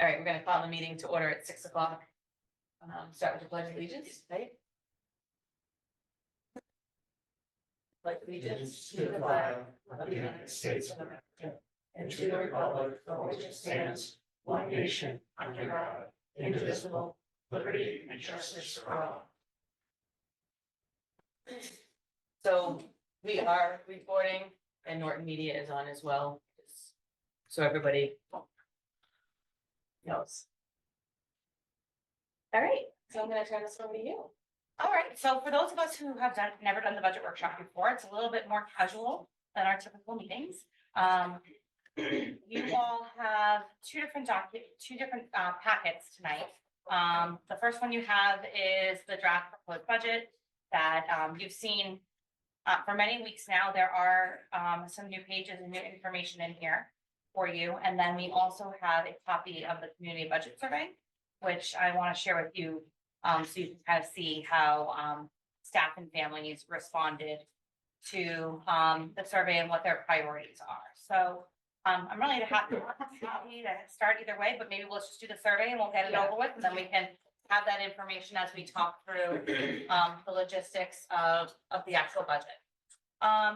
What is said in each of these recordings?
All right, we're gonna call the meeting to order at 6 o'clock. Start with the pledge of allegiance, right? Pledge allegiance to the flag of the United States of America and to the republic for which it stands, one nation, under God, indivisible, liberty and justice for all. So we are recording and Norton Media is on as well. So everybody knows. All right, so I'm gonna turn this over to you. All right, so for those of us who have never done the budget workshop before, it's a little bit more casual than our typical meetings. You all have two different packets tonight. The first one you have is the draft proposed budget that you've seen for many weeks now. There are some new pages and new information in here for you. And then we also have a copy of the community budget survey, which I want to share with you so you can kind of see how staff and families responded to the survey and what their priorities are. So I'm really happy to start either way, but maybe we'll just do the survey and we'll get it over with, and then we can have that information as we talk through the logistics of the actual budget.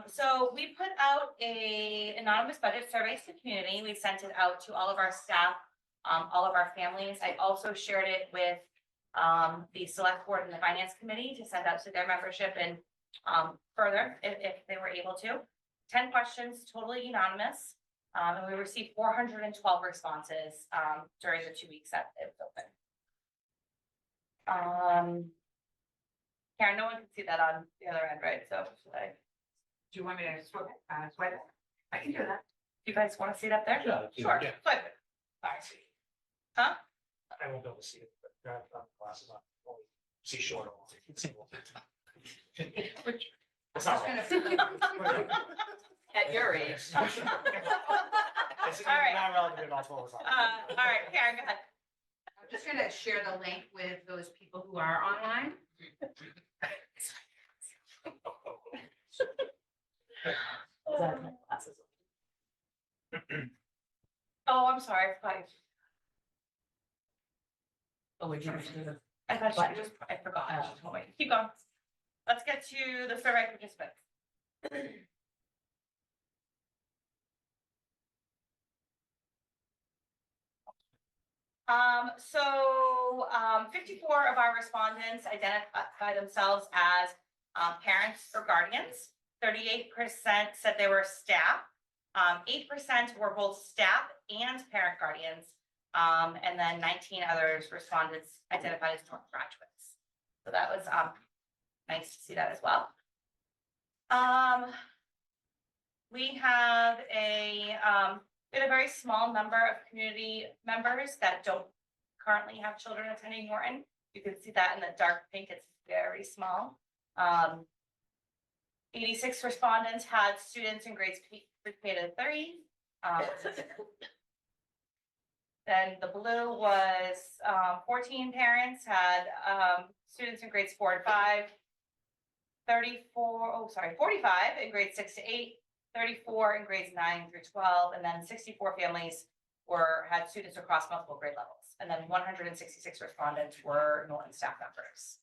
So we put out a anonymous budget survey to the community. We sent it out to all of our staff, all of our families. I also shared it with the select board and the finance committee to send out to their membership and further if they were able to. 10 questions, totally anonymous. And we received 412 responses during the 2 weeks that it was open. Karen, no one can see that on the other end, right? So should I? Do you want me to swipe it? I can do that. You guys want to see it up there? Yeah. Sure, Yeah. swipe it. All right. Huh? I won't be able to see it, but grab glasses on. See short. It's not bad. At your age. It's All right. not relative at all. All right, Karen, go ahead. I'm just gonna share the link with those people who are online. Oh, I'm sorry. I forgot. Oh, would you do the? I thought you just, I forgot. Oh, wait, keep going. Let's get to the survey participants. 54 of our respondents identify themselves as parents or guardians. 38% said they were staff. 8% were both staff and parent guardians. And then 19 others respondents identified as North graduates. So that was nice to see that as well. We have we had a very small number of community members that don't currently have children attending Norton. You can see that in the dark pink, it's very small. 86 respondents had students in grades pre-K to 3. Then the blue was 14 parents had students in grades 4 to 5. 45 in grades 6 to 8. 34 in grades 9 through 12, and then 64 families had students across multiple grade levels, and then 166 respondents were Norton staff members.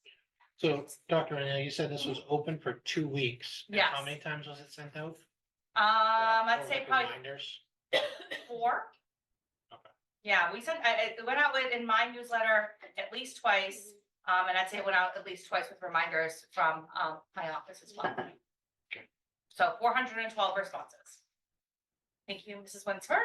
So, Dr. O'Neill, you said this was open for 2 weeks. And Yes. How many times was it sent out? I'd Or say like probably reminders? 4. Okay. Yeah, it went out in my newsletter at least twice, and I'd say it went out at least twice with reminders from my office as well. So 412 responses. Thank you, Mrs. Winsford.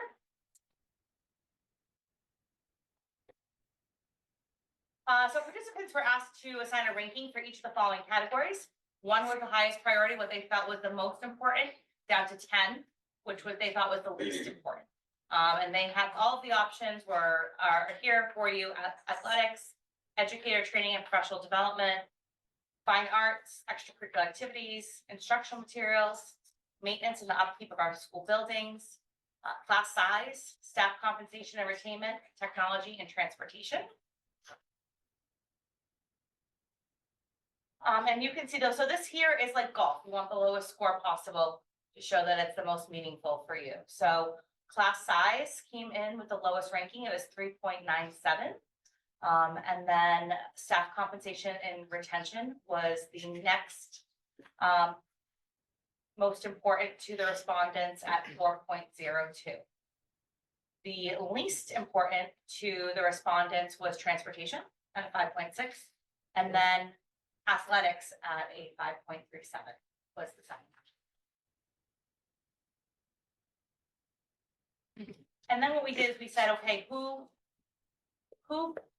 So participants were asked to assign a ranking for each of the following categories. 1 was the highest priority, what they felt was the most important, down to 10, which they thought was the least important. And they have all of the options are here for you: athletics, educator training and professional development, fine arts, extracurricular activities, instructional materials, maintenance and the upkeep of our school buildings, class size, staff compensation and retainment, technology, and transportation. And you can see those. So this here is like golf. We want the lowest score possible to show that it's the most meaningful for you. So class size came in with the lowest ranking. It was 3.97. And then staff compensation and retention was the next most important to the respondents at 4.02. The least important to the respondents was transportation at 5.6, and then athletics at a 5.37 was the second. And then what we did is we said, okay, who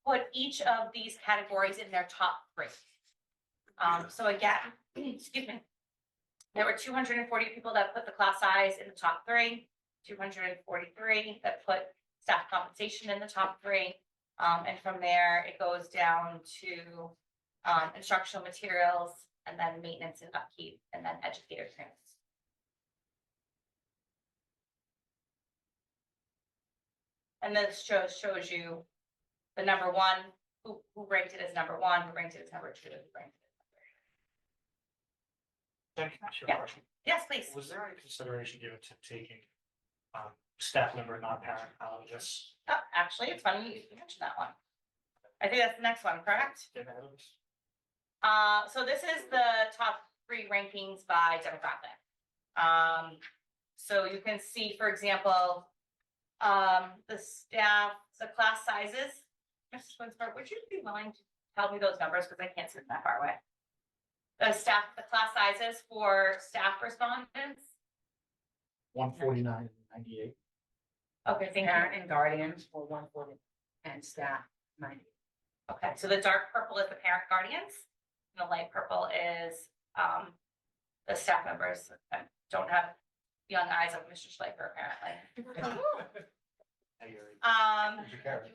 put each of these categories in their top three? So again, excuse me, there were 240 people that put the class size in the top three, 243 that put staff compensation in the top three. And from there, it goes down to instructional materials, and then maintenance and upkeep, and then educator trainings. And this shows you the number one, who ranked it as number one, who ranked it as number two, who ranked it as number three. Jen, can I ask you a Yeah. question? Yes, please. Was there any consideration given to taking staff member, non-parent out of this? Oh, actually, it's funny you mentioned that one. I think that's the next one, correct? Getting ahead of this? So this is the top three rankings by demographic. So you can see, for example, the staff, the class sizes. Mrs. Winsberg, would you be willing to tell me those numbers, because I can't see them that far away? The class sizes for staff respondents. 149.98. Okay, thank Parent you. and guardians for 140 and staff 90. Okay, so the dark purple is the parent guardians, and the light purple is the staff members. I don't have young eyes like Mr. Schleifer, apparently. Hey, Gary.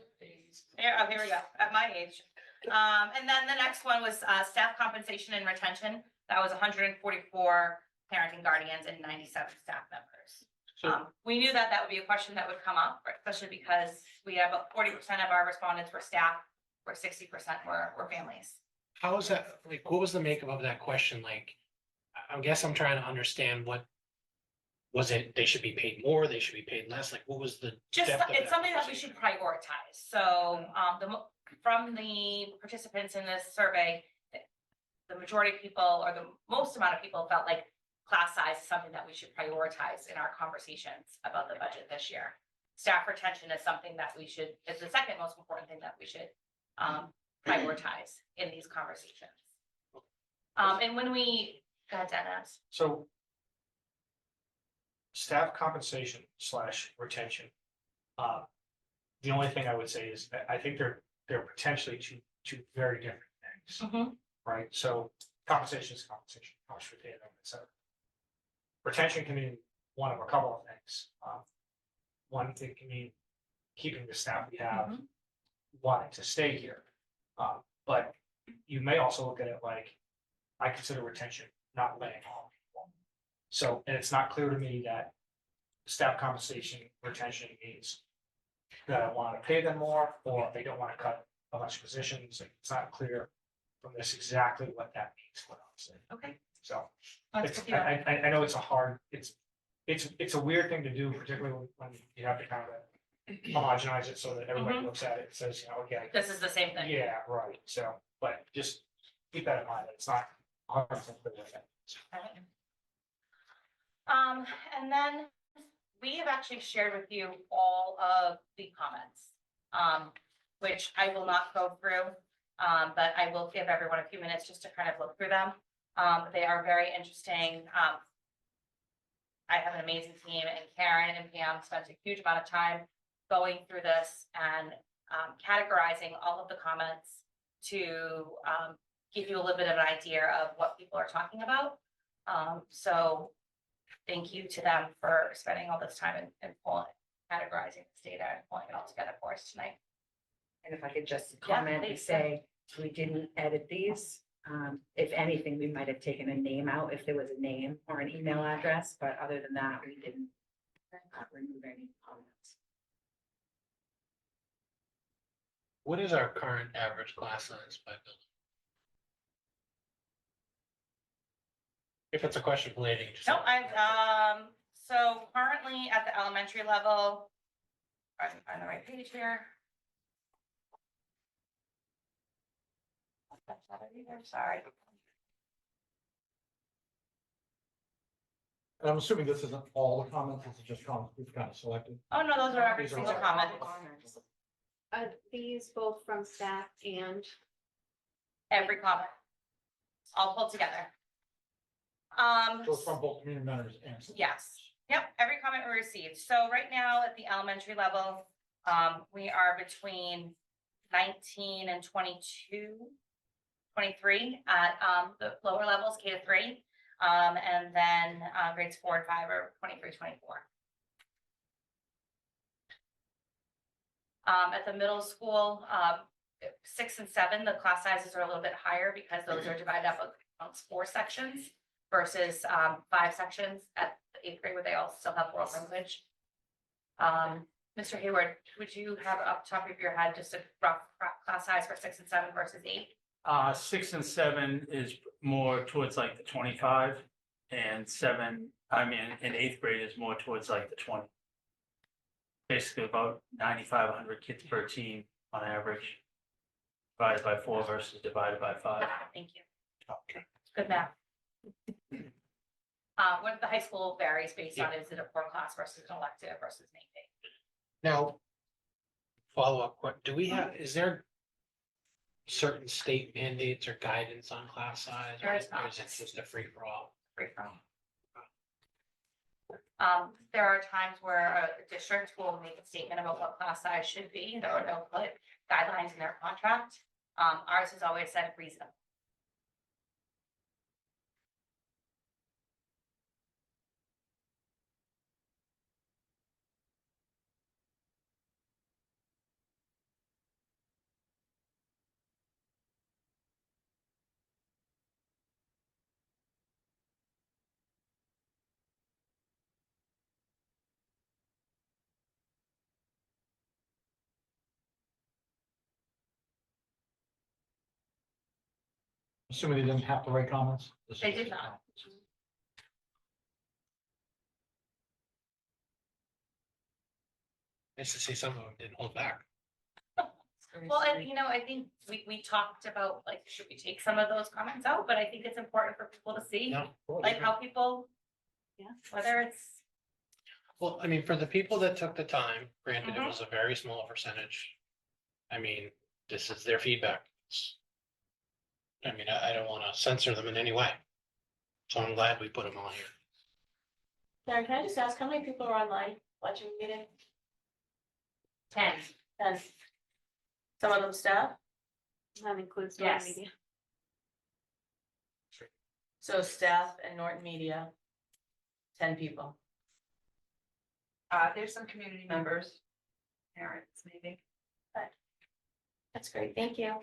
Here we go, at my age. And then the next one was staff compensation and retention. That was 144 parent and guardians and 97 staff members. So, We knew that would be a question that would come up, especially because we have about 40% of our respondents were staff, where 60% were families. How is that, like, what was the makeup of that question? Like, I guess I'm trying to understand what, was it, they should be paid more, they should be paid less? Like, what was the Just, depth of it's something that we should conversation? prioritize. So, from the participants in this survey, the majority of people, or the most amount of people, felt like class size is something that we should prioritize in our conversations about the budget this year. Staff retention is something that is the second most important thing that we should prioritize in these conversations. And when we, go ahead, Dennis. So staff compensation / retention. The only thing I would say is that I think they're potentially two very different things, right? So compensation is compensation, how much we pay them, et cetera. Retention can mean one of a couple of things. One thing can mean keeping the staff we have, wanting to stay here. But you may also look at it like, I consider retention not laying off people. So, and it's not clear to me that staff compensation retention means that I want to pay them more, or they don't want to cut a bunch of positions. It's not clear from this exactly what that means, quite honestly. Okay. So That's it's, good to hear. I know it's a hard, it's a weird thing to do, particularly when you have to kind of homogenize it so that everybody looks at it and says, you know, okay, This is the same thing. yeah, right. So, but just keep that in mind. It's not 100% clear what that means. And then we have actually shared with you all of the comments, which I will not go through, but I will give everyone a few minutes just to kind of look through them. They are very interesting. I have an amazing team, and Karen and Pam spent a huge amount of time going through this and categorizing all of the comments to give you a little bit of an idea of what people are talking about. So thank you to them for spending all this time and categorizing this data and pulling it all together for us tonight. And if I could just Yeah, comment and please. say, we didn't edit these. If anything, we might have taken a name out if there was a name or an email address, but other than that, we didn't remove any comments. What is our current average class size by building? If it's a question relating to. No, so currently at the elementary level. On the right page here. That's not it either, sorry. And I'm assuming this isn't all the comments, this is just comments we've kind of selected. Oh, no, those are every These are single all- comment. Are these both from staff and? Every comment. All pulled together. So it's from both community members and. Yes, yep, every comment we received. So right now at the elementary level, we are between 19 and 22, 23 at, the lower levels, K to 3. And then, grades 4 and 5 are 23, 24. At the middle school, 6 and 7, the class sizes are a little bit higher because those are divided up amongst 4 sections versus 5 sections at the 8th grade where they all still have world language. Mr. Hayward, would you have up top of your head just a rough class size for 6 and 7 versus 8? 6 and 7 is more towards like the 25, and 7, in 8th grade is more towards like the 20. Basically about 95, 100 kids per team on average. Divided by 4 versus divided by 5. Thank you. Okay. Good math. What the high school varies based on, is it a core class versus an elective versus an AP? Now, follow-up, do we have, is there certain state mandates or guidance on class size? There is Or not. is it just a free-for-all? Free from. There are times where a district will make a statement about what class size should be, or they'll put guidelines in their contract. Ours has always said reasonable. Assuming they didn't have to write comments. This is They just did not. Nice to see some of them didn't hold back. Well, and I think we talked about, like, should we take some of those comments out, but I think it's important for people to see, No, like, how people. Yeah. Whether it's, well, for the people that took the time, granted, it Mhm. was a very small percentage. This is their feedback. I don't want to censor them in any way. So I'm glad we put them on here. Karen, can I just ask how many people are online watching the meeting? 10. 10. Some of them staff, That includes Yes. Norton Media. so staff and Norton Media. 10 people. There's some community members, parents maybe. That's great, thank you.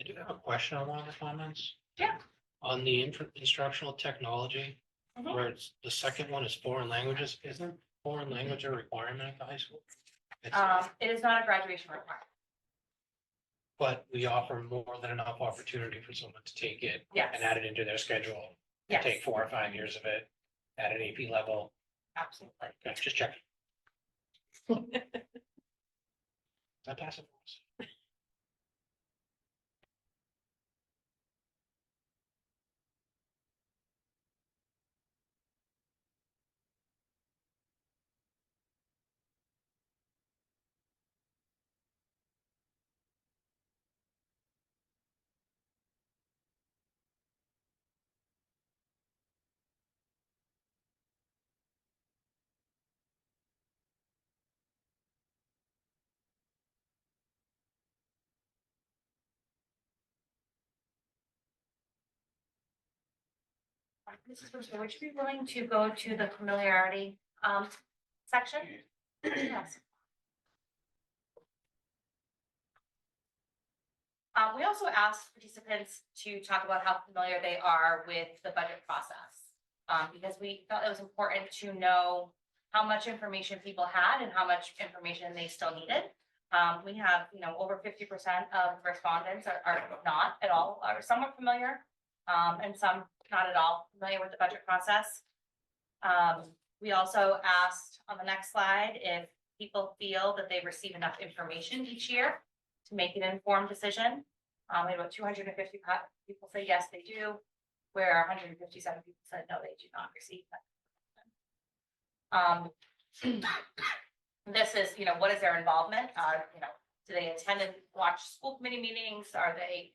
I do have a question along the comments. Yeah. On the instructional technology, Mhm. where the second one is foreign languages, isn't foreign language a requirement at the high school? It's- It is not a graduation requirement. But we offer more than enough opportunity for someone to take it Yes. and add it into their schedule. Yes. Take 4 or 5 years of it at an AP level. Absolutely. Okay, just checking. That passive voice. Mrs. Brewster, would you be willing to go to the familiarity section? Yes. We also asked participants to talk about how familiar they are with the budget process. Because we felt it was important to know how much information people had and how much information they still needed. We have, over 50% of respondents are not at all, are somewhat familiar, and some not at all familiar with the budget process. We also asked on the next slide if people feel that they receive enough information each year to make an informed decision. We had about 250 people say yes, they do, where 157 people said no, they do not receive that. This is, what is their involvement? Do they attend and watch school committee meetings? Are they,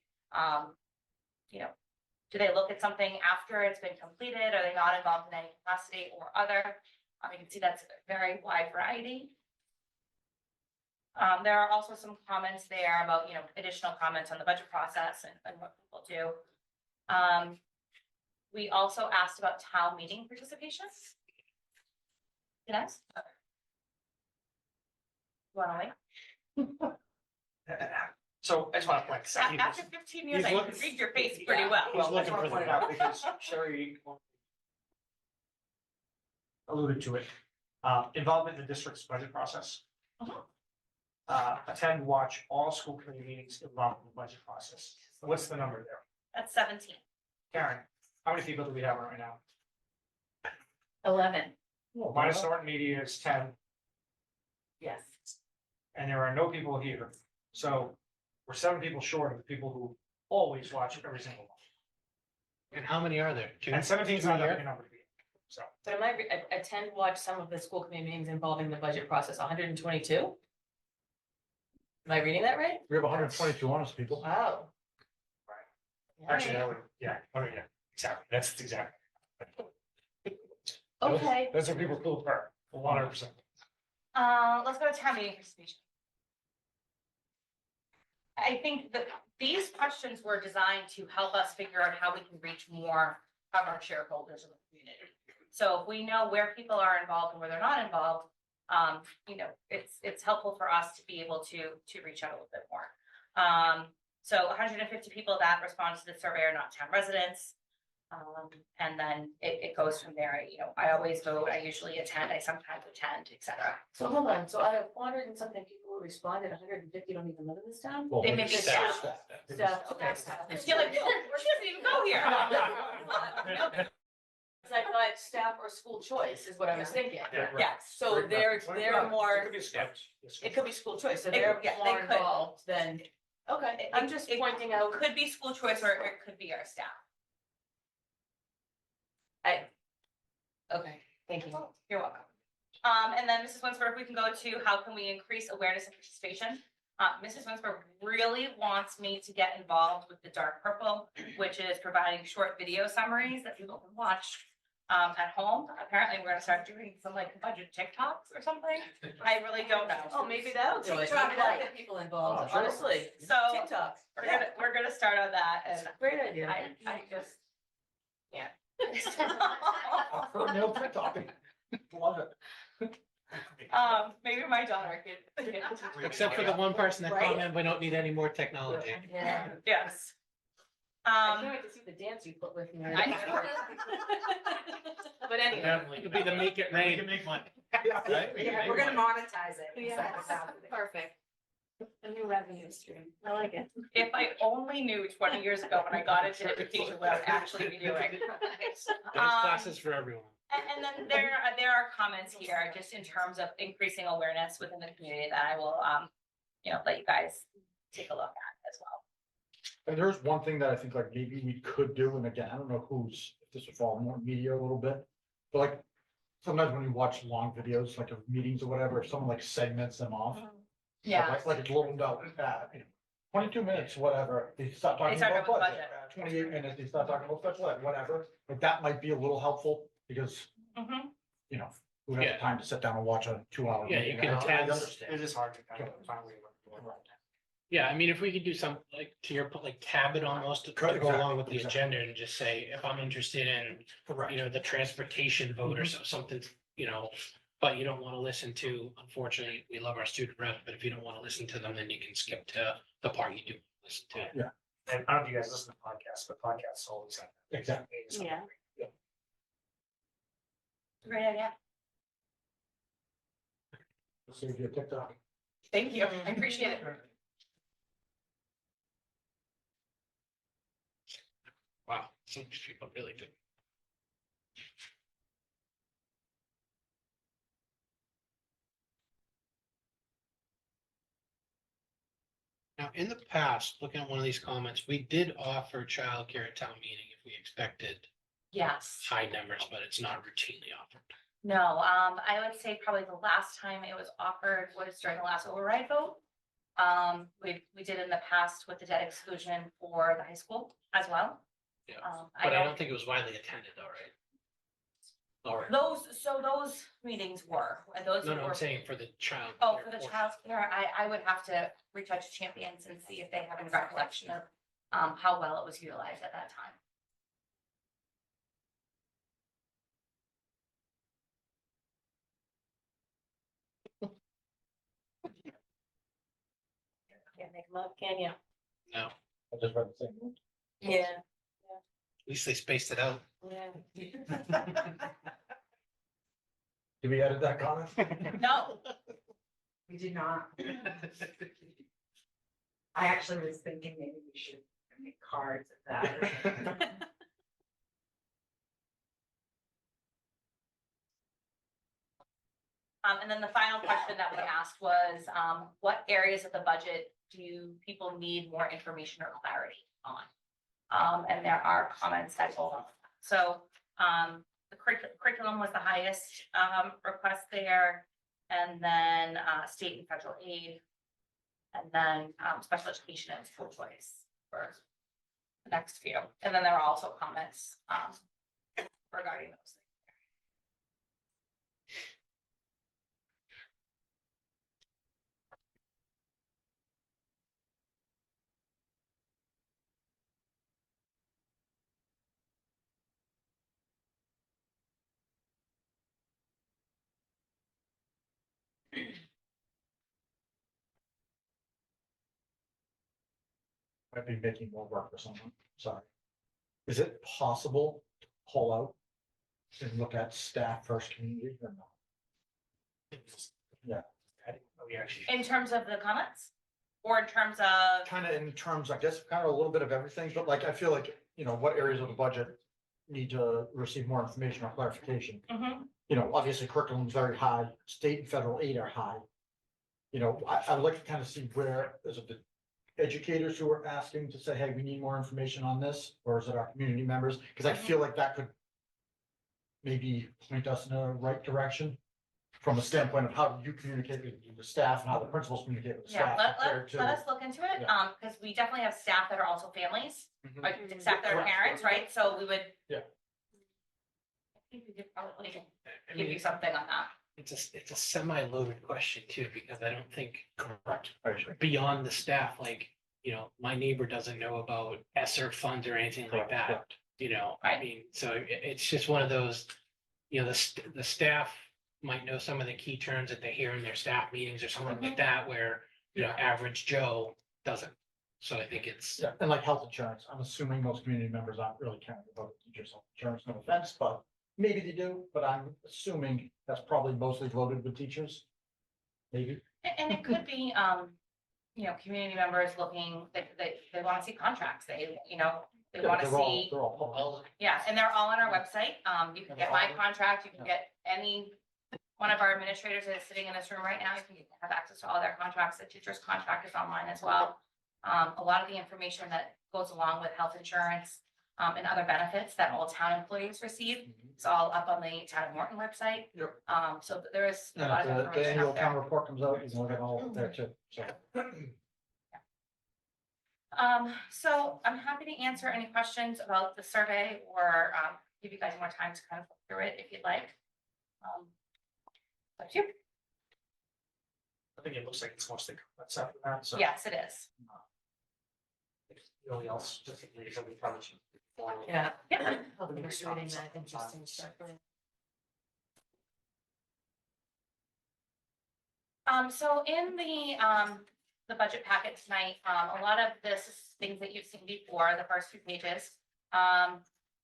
do they look at something after it's been completed? Are they not involved in any capacity or other? You can see that's a very wide variety. There are also some comments there about, additional comments on the budget process and what people do. We also asked about town meeting participation. Yes. Want to wait? So I just want to point this out. After 15 years, he's I can looking- read your face pretty well. Well, I looking just want for to the point it out because Sherry alluded to it. Involvement in the district's budget process. Attend, watch all school committee meetings involved in the budget process. What's the number there? That's 17. Karen, how many people do we have right now? 11, Minus Norton Media is 10, yes. and there are no people here. So we're 7 people short of the people who always watch every single one. And how many are there? Two? And 17 is not that big a number to be. So But am I, attend, watch some of the school committee meetings involving the budget process, 122? Am I reading that right? We have 122 honest people. Wow. actually, that would, yeah, exactly. That's exactly. Okay. That's what people feel for 100%. Let's go to town meeting participation. I think that these questions were designed to help us figure out how we can reach more of our shareholders in the community. So if we know where people are involved and where they're not involved, it's helpful for us to be able to reach out a little bit more. So 150 people that responded to the survey are not town residents. And then it goes from there. I always vote, I usually attend, I sometimes attend, et cetera. So hold on, so out of 400 and something people who responded, 150 don't even live in this town? Well, They we may be just- staff. Staff, okay. You're like, "Whoa, she doesn't even go here." Cause I thought staff or school choice is what I was thinking. Yeah, right. Yeah, so they're It more, could be steps. it could be school choice, so It- they're yeah, they more could. involved than, okay, I'm just It- pointing out. Could be school choice or it could be our staff. Okay, thank you. You're welcome. And then Mrs. Winsberg, if we can go to how can we increase awareness and participation? Mrs. Winsberg really wants me to get involved with the dark purple, which is providing short video summaries that people can watch at home. Apparently, we're gonna start doing some like budget TikToks or something. I really don't know. Oh, maybe that'll do it, maybe TikTok that'll light. get people involved, Oh, sure. honestly. So TikTok, we're gonna start on that and great idea. I just. Yeah. I'll throw nail TikTok. Love it. Maybe my daughter could. Except for the one person that Right. commented, we don't need any more technology. Yeah. Yes. I can't wait to see the dance you put with me. But anyway. It could be the make it rain. make money. Yeah, we're gonna monetize it. Yeah. Perfect. A new revenue stream. I like it. If I only knew 20 years ago when I got into education what I would actually be doing. There's classes for everyone. And then there are comments here just in terms of increasing awareness within the community that I will, let you guys take a look at as well. And there's one thing that I think like maybe we could do, and again, I don't know if this would fall more media a little bit. But like, sometimes when you watch long videos, like of meetings or whatever, if someone like segments them off. Like a little note, 22 minutes, whatever, they start talking start about talking about budget. 28 minutes, they start talking about special ed, whatever, but that might be a little helpful, because, Mhm. you know, we don't have Yeah. time to sit down and watch a 2 hour. Yeah, you meeting. can I attend- understand. It is hard to kind of find a way to work around that. Yeah, I mean, if we could do some, like, to your, like, tab it almost to go Exactly, along with the exactly. agenda and just say, if I'm interested in, Correct. the transportation vote or something, but you don't want to listen to, unfortunately, we love our student rep, but if you don't want to listen to them, then you can skip to the part you do listen to it. And I don't know if you guys listen to podcasts, but podcasts always have. Exactly. Yeah. Great idea. Save you a TikTok. Thank you. I appreciate it. Wow, some people really do. Now, in the past, looking at one of these comments, we did offer childcare at town meeting if we expected Yes. high numbers, but it's not routinely offered. No, I would say probably the last time it was offered was during the last override vote. We did in the past with the debt exclusion for the high school as well. Yeah, I But I don't, don't think it was widely attended though, right? All right. those meetings were, and those No, no, were. I'm saying for the child. Oh, care for the portion. child care, I would have to reach out to Champions and see if they have any recollection of how well it was utilized at that time. Can't make them up, can you? No, I just read the same. Yeah, at least they spaced it out. yeah. Did we edit that comment? No, We did not. I actually was thinking maybe we should make cards of that. and then the final question that we asked was, what areas of the budget do people need more information or clarity on? And there are comments that go on. So, the curriculum was the highest, request there. And then, state and federal aid. And then, special education and school choice for the next few. And then there are also comments, regarding those things. Might be making more work for someone, sorry. Is it possible to pull out and look at staff first community or not? Yeah. We actually. In terms of the comments? Or in terms of, Kind of in terms, I guess, kind of a little bit of everything, but like, I feel like, what areas of the budget need to receive more information or clarification. Mhm. Obviously curriculum is very high, state and federal aid are high. I would like to kind of see where, is it the educators who are asking to say, hey, we need more information on this, or is it our community members? Because I feel like that could maybe point us in the right direction from a standpoint of how you communicate with the staff and how the principals communicate with the yeah, staff. compared to- let us look into it, because we definitely have staff that are also families, Mhm. like staff that are Correct. parents, right? So we would. Yeah. I think we could probably I give you mean, something on that. it's a semi-loaded question too, because I don't think Correct. Very true. beyond the staff, like, my neighbor doesn't know about ESSER funds or anything like that. Correct. I Right. mean, so it's just one of those, the staff might know some of the key terms that they hear in their staff meetings or something like that, where, average Joe doesn't. So I think it's, Yeah, and like health insurance, I'm assuming most community members aren't really caring about the teachers' health insurance, no offense, but maybe they do, but I'm assuming that's probably mostly loaded with teachers. Maybe. And it could be, community members looking, they want to see contracts, they want to They're all- see. They're all public. Yeah, and they're all on our website. You can get my contract, you can get any one of our administrators that is sitting in this room right now, you can have access to all their contracts. The teacher's contract is online as well. A lot of the information that goes along with health insurance and other benefits that all town employees receive, it's all up on the Town of Morton website. Yep. So there is a And lot if of the information annual up town there. report comes out, you can look at all there too, so. So I'm happy to answer any questions about the survey or give you guys more time to kind of look through it if you'd like. Up to you. I think it looks like it's mostly comments after that, so. Yes, it is. Anything else, just think we probably should. Yeah. Yeah. I'll be reading that interesting stuff. So in the the budget packet tonight. A lot of this is things that you've seen before, the first few pages.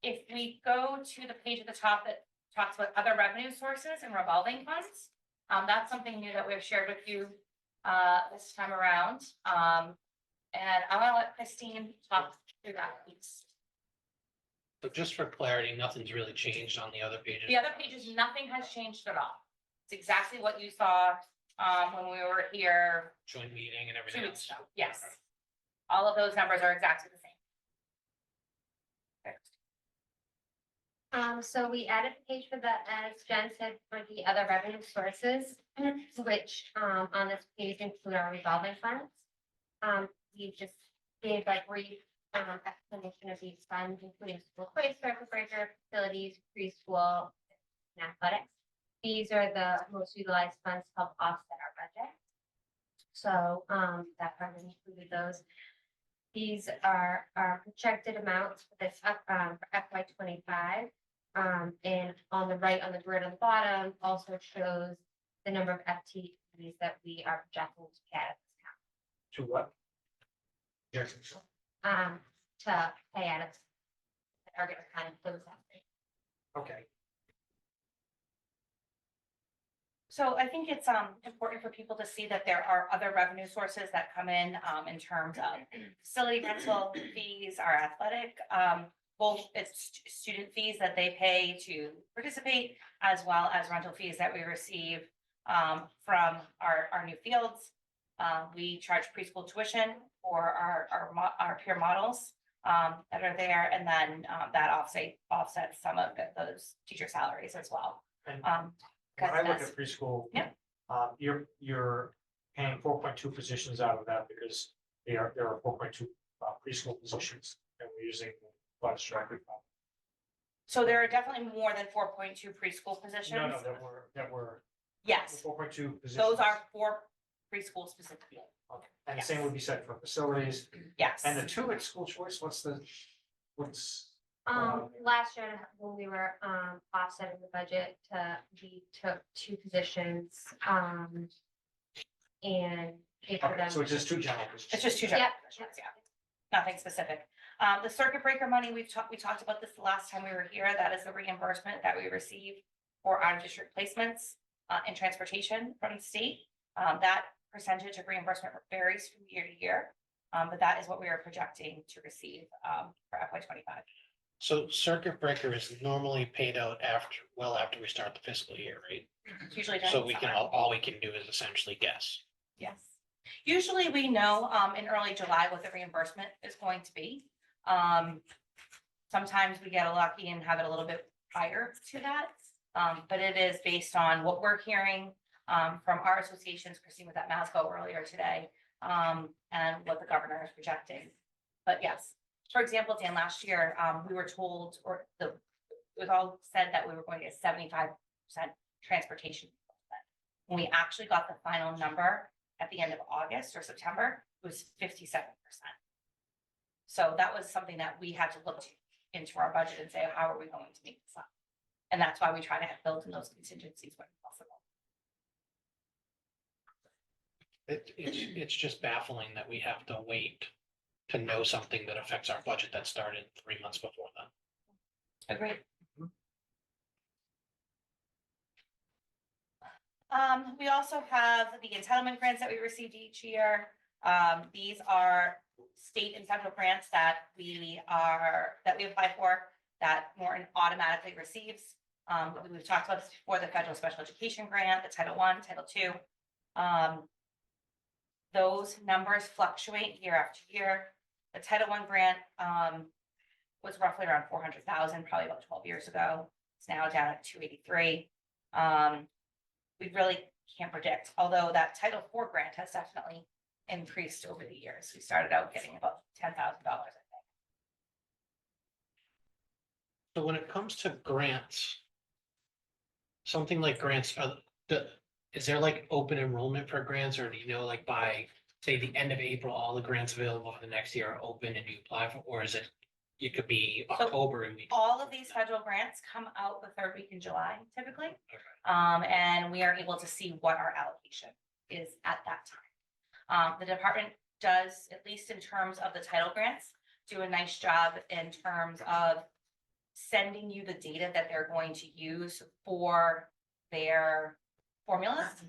If we go to the page at the top that talks about other revenue sources and revolving funds, that's something new that we've shared with you this time around. And I'm gonna let Christine talk through that piece. So just for clarity, nothing's really changed on the other pages. The other pages, nothing has changed at all. It's exactly what you saw when we were here Joint meeting and 2 everything weeks else. ago. Yes. All of those numbers are exactly the same. So we added a page for the, as Jen said, for the other revenue sources, which, on this page include our revolving funds. We just gave a brief, explanation of these funds, including school choice, circuit breaker, facilities, preschool, and athletics. These are the most utilized funds to help offset our budget. So, that fund included those. These are our projected amounts for this, for FY25. And on the right, on the grid on the bottom, also shows the number of FTEs that we are projecting to get To what? Yes. to pay out of. Are gonna kind of close that. Okay. So I think it's important for people to see that there are other revenue sources that come in terms of facility rental fees, our athletic, both it's student fees that they pay to participate, as well as rental fees that we receive from our new fields. We charge preschool tuition for our peer models that are there, and then that offsets some of those teacher salaries as well. And when I look at preschool. Yeah. You're paying 4.2 positions out of that because there are 4.2 preschool positions, and we're using funds directly from. So there are definitely more than 4.2 preschool positions. No, that were Yes, 4.2 positions. those are for preschool specifically. Okay. And the same would be said for facilities, Yes. and the two at school choice, what's? Last year, when we were, offsetting the budget, we took 2 positions, and paid for Okay, them. so it's just two general positions. It's just two general positions, yeah. Nothing specific. The circuit breaker money, we talked about this the last time we were here. That is the reimbursement that we receive for out of district placements and transportation from the state. That percentage of reimbursement varies from year to year. But that is what we are projecting to receive for FY25. So circuit breaker is normally paid out after we start the fiscal year, right? It's usually during So the we can, summer. all we can do is essentially guess. Yes. Usually we know in early July what the reimbursement is going to be. Sometimes we get lucky and have it a little bit prior to that. But it is based on what we're hearing from our associations. Christine was at Masco earlier today, and what the governor is projecting. But yes, for example, Dan, last year, we were told, it was all said that we were going to get 75% transportation. When we actually got the final number at the end of August or September, it was 57%. So that was something that we had to look into our budget and say, how are we going to make this up? And that's why we try to have built in those contingencies when possible. It's just baffling that we have to wait to know something that affects our budget that started 3 months before then. Agreed. We also have the entitlement grants that we received each year. These are state and federal grants that we apply for, that Morton automatically receives. We've talked about this before, the federal special education grant, the Title I, Title II. Those numbers fluctuate year after year. The Title I grant was roughly around 400,000, probably about 12 years ago. It's now down at 283. We really can't predict, although that Title IV grant has definitely increased over the years. We started out getting about $10,000, I think. So when it comes to grants, something like grants, is there like open enrollment for grants, or do you know, like by, say, the end of April, all the grants available for the next year are open and you apply for, or is it could be So October and we. all of these federal grants come out the third week in July typically. And we are able to see what our allocation is at that The department does, at least in terms of the title grants, do a nice job in terms of sending you the data that they're going to use for their formulas.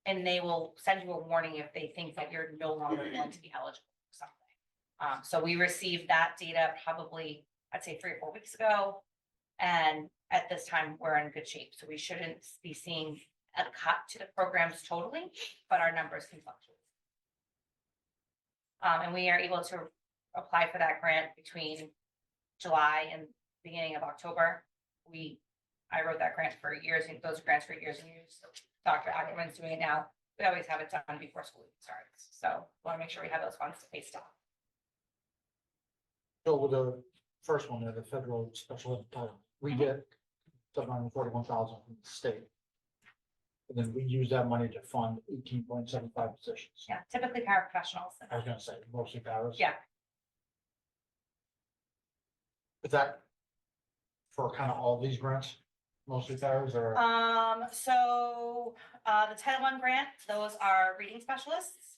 And they will send you a warning if they think that you're no longer going to be eligible for something. So we received that data probably, I'd say 3 or 4 weeks ago. And at this time, we're in good shape. So we shouldn't be seeing a cut to the programs totally, but our numbers can fluctuate. And we are able to apply for that grant between July and beginning of October. I wrote that grant for years, and those grants for years and years. So Dr. Ackerman's doing it now. We always have it done before school starts. So want to make sure we have those funds to pay staff. So with the first one, there, the federal special ed title, we get 741,000 from the state. And then we use that money to fund 18.75 positions. Yeah, typically paraprofessionals. I was gonna say mostly Paris. Yeah. Is that for kind of all these grants, mostly Paris or? So the Title I grant, those are reading specialists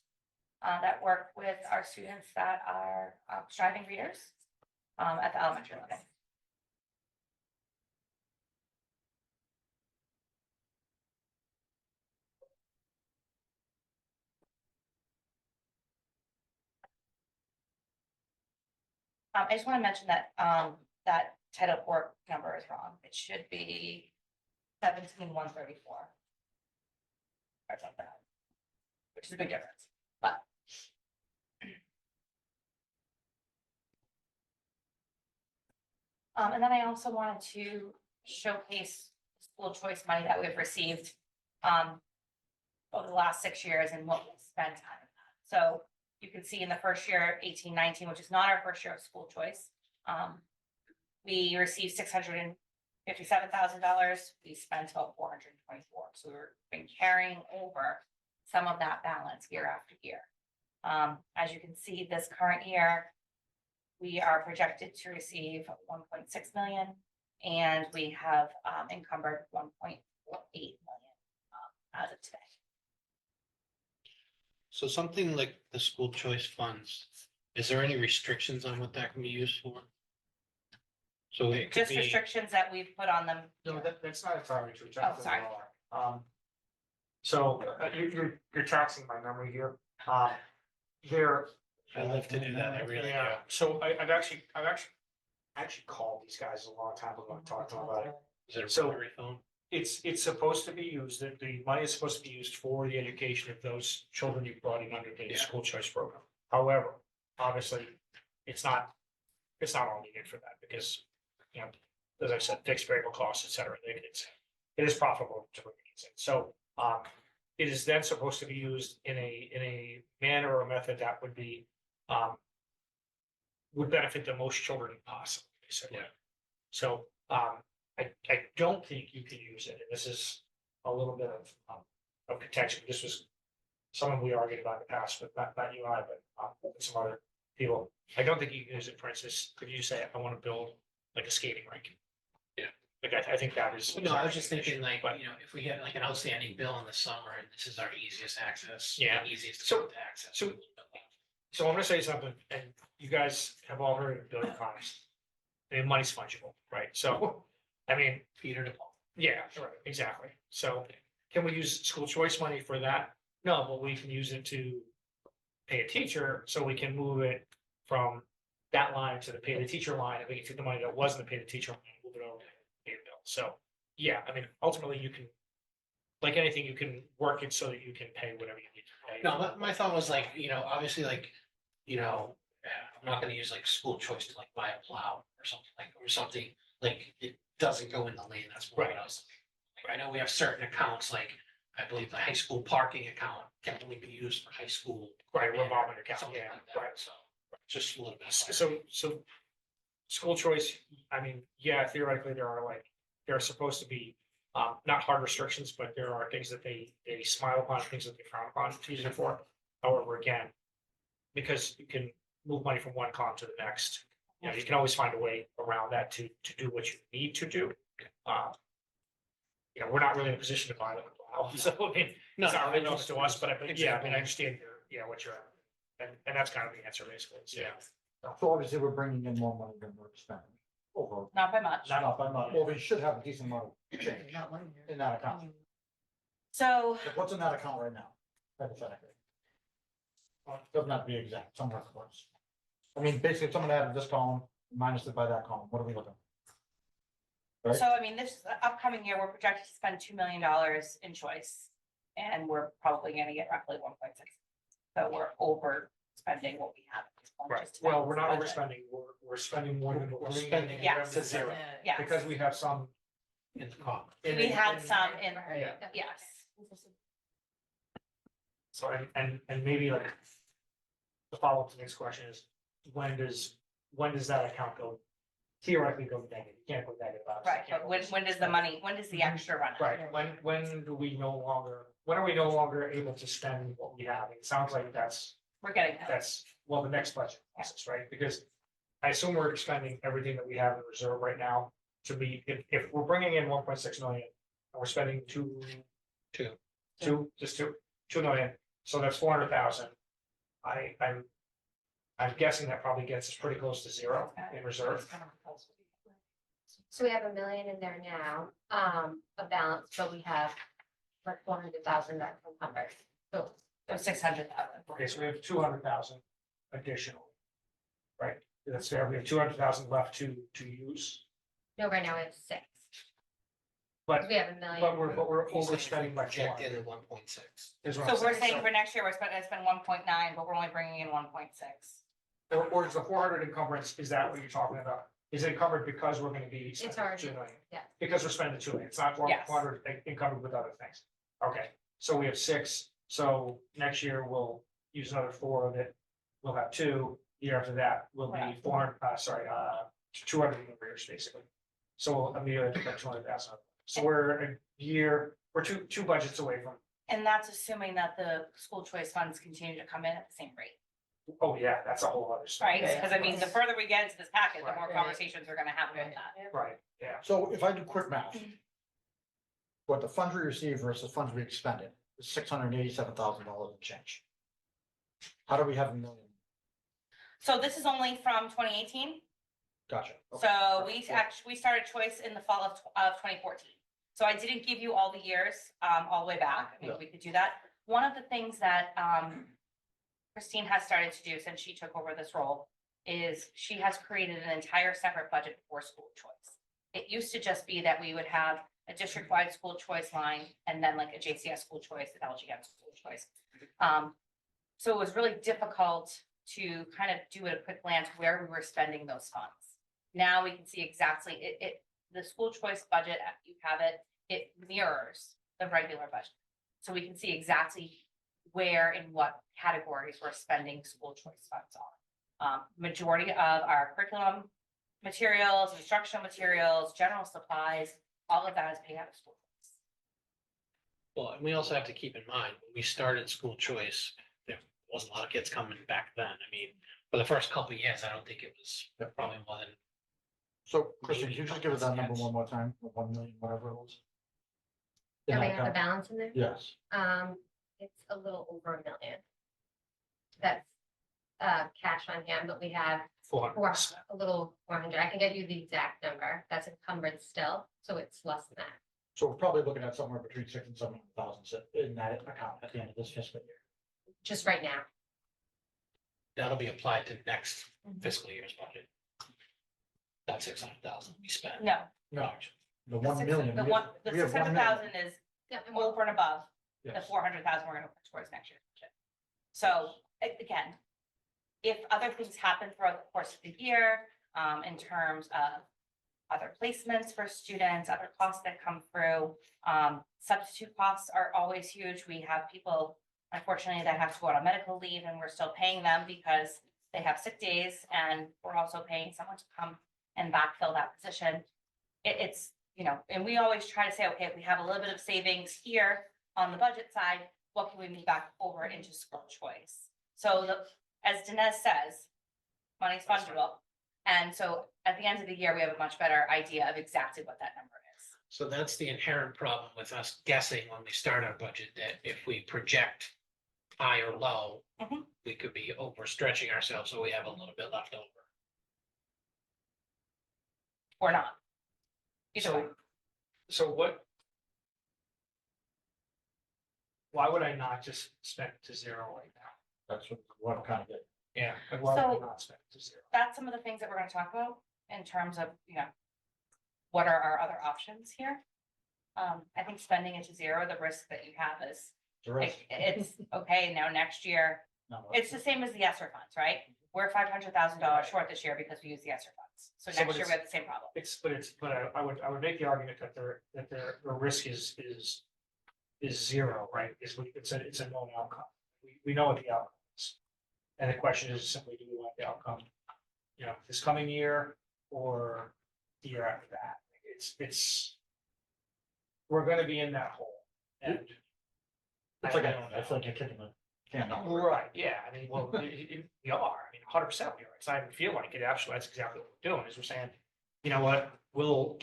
that work with our students that are striving readers at the elementary level. I just want to mention that that Title IV number is wrong. It should be 17,134. Sorry about that. Which is a big difference, but. And then I also wanted to showcase school choice money that we've received over the last 6 years and what we spent on it. So you can see in the first year, 18-19, which is not our first year of school choice. We received $657,000. We spent about 424. So we've been carrying over some of that balance year after year. As you can see, this current year, we are projected to receive 1.6 million, and we have encumbered 1.48 million as of today. So something like the school choice funds, is there any restrictions on what that can be used for? So it could Just be, restrictions that we've put on them. No, that's not entirely true. Oh, sorry. So you're taxing my memory here. There. I love to do that, I really do. Yeah, so I've actually called these guys a long time ago and talked to them about it. Is it a So- rotary phone? It's supposed to be used, the money is supposed to be used for the education of those children you brought in under the Yeah. school choice program. However, obviously, it's not all needed for that because, you know, as I said, fixed variable costs, et cetera, it is profitable to bring these in. So, it is then supposed to be used in a manner or method that would be, would benefit the most children possible, basically. Yeah. So, I don't think you can use it, and this is a little bit of contention. This was something we argued about in the past, but not you and I, but with some other people. I don't think you can use it, for instance, could you say, I want to build like a skating rink? Yeah. Like, I think that is. No, I was just thinking like, But- you know, if we had like an outstanding bill in the summer and this is our easiest access. Yeah. Easiest So- to access. so- So I'm gonna say something, and you guys have all heard of billion times. I mean, money's fungible, right? So, I mean, Peter to Paul. yeah, right, exactly. So can we use school choice money for that? No, but we can use it to pay a teacher, so we can move it from that line to the pay the teacher line, and we can take the money that wasn't the pay the teacher line, and move it over to pay the bill. So, yeah, I mean, ultimately, you can, like anything, you can work it so that you can pay whatever you need to pay. No, my thought was like, you know, obviously like, you know, I'm not gonna use like school choice to like buy a plow or something like it doesn't go in the lane, that's more what I was thinking. Like, I know we have certain accounts, like, I believe the high school parking account can only be used for high school. Right, revolving account, Something yeah, like that, right. so, just a little bit. So school choice, I mean, yeah, theoretically, there are supposed to be not hard restrictions, but there are things that they smile upon, things that they frown upon to use it for. However, again, because you can move money from one column to the next, you know, you can always find a way around that to do what you need to do. You know, we're not really in a position to buy them, so I mean, No, it's not I really know. close to us, but yeah, I mean, I understand what you're at. And that's kind of the answer basically, so, yeah. So obviously, we're bringing in more money than we're spending over. Not by much. Not by much. Well, we should have a decent amount of change in that account. So, Like, what's in that account right now? Hypothetically. Well, it doesn't have to be exact, somewhere close. I mean, basically, if someone added this column, minus it by that column, what are we looking at? Right? so I mean, this upcoming year, we're projected to spend $2 million in choice. And we're probably gonna get roughly 1.6. So we're overspending what we have. At this point, Right, just to well, we're not balance the budget. overspending, we're spending more than what we're We're spending. spending in Yeah. revenue to zero, Yeah, because we have some. in the column. we had some in, Yeah. yes. So, and maybe like, the follow-up to the next question is, when does that account go, theoretically go negative? You can't go negative. obviously. Right, but when does the money, when does the extra run out? Right, when do we no longer, when are we no longer able to spend what we have? It sounds like We're getting there. that's, well, the next budget process, right? Because I assume we're expending everything that we have in reserve right now to be, if we're bringing in 1.6 million, and we're spending two, just 2 million, so that's 400,000. I'm guessing that probably gets us pretty close to zero in reserve. So we have $1 million in there now, a balance, but we have like 400,000 that's encumbered. So So 600,000. Okay, so we have 200,000 additional. Right, that's fair, we have 200,000 left to use, no, right now we have 6. but, We have $1 million. but we're overspending by Projected 400. at 1.6. is what So I'm we're saying So- for next year, we're gonna spend 1.9, but we're only bringing in 1.6. Or is the 400 encumbrance, is that what you're talking about? Is it encumbered because we're gonna be It's spending already, 2 million? yeah. Because we're spending 2 million, it's not Yes. 400 encumbered with other things. Okay, so we have 6, so next year we'll use another 4 of it. We'll have 2, year after that will be Right. 400, 200 in arrears, basically. So we'll immediately get 200,000. So we're a year, we're two budgets away from, And that's assuming that the school choice funds continue to come in at the same rate, oh yeah, that's a whole other story. right? Because I mean, the further we get into this packet, the more Right. conversations we're gonna have about that. Right, yeah, So if I do quick math. What the funds we received versus funds we expended is $687,000 in change. How do we have $1 million? So this is only from 2018. Gotcha. Okay. So we started choice in the fall of 2014. So I didn't give you all the years, all the way back. I mean, Yeah. we could do that. One of the things that, Christine has started to do since she took over this role is she has created an entire separate budget for school choice. It used to just be that we would have a district-wide school choice line and then like a JCS school choice, an LGM school choice. So it was really difficult to kind of do a quick glance where we were spending those funds. Now we can see exactly the school choice budget, you have it mirrors the regular budget. So we can see exactly where and what categories we're spending school choice funds on. Majority of our curriculum materials, instructional materials, general supplies, all of that is paid out of school choice. Well, and we also have to keep in mind, when we started school choice, there wasn't a lot of kids coming back then. I mean, for the first couple of years, I don't think it was probably more than. So Christian, can you just give us that number one more time, 1 million, whatever it was? In Do we that have a account? balance in there? Yes, It's a little over $1 million. That's cash on hand, but we have 400. a little 400. I can get you the exact number. That's encumbered still, so it's less than that. so we're probably looking at somewhere between 600,000 and 700,000 in that account at the end of this fiscal year. Just right now. That'll be applied to next Mhm. fiscal year's budget. That 600,000 we spent. No, No, the the 1 million. the we one, have- the we have 1 million. 600,000 is Yeah, and we're- over and above the Yes. 400,000 we're gonna put towards next year's budget. So again, if other things happen throughout the course of the year, in terms of other placements for students, other costs that come through, substitute costs are always huge. We have people, unfortunately, that have to go out on medical leave and we're still paying them because they have sick days and we're also paying someone to come and backfill that position. It's, you know, and we always try to say, okay, we have a little bit of savings here on the budget side, what can we move back over into school choice? So as Dinesh says, money's fungible. And so at the end of the year, we have a much better idea of exactly what that number is. So that's the inherent problem with us guessing when we start our budget, that if we project high or low, Mhm. we could be overstretching ourselves, so we have a little bit left over. Or not. Either way. So what? Why would I not just spend it to zero right now? That's what I'm kind of getting. Yeah. Like, why would I So- not spend it to zero? That's some of the things that we're gonna talk about in terms of, what are our other options here? I think spending it to zero, the risk that you have is, The rest. it's, okay, now next year, No, it's the same as the ESSER funds, right? We're $500,000 short this year because we use the ESSER funds. So So next but year we it's- have the same problem. But I would make the argument that the risk is zero, right? It's a known outcome. We know what the outcome is. And the question is simply, do we want the outcome, this coming year or the year after that? We're gonna be in that hole and. It's like, it's like you're kicking the can down the road. Right, yeah, I mean, well, we are, 100% we are, it's not even feel like it, actually, that's exactly what we're doing, is we're saying, you know what, we'll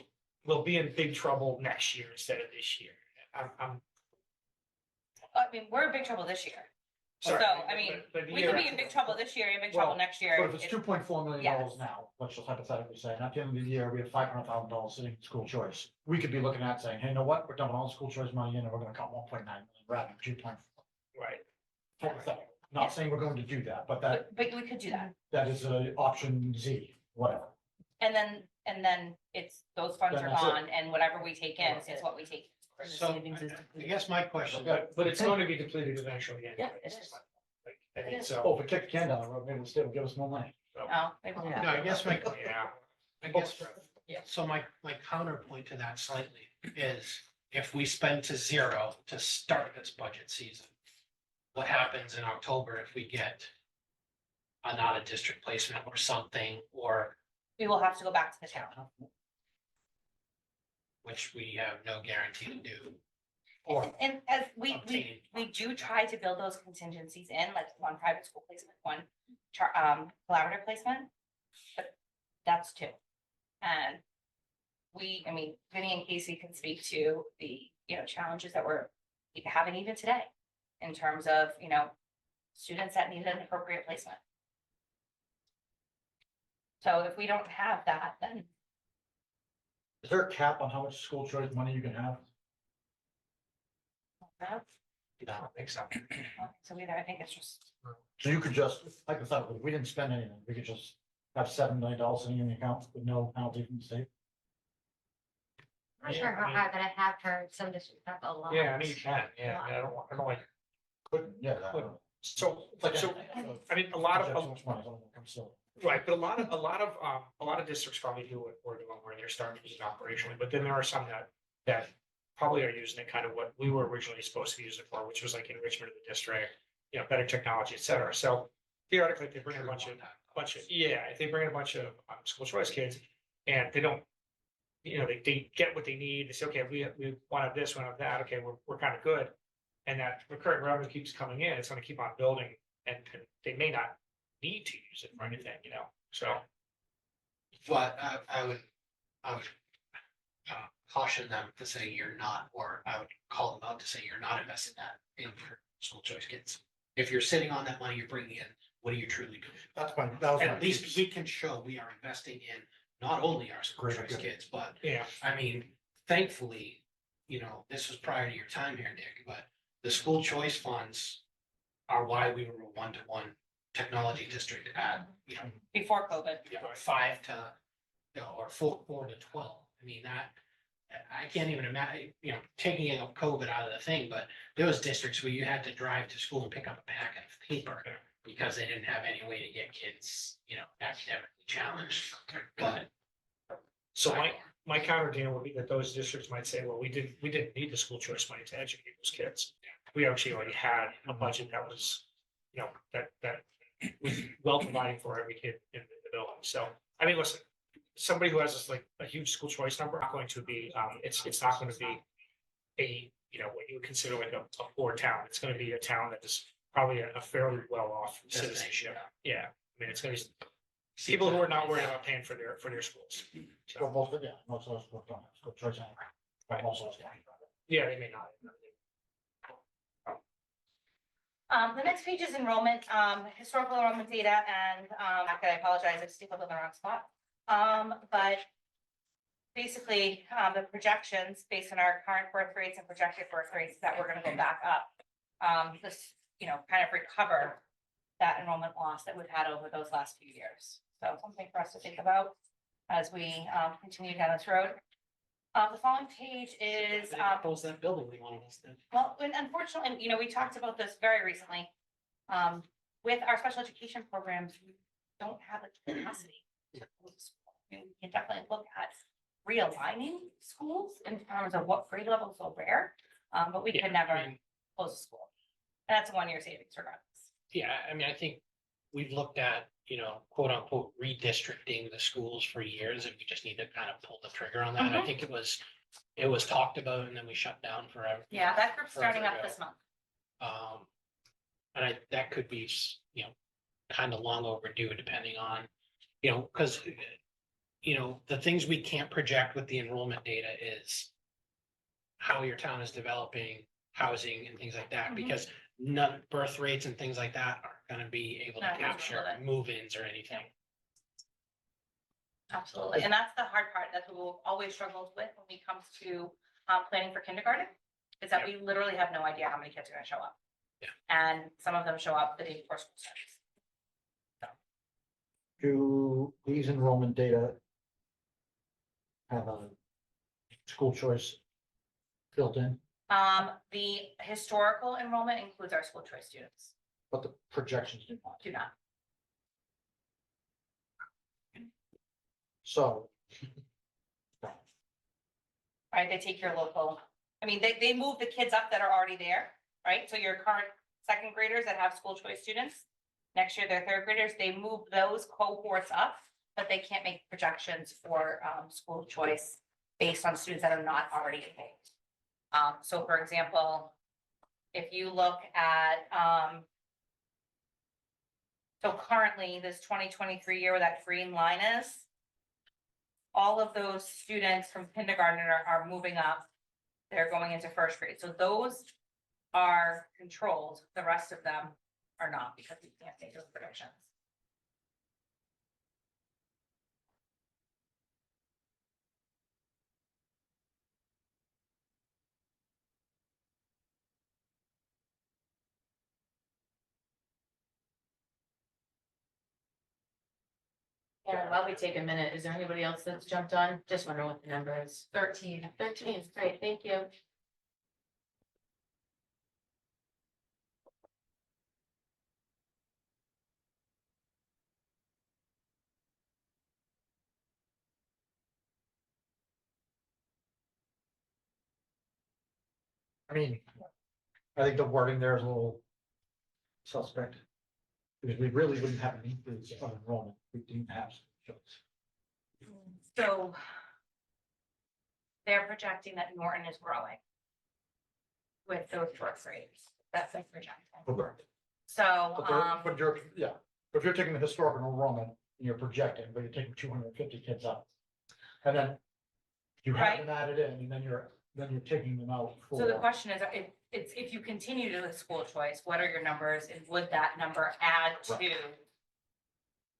be in big trouble next year instead of this year. I'm I mean, we're in big trouble this year. So, sorry. I mean, but the we year could be in after big that- trouble this year, in big trouble Well, next year. But if it's It- $2.4 million Yes. now, let's just hypothetically say, and at the end of the year, we have $500,000 sitting in school choice. We could be looking at saying, hey, you know what, we're dumping all the school choice money in and we're gonna cut 1.9 million rather than 2.4. Right, Hypothetical. Not saying we're going to do that, but But we could do that. that is a option Z, whatever. And then it's, those funds Then are that's it. gone and whatever we take in is what we take. So I guess my question, but it's going to be depleted eventually anyway. Yeah, it is. Like, I think It is. so. Oh, if we kick the can down the road, maybe instead will give us more money. Oh, maybe we'll no, I guess my, Yeah. I guess, so my counterpoint to that slightly is if we spend to zero to start this budget season, what happens in October if we get an out of district placement or something, or we will have to go back to the town. which we have no guarantee to do? Or And as we obtain. do try to build those contingencies in, like one private school placement, one collaborative placement. But that's two. And I mean, Vinny and Casey can speak to the, challenges that we're having even today. In terms of, students that need an appropriate placement. So if we don't have that, then Is there a cap on how much school choice money you can have? no. I don't think so. So either, I think it's just, So you could just, hypothetically, if we didn't spend anything, we could just have $7 million sitting in the account with no penalty from the state. I'm not Yeah, sure I how mean- high, but I have heard some districts have a lot. Yeah, I mean, you can, yeah, I mean, I don't like, Couldn't, yeah. that- Couldn't. so, It's like so, anything. I mean, a lot Too of, much money, something comes to- right, but a lot of districts probably do what we're doing, where they're starting to use it operationally, but then there are some that probably are using it kind of what we were originally supposed to use it for, which was like enrichment of the district, better technology, et cetera. So theoretically, if they bring in a bunch of, if they bring in a bunch of school choice kids and they don't, they get what they need, they say, okay, we want to have this, we want to have that, okay, we're kind of good. And that recurring revenue keeps coming in, it's gonna keep on building, and they may not need to use it for anything, so. But I would caution them to say you're not, or I would call them out to say you're not investing that in your school choice kids. If you're sitting on that money you're bringing in, what are you truly doing? That's fine, that was. At least we can show we are investing in not only our school Great, choice good. kids, but Yeah, I mean, thankfully, this was prior to your time here, Nick, but the school choice funds are why we were a one-to-one technology district at, before COVID. 5 to, or 4 to 12. I mean, I can't even imagine, taking out COVID out of the thing, but there was districts where you had to drive to school and pick up a packet of paper because they didn't have any way to get kids, academically challenged. But so my counter, Dan, would be that those districts might say, well, we didn't need the school choice money to educate those kids. We actually already had a budget that was, that was well providing for every kid in the building. So, I mean, listen, somebody who has this like a huge school choice number, not going to be, it's not going to be what you would consider like a poor town. It's going to be a town that is probably a fairly well-off citizenship. Yeah, I mean, it's going to be people who are not worried about paying for their schools. So, Well, most of those don't have school choice anyway. Right, most of those don't. yeah, they may not. The next page is enrollment, historical enrollment data, and, I apologize, I just put it in the wrong spot. But basically, the projections based on our current birth rates and projected birth rates that we're gonna go back up. This, kind of recover that enrollment loss that we've had over those last few years. So something for us to think about as we, continue down this road. The following page is, Close that building we wanted us to. well, and unfortunately, we talked about this very recently. With our special education programs, we don't have the capacity to close the school. We can definitely look at realigning schools in terms of what grade levels are where, but we Yeah, could never I mean, close the school. And that's a one-year savings regardless. Yeah, I mean, I think we've looked at, quote unquote, redistricting the schools for years, and we just need to kind of pull the trigger on that. I Mhm. think it was talked about and then we shut down forever. Yeah, that group's starting up Forever this month. And that could be, kind of long overdue depending on, because, the things we can't project with the enrollment data is how your town is developing housing and things like that, Mhm. because none, birth rates and things like that aren't gonna be able to Not gonna capture relevant. move-ins or anything. Absolutely. And that's the hard part. That's what we've always struggled with when it comes to planning for kindergarten, is that we literally have no idea how many kids are gonna show up. Yeah. And some of them show up the day before school starts. Do these enrollment data have a school choice built in, The historical enrollment includes our school choice students, but the projections do not? do not. So, Right? They take your local, they move the kids up that are already there, right? So your current second graders that have school choice students, next year they're third graders, they move those cohorts up, but they can't make projections for school choice based on students that are not already enrolled. So for example, if you look at, so currently this 2023 year where that green line is, all of those students from kindergarten are moving up. They're going into first grade. So those are controlled. The rest of them are not because we can't make those predictions. Karen, while we take a minute, is there anybody else that's jumped on? Just wondering what the number is. 13. 13 is great, thank you. I mean, I think the wording there is a little suspect. Because we really wouldn't have an increase of enrollment, if we didn't have school choice. So they're projecting that Norton is growing with those birth rates. That's like projecting. Correct. So, But you're, yeah, but if you're taking the historical enrollment and you're projecting, but you're taking 250 kids up. And then you have them added in, and then you're taking them out for. so the question is, if you continue to do the school choice, what are your numbers and would that number add to?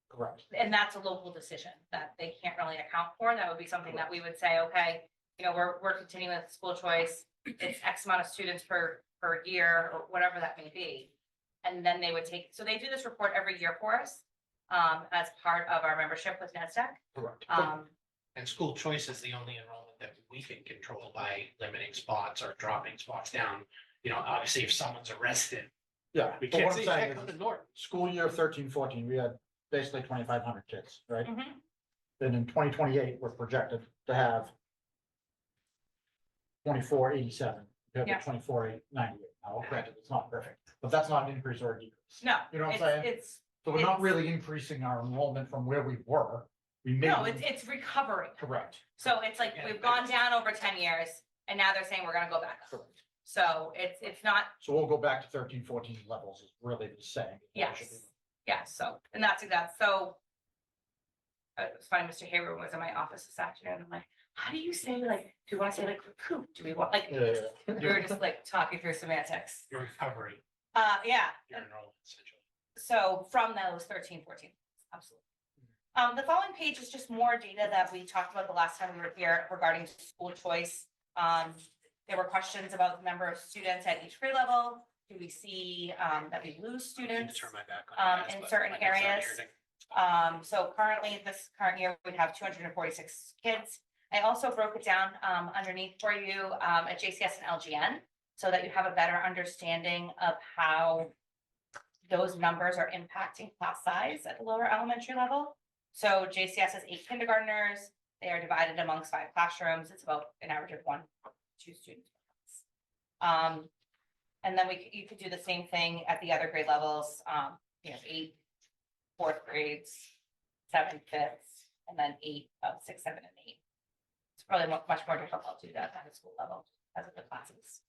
Correct. And that's a local decision that they can't really account for. That would be something that we would say, okay, we're continuing with school choice. It's X amount of students per year or whatever that may be. And then they would take, so they do this report every year for us, as part of our membership with NESDEC. Correct. And school choice is the only enrollment that we can control by limiting spots or dropping spots down. Obviously, if someone's arrested, Yeah. we but can't what say I'm you saying can't come is, to Norton. school year 13-14, we had basically 2,500 kids, right? Mhm. Then in 2028, we're projected to have 2487, compared Yeah. to 2498. Now, granted, it's not perfect, but that's not an increase or a decrease. No, You know what I'm it's, saying? it's, So we're not it's- really increasing our enrollment from where we were. We may. no, it's recovering. Correct. So it's like, we've gone down over 10 years and now they're saying we're gonna go back up. Correct. So it's not, So we'll go back to 13-14 levels is really the saying. yes, yes, so, and that's exact, so. It's funny, Mr. Hayward was in my office this afternoon, I'm like, how do you say like, do you wanna say like recruit, do we want, like, Yeah, yeah, we were just like talking through semantics. Your recovery. Yeah, Your enrollment essentially. so from those 13, 14, absolutely. The following page is just more data that we talked about the last time we were here regarding school choice. There were questions about the number of students at each grade level. Do we see, that we lose I can students? turn my back on you guys, in but certain my neck's already areas. hurting. So currently, this current year, we have 246 kids. I also broke it down, underneath for you, at JCS and LGN, so that you have a better understanding of how those numbers are impacting class size at the lower elementary level. So JCS has 8 kindergartners. They are divided amongst 5 classrooms. It's about an average of 1, 2 students per class. And then you could do the same thing at the other grade levels, 8 4th grades, 7 5ths, and then 8, 6, 7, and 8. It's probably much more difficult to do that at the school level as of the classes.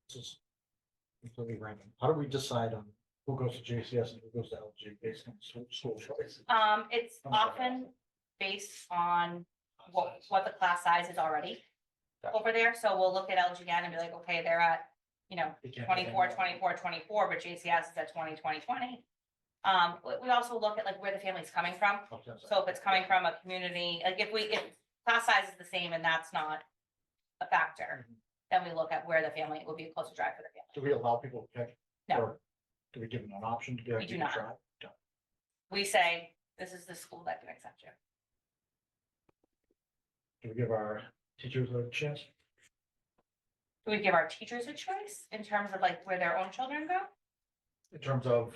This is completely random. How do we decide on who goes to JCS and who goes to LG based on school choice? It's often based on what the class size is already over there. So we'll look at LGN and be like, okay, they're at, It can't be 24, any 24, 24, but JCS is at 20, 20, 20. We also look at like where the family's coming from. more. So if it's coming from a community, like if class size is the same and that's not a factor, then we look at where the family, it would be a closer drive for the family. Do we allow people to pick? No. Or do we give them an option to be like? We do you can not. try? Don't. We say, this is the school that can accept you. Do we give our teachers a chance? Do we give our teachers a choice in terms of like where their own children go? In terms of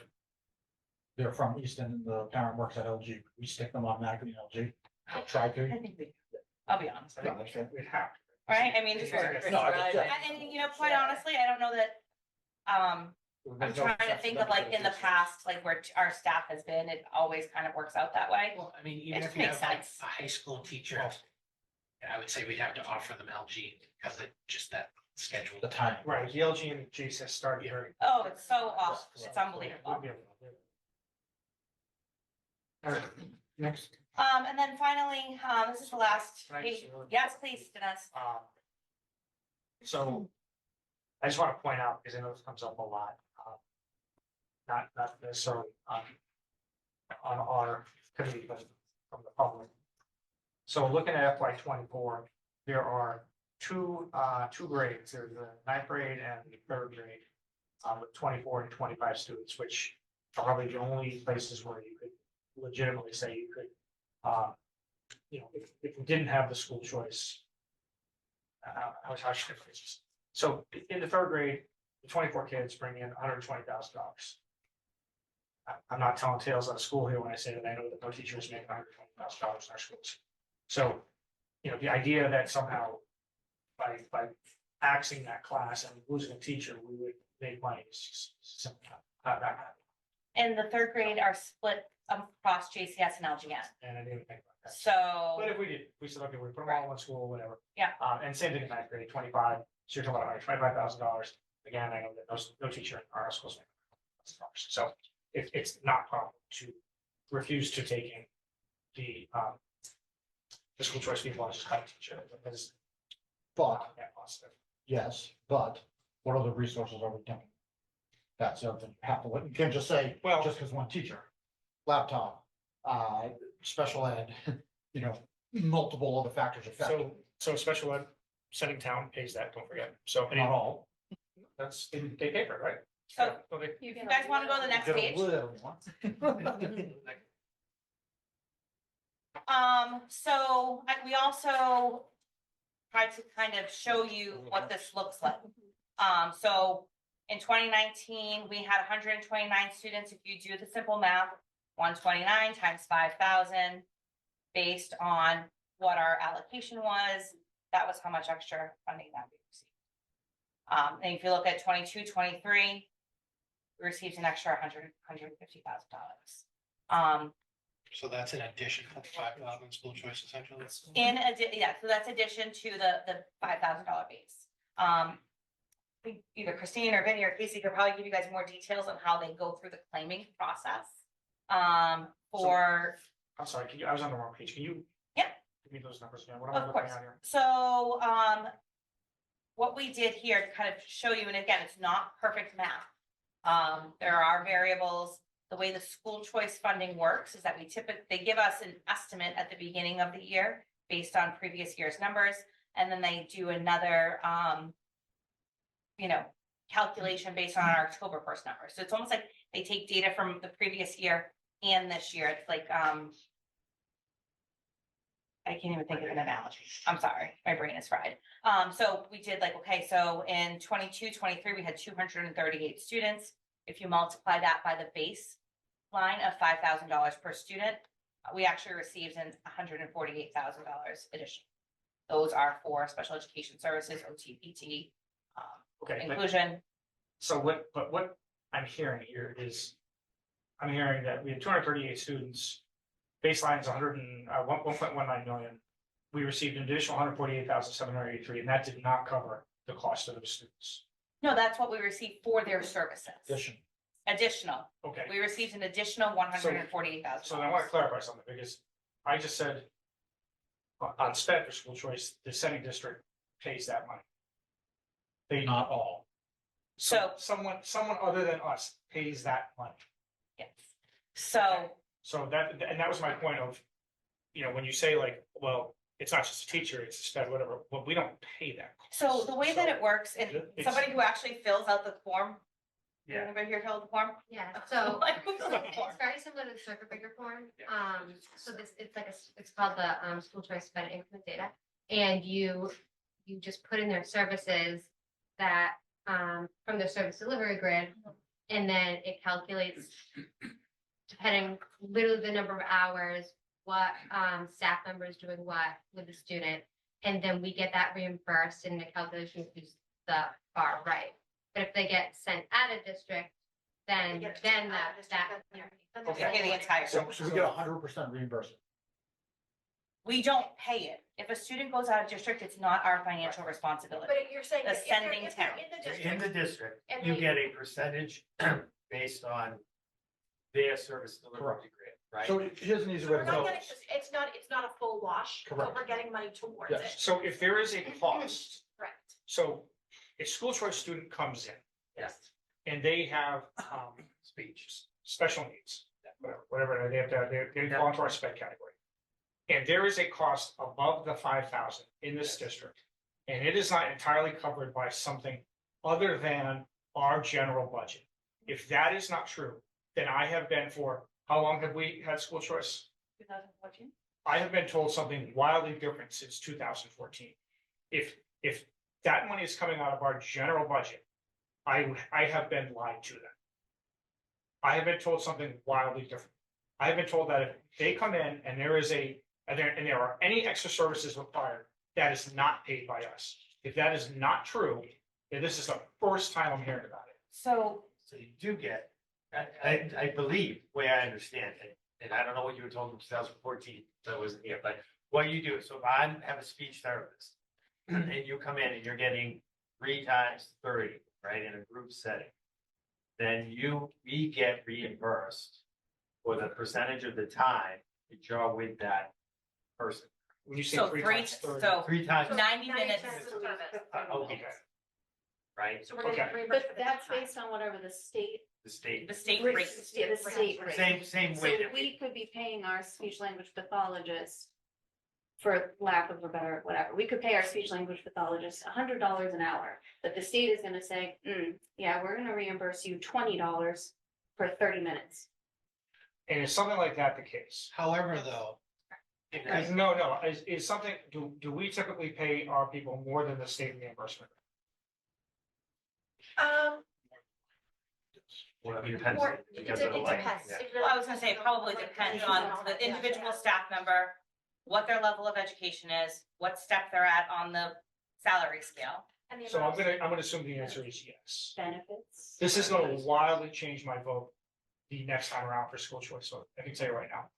they're from Easton and the parent works at LG, we stick them automatically in LG? Or try to? I think we, I'll be honest, I think we have. to. right? I mean, It's sure. like a- No, I just- And quite honestly, I don't know that, I'm There's no trying to sense think them of like in the to- past, like where our staff has been, it always kind of works out that way. Well, I mean, even just if you makes have like sense. a high school teacher, I would say we'd have to offer them LG because it just that schedule. The time. Right, the LG and JCS started very. Oh, it's so off, it's unbelievable. Would be able to do it. All right, next. And then finally, this is the last Can I page. just- Yes, please, Dennis. So I just want to point out, because I know this comes up a lot, not necessarily on our committee, but from the public. So looking at FY24, there are two grades, there's the 9th grade and the 3rd grade, with 24 and 25 students, which are probably the only places where you could legitimately say you could, if we didn't have the school choice. How should I phrase this? So in the 3rd grade, the 24 kids bring in $120,000. I'm not telling tales out of school here when I say that I know that no teachers make $120,000 in our schools. So, the idea that somehow by axing that class and losing a teacher, we would make money is just simply not that happening. And the 3rd grade are split across JCS and LGN. And I didn't think about that. So, But if we did, we said, okay, we put them all in one school, whatever. Yeah. And same thing in 9th grade, 25, so you're talking about $125,000. Again, I know that no teacher in our schools make $125,000. So it's not problem to refuse to take in the school choice people want to just cut a teacher because But, net positive. yes, but what other resources are we thinking? That's something you have to, you can't just say, Well- just because one teacher, laptop, special ed, multiple other factors affect. So special ed, sending town pays that, don't forget. So Not all. that's, they pay for it, right? So- So they- you guys want to go to the next Get a page? little more. So we also tried to kind of show you what this looks like. So in 2019, we had 129 students. If you do the simple math, 129 times 5,000, based on what our allocation was, that was how much extra funding that we received. And if you look at 22, 23, we received an extra $150,000. So that's in addition to the 5,000 school choice essentially. Yeah, so that's addition to the $5,000 base. I think either Christine or Vinny or Casey could probably give you guys more details on how they go through the claiming process. For, I'm sorry, I was on the wrong page. Can you? Yeah. Give me those numbers again. What am I of looking course, at here? so, what we did here to kind of show you, and again, it's not perfect math. There are variables. The way the school choice funding works is that they give us an estimate at the beginning of the year based on previous year's numbers, and then they do another, calculation based on our October 1st numbers. So it's almost like they take data from the previous year and this year. It's like, I can't even think of an analogy. I'm sorry, my brain is fried. So we did like, okay, so in 22-23, we had 238 students. If you multiply that by the base line of $5,000 per student, we actually received $148,000 additional. Those are for special education services, OT, PT, Okay, inclusion. so what I'm hearing here is, I'm hearing that we had 238 students, baseline is 1.19 million. We received an additional 148,783, and that did not cover the cost of those students. No, that's what we received for their services. Additional. Okay, We received an additional $148,000. so I want to clarify something, because I just said on sped for school choice, the sending district pays that money. They not all. So- someone other than us pays that money. Yes. So, So that was my point of, when you say like, well, it's not just a teacher, it's a sped, whatever, well, we don't pay that. so the way that it works, if It's- somebody who actually fills out the form. Yeah. Anybody here fill out the form? Yeah, so Like, who fills out the form? it's very similar to the circuit breaker form. Yeah. So it's like it's called the school choice sped increment data. And you just put in their services that from their service delivery grid, and then it calculates depending literally the number of hours, what staff member is doing what with the student, and then we get that reimbursed in the calculation who's the far right. But if they get sent out of district, then They get that. We pay the entire. So we get 100% reimbursement. We don't pay it. If a student goes out of district, it's not our financial responsibility. But you're saying The that if they're, sending if they're town. in the In district, the district, and you they- get a percentage based on their service delivery grid, right? So here's an easy way we're to not go. getting, it's not a full wash, but Correct. we're getting money towards Yes. it. So if there is a cost, Correct. so a school choice student comes in Yes. and they have speech, special needs, whatever, they have to, they fall into our sped category. And there is a cost above the 5,000 in this district, and it is not entirely covered by something other than our general budget. If that is not true, then I have been how long have we had school choice? 2014? I have been told something wildly different since 2014. If that money is coming out of our general budget, I have been lied to them. I have been told something wildly different. I have been told that if they come in and there are any extra services required, that is not paid by us. If that is not true, then this is the first time I'm hearing about it. So, So you do get, I believe, the way I understand it, and I don't know what you were told in 2014, so I wasn't here, but what you do, so if I have a speech therapist and you come in and you're getting 3 times 30, right, in a group setting, then we get reimbursed for the percentage of the time that you're with that person. When you say so 3 three, times 30. so 3 times, 90 minutes. of service. okay, right, So we're getting Okay. reimbursed for But that that's time. based on whatever the state. the state, The state rate- rate. Yeah, the state rate. same So way that we could be paying our speech language pathologist, for lack of a better, whatever, we could pay our speech language pathologist $100 an hour. But the state is gonna say, yeah, we're gonna reimburse you $20 for 30 minutes. And is something like that the case? However, though, because No, is something, do we typically pay our people more than the state reimbursement? well, it depends. Or, because it of the length, depends. yeah. It really Well, I was gonna say, it probably depends on the individual staff member, what their level of education is, what step they're at on the salary scale. And the So amount of- I'm gonna assume the answer is yes. Benefits. This is gonna wildly change my vote the next time around for school choice, so I can tell you right now.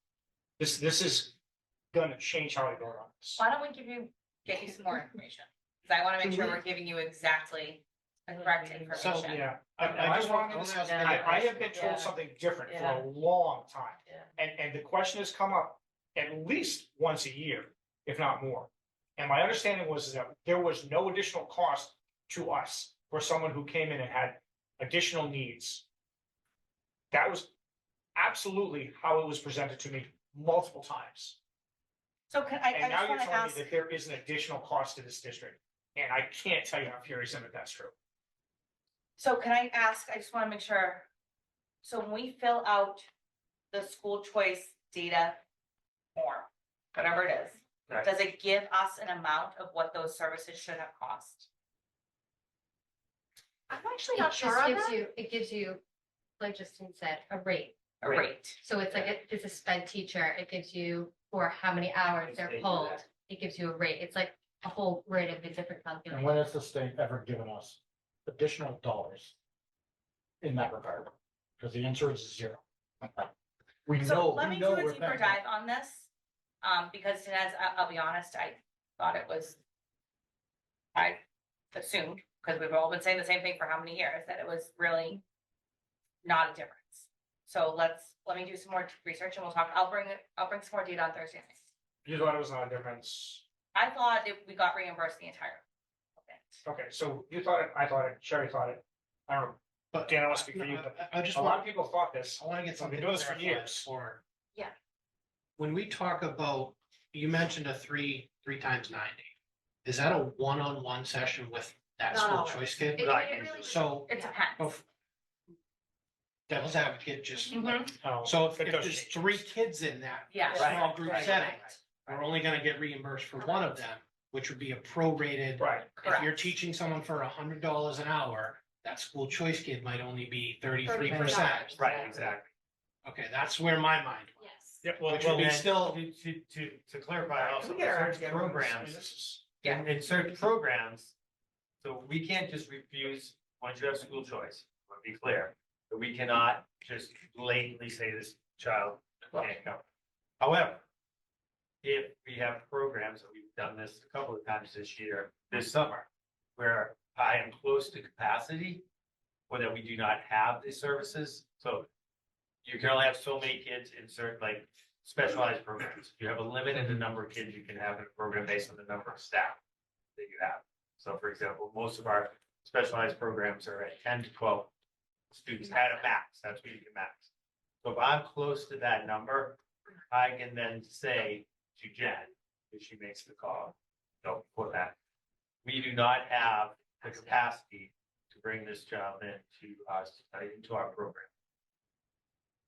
This is gonna change how I vote on this. Why don't we get you some more information? Because I want to make sure we're giving you exactly the correct information. Yeah, I just want- I have been told something different for a long time. Yeah. And the question has come up at least once a year, if not more. And my understanding was that there was no additional cost to us for someone who came in and had additional needs. That was absolutely how it was presented to me multiple times. So I And now just you're want to telling me ask, that there is an additional cost to this district. And I can't tell you how furious I am if that's true. so can I ask, I just want to make sure. So when we fill out the school choice data form, whatever it is, Right. does it give us an amount of what those services should have cost? I'm actually It not just sure on gives that. you, it gives you, like Justine said, a rate. A rate? So it's like, it's a sped teacher, it gives you for how many hours They they're do pulled, that. it gives you a rate, it's like a whole rate of the different And calculations. when has the state ever given us additional dollars in that regard? Because the answer is zero. We So know, let we me know do a we're deeper paying. dive on this, because Inez, I'll be honest, I thought it was. I assumed, because we've all been saying the same thing for how many years, that it was really not a difference. So let me do some more research and we'll talk, I'll bring some more data on Thursday night. You thought it was not a difference. I thought we got reimbursed the entire event. Okay, so you thought it, I thought it, Sherry thought it. I don't know. But Dan, I want to speak for you, but I just a lot want, of people thought this. I want to get I've something been doing this for clarified years. for. Yeah. When we talk about, you mentioned a three times 90. Is that a one-on-one session with that Not school always. choice kid? It really. So, It depends. of- devil's advocate, just, Mhm. Oh, so if that does there's change. 3 kids in that Yeah. small group Right. setting, we're only gonna get reimbursed for one of them, which would be a prorated. Right, If you're Correct. teaching someone for $100 an hour, that school choice kid might only be 33%. Right, exactly. Okay, that's where my mind went. Yes. yeah, well, Which would be then still- To clarify also, Can we get our certain hands together on this? I mean, programs, this is- in certain programs, so we can't just refuse, once you have school choice, I want to be clear, that we cannot just blatantly say this child can't come. However, if we have programs, and we've done this a couple of times this year, this summer, where I am close to capacity, or that we do not have the services, so you can only have so many kids in certain, like, specialized programs. You have a limited number of kids you can have in a program based on the number of staff that you have. So for example, most of our specialized programs are at 10 to 12 students at a max, that's what you can max. So if I'm close to that number, I can then say to Jen, if she makes the call, don't put that. We do not have the capacity to bring this child into us, into our program.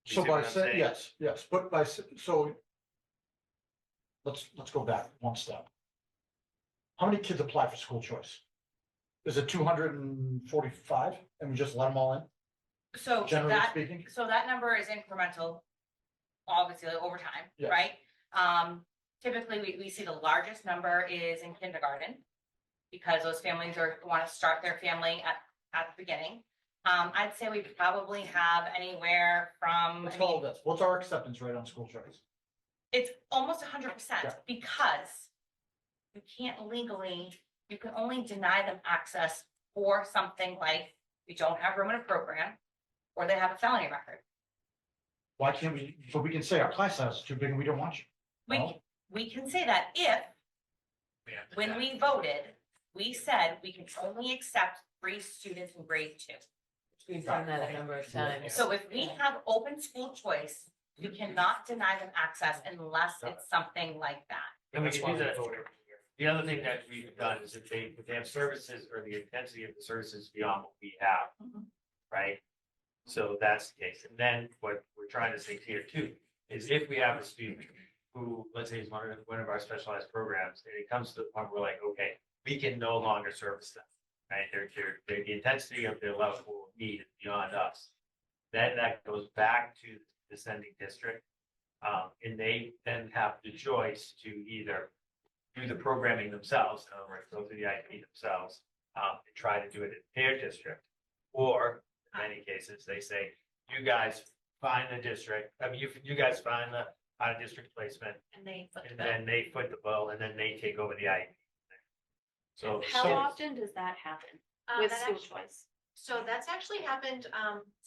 You So see by what I'm saying, saying? yes, but so. Let's go back one step. How many kids apply for school choice? Is it 245 and we just let them all in, So generally that, speaking? so that number is incremental, obviously over time, Yes. right? Typically, we see the largest number is in kindergarten. Because those families want to start their family at the beginning. I'd say we probably have anywhere from, Let's I follow mean, this. What's our acceptance rate on school choice? it's almost 100% Yeah. because you can't legally, you can only deny them access for something like we don't have room in a program or they have a felony record. Why can't we, but we can say our class size is too big and we don't want you. No? We can say that if, when we voted, we said we can only accept 3 students in grade 2. We've done that a number of times. So if we have open school choice, we cannot deny them access unless it's something like that. And we That's can why do we that. voted. The other thing that we've done is if they have services or the intensity of the services beyond what we have, Mhm. right? So that's the case. And then what we're trying to say here too, is if we have a student who, let's say is one of our specialized programs, and it comes to the point where like, okay, we can no longer service them, right? The intensity of their level of need is beyond us. Then that goes back to the sending district. And they then have the choice to either do the programming themselves, in other words, go through the IP themselves, and try to do it in their district. Or in many cases, they say, you guys find the district, I mean, you guys find the out of district placement, And they foot the and bill. then they foot the bill, and then they take over the IEP. So. How often does that happen with That school actually- choice? So that's actually happened,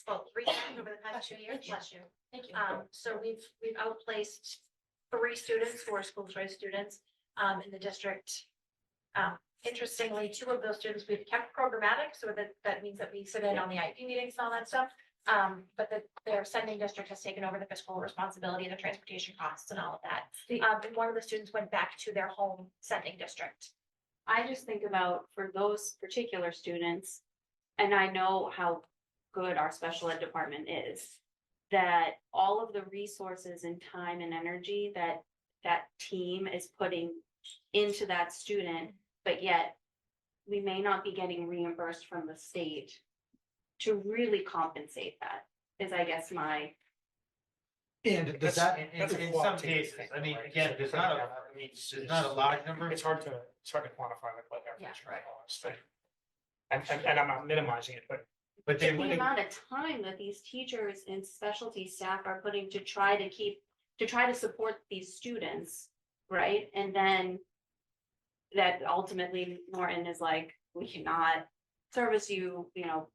about 3 times over the past 2 years, last year. Thank you. So we've outplaced 3 students who are school choice students, in the district. Interestingly, 2 of those students we've kept programmatic, so that means that we sit in on the IEP meetings and all that stuff. But their sending district has taken over the fiscal responsibility, the transportation costs and all of that. And one of the students went back to their home sending district. I just think about for those particular students, and I know how good our special ed department is, that all of the resources and time and energy that that team is putting into that student, but yet we may not be getting reimbursed from the state to really compensate that, is I guess my, And does that, That's a In some qualitative cases, thing, I mean, right? again, there's not there's not a large number. It's hard to quantify like effort, Yeah. right? And I'm not minimizing it, but they the would. amount of time that these teachers and specialty staff are putting to try to support these students, right? And then that ultimately Norton is like, we cannot service you, you know,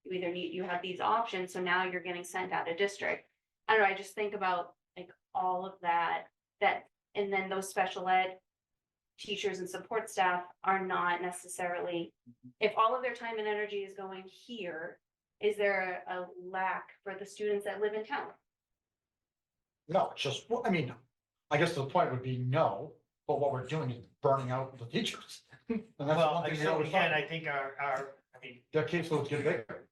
you have these options, so now you're getting sent out of district. I don't know, I just think about like all of that, and then those special ed teachers and support staff are not necessarily, if all of their time and energy is going here, is there a lack for the students that live in town? no, it's just, well, I mean, I guess the point would be no, but what we're doing is burning out the teachers. And that's Well, one thing we so always again, talk I think I mean, their caseloads get bigger.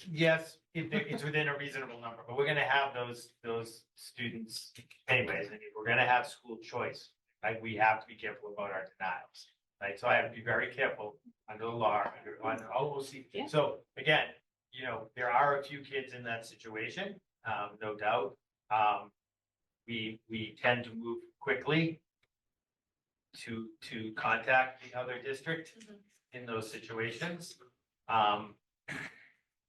yes, it's within a reasonable number, but we're gonna have those students anyways, and if we're gonna have school choice, right, we have to be careful about our denials. Right, so I have to be very careful under the law, on OOC. Yeah. So again, you know, there are a few kids in that situation, no doubt. We tend to move quickly to contact the other district in those situations.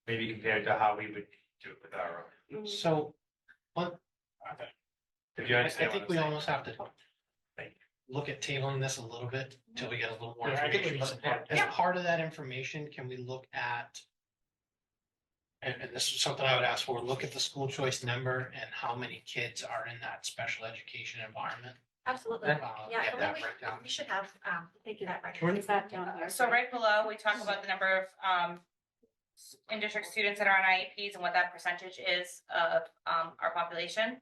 Maybe compared to how we would do it with our own. So, what, If you I understand what think I'm we saying. almost have to Thank look at tabling this a little bit till we get a little more Yeah, I think we information. need some help. As part of that information, can we look at, and this is something I would ask for, look at the school choice number and how many kids are in that special education environment? Absolutely. Get Yeah, that we breakdown. should have, thank you, that right. Is that down here? So right below, we talk about the number of in-district students that are on IEPs and what that percentage is of our population.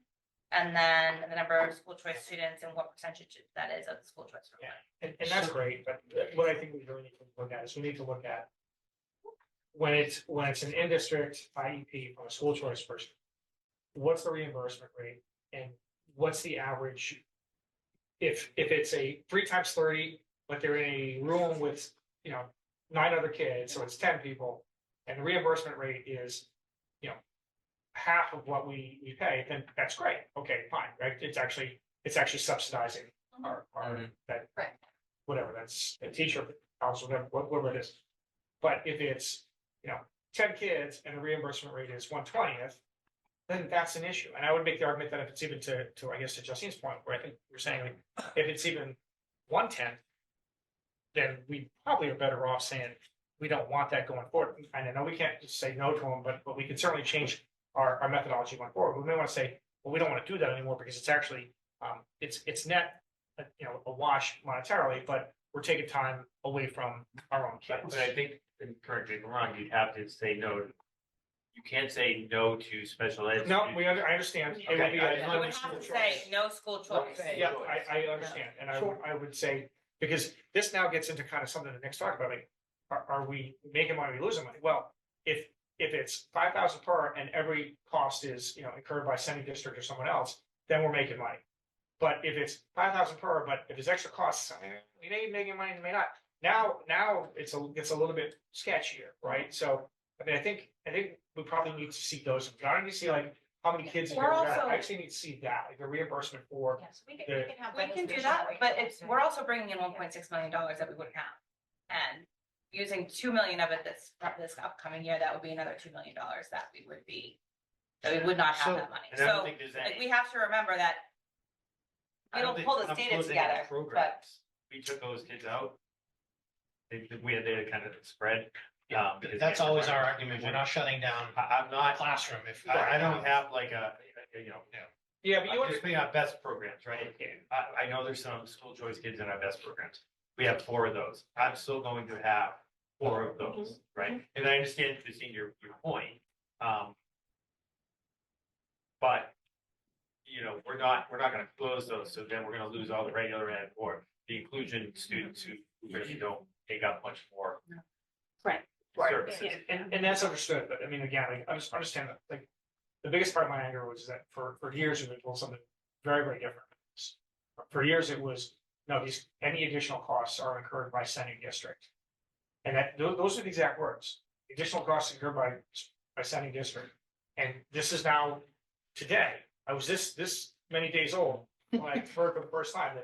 And then the number of school choice students and what percentage that is of the school choice. Yeah. And that's great, but what I think we really need to look at is we need to look at when it's an in-district IEP from a school choice person, what's the reimbursement rate and what's the average? If it's a 3 times 30, but they're in a room with, 9 other kids, so it's 10 people, and the reimbursement rate is, half of what we pay, then that's great. Okay, fine, right? It's actually subsidizing our that. Right. Whatever, that's a teacher, house, whatever it is. But if it's, 10 kids and the reimbursement rate is 1/20th, then that's an issue. And I would make the argument that if it's even to I guess to Justine's point, where I think we're saying like, if it's even 1/10, then we probably are better off saying, we don't want that going forward. And I know we can't just say no to them, but we can certainly change our methodology going forward. We may want to say, well, we don't want to do that anymore because it's actually, it's net, a wash monetarily, but we're taking time away from our own kids. But I think, and correct me if I'm wrong, you'd have to say no. You can't say no to special ed. No, students. I understand. It Okay, would be I a- just You wanna would make have sure. to say no school choice. Yeah, I understand, and I would say, because this now gets into kind of something that Nick's talking about, like, are we making money, or losing money? Well, if it's 5,000 per and every cost is, incurred by sending district or someone else, then we're making money. But if it's 5,000 per, but if there's extra costs, we may be making money, we may not. Now it's a little bit sketchier, right? So, I mean, I think we probably need to see those. I don't need to see like how many kids. We're also- I actually need to see that, like the reimbursement for. Yes, we The- can have. We can do that, but we're also bringing in $1.6 million that we wouldn't have. And using 2 million of it this upcoming year, that would be another $2 million that we would be that we would not have So- that money. And I don't So think there's like, any. we have to remember that I we don't don't think pull this I'm data closing any together, but programs. We took those kids out. We had data kind of spread. Because That's we had always to our run argument. We're not shutting down I'm a not, classroom if. I don't have like a, you know. Yeah, but you I'm just putting our best programs, right? I know there's some school choice kids in our best programs. We have 4 of those. I'm still going to have 4 of those, right? And I understand, Christine, your point. But, you know, we're not gonna close those, so then we're gonna lose all the regular ed or the inclusion students who really don't take up much more. Right. Services. And that's understood, but I mean, again, I just understand that, like, the biggest part of my anger was that for years, we've been told something very, very different. For years, it was, no, any additional costs are incurred by sending district. And those are the exact words, additional costs incurred by sending district. And this is now, today, I was this many days old, when I heard for the first time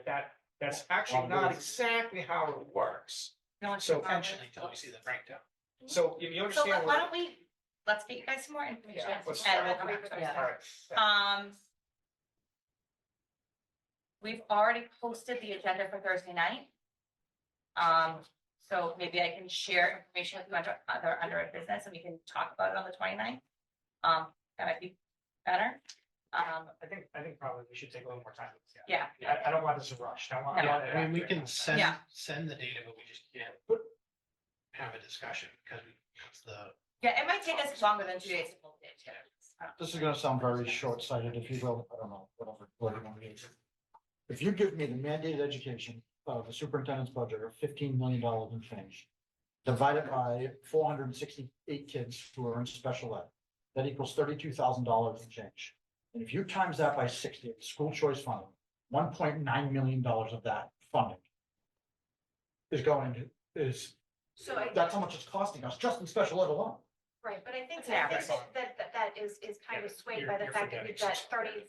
that's actually not exactly how it works. no one So should follow Eventually, until we see the breakdown. So you So understand why what. don't let's get you guys some more information Yeah, let's and start. we'll come back to it. All right. We've already posted the agenda for Thursday night. So maybe I can share information with you under a business and we can talk about it on the 29th. That might be better. I think probably we should take a little more time. Yeah. I don't want this to rush. I want. No. I mean, we can send Yeah. the data, but we just can't have a discussion because it's the. Yeah, it might take us longer than 2 days to pull the data. This is gonna sound very short-sighted, if you will, I don't know, whatever, word you want to use. If you give me the mandated education of the superintendent's budget of $15 million and change, divided by 468 kids who are in special ed, that equals $32,000 and change. And if you times that by 60, school choice funding, $1.9 million of that funding is So that's how much it's costing us, just in special ed alone. right, but I think That's an that is kind of swayed by the You're fact that we've got forgetting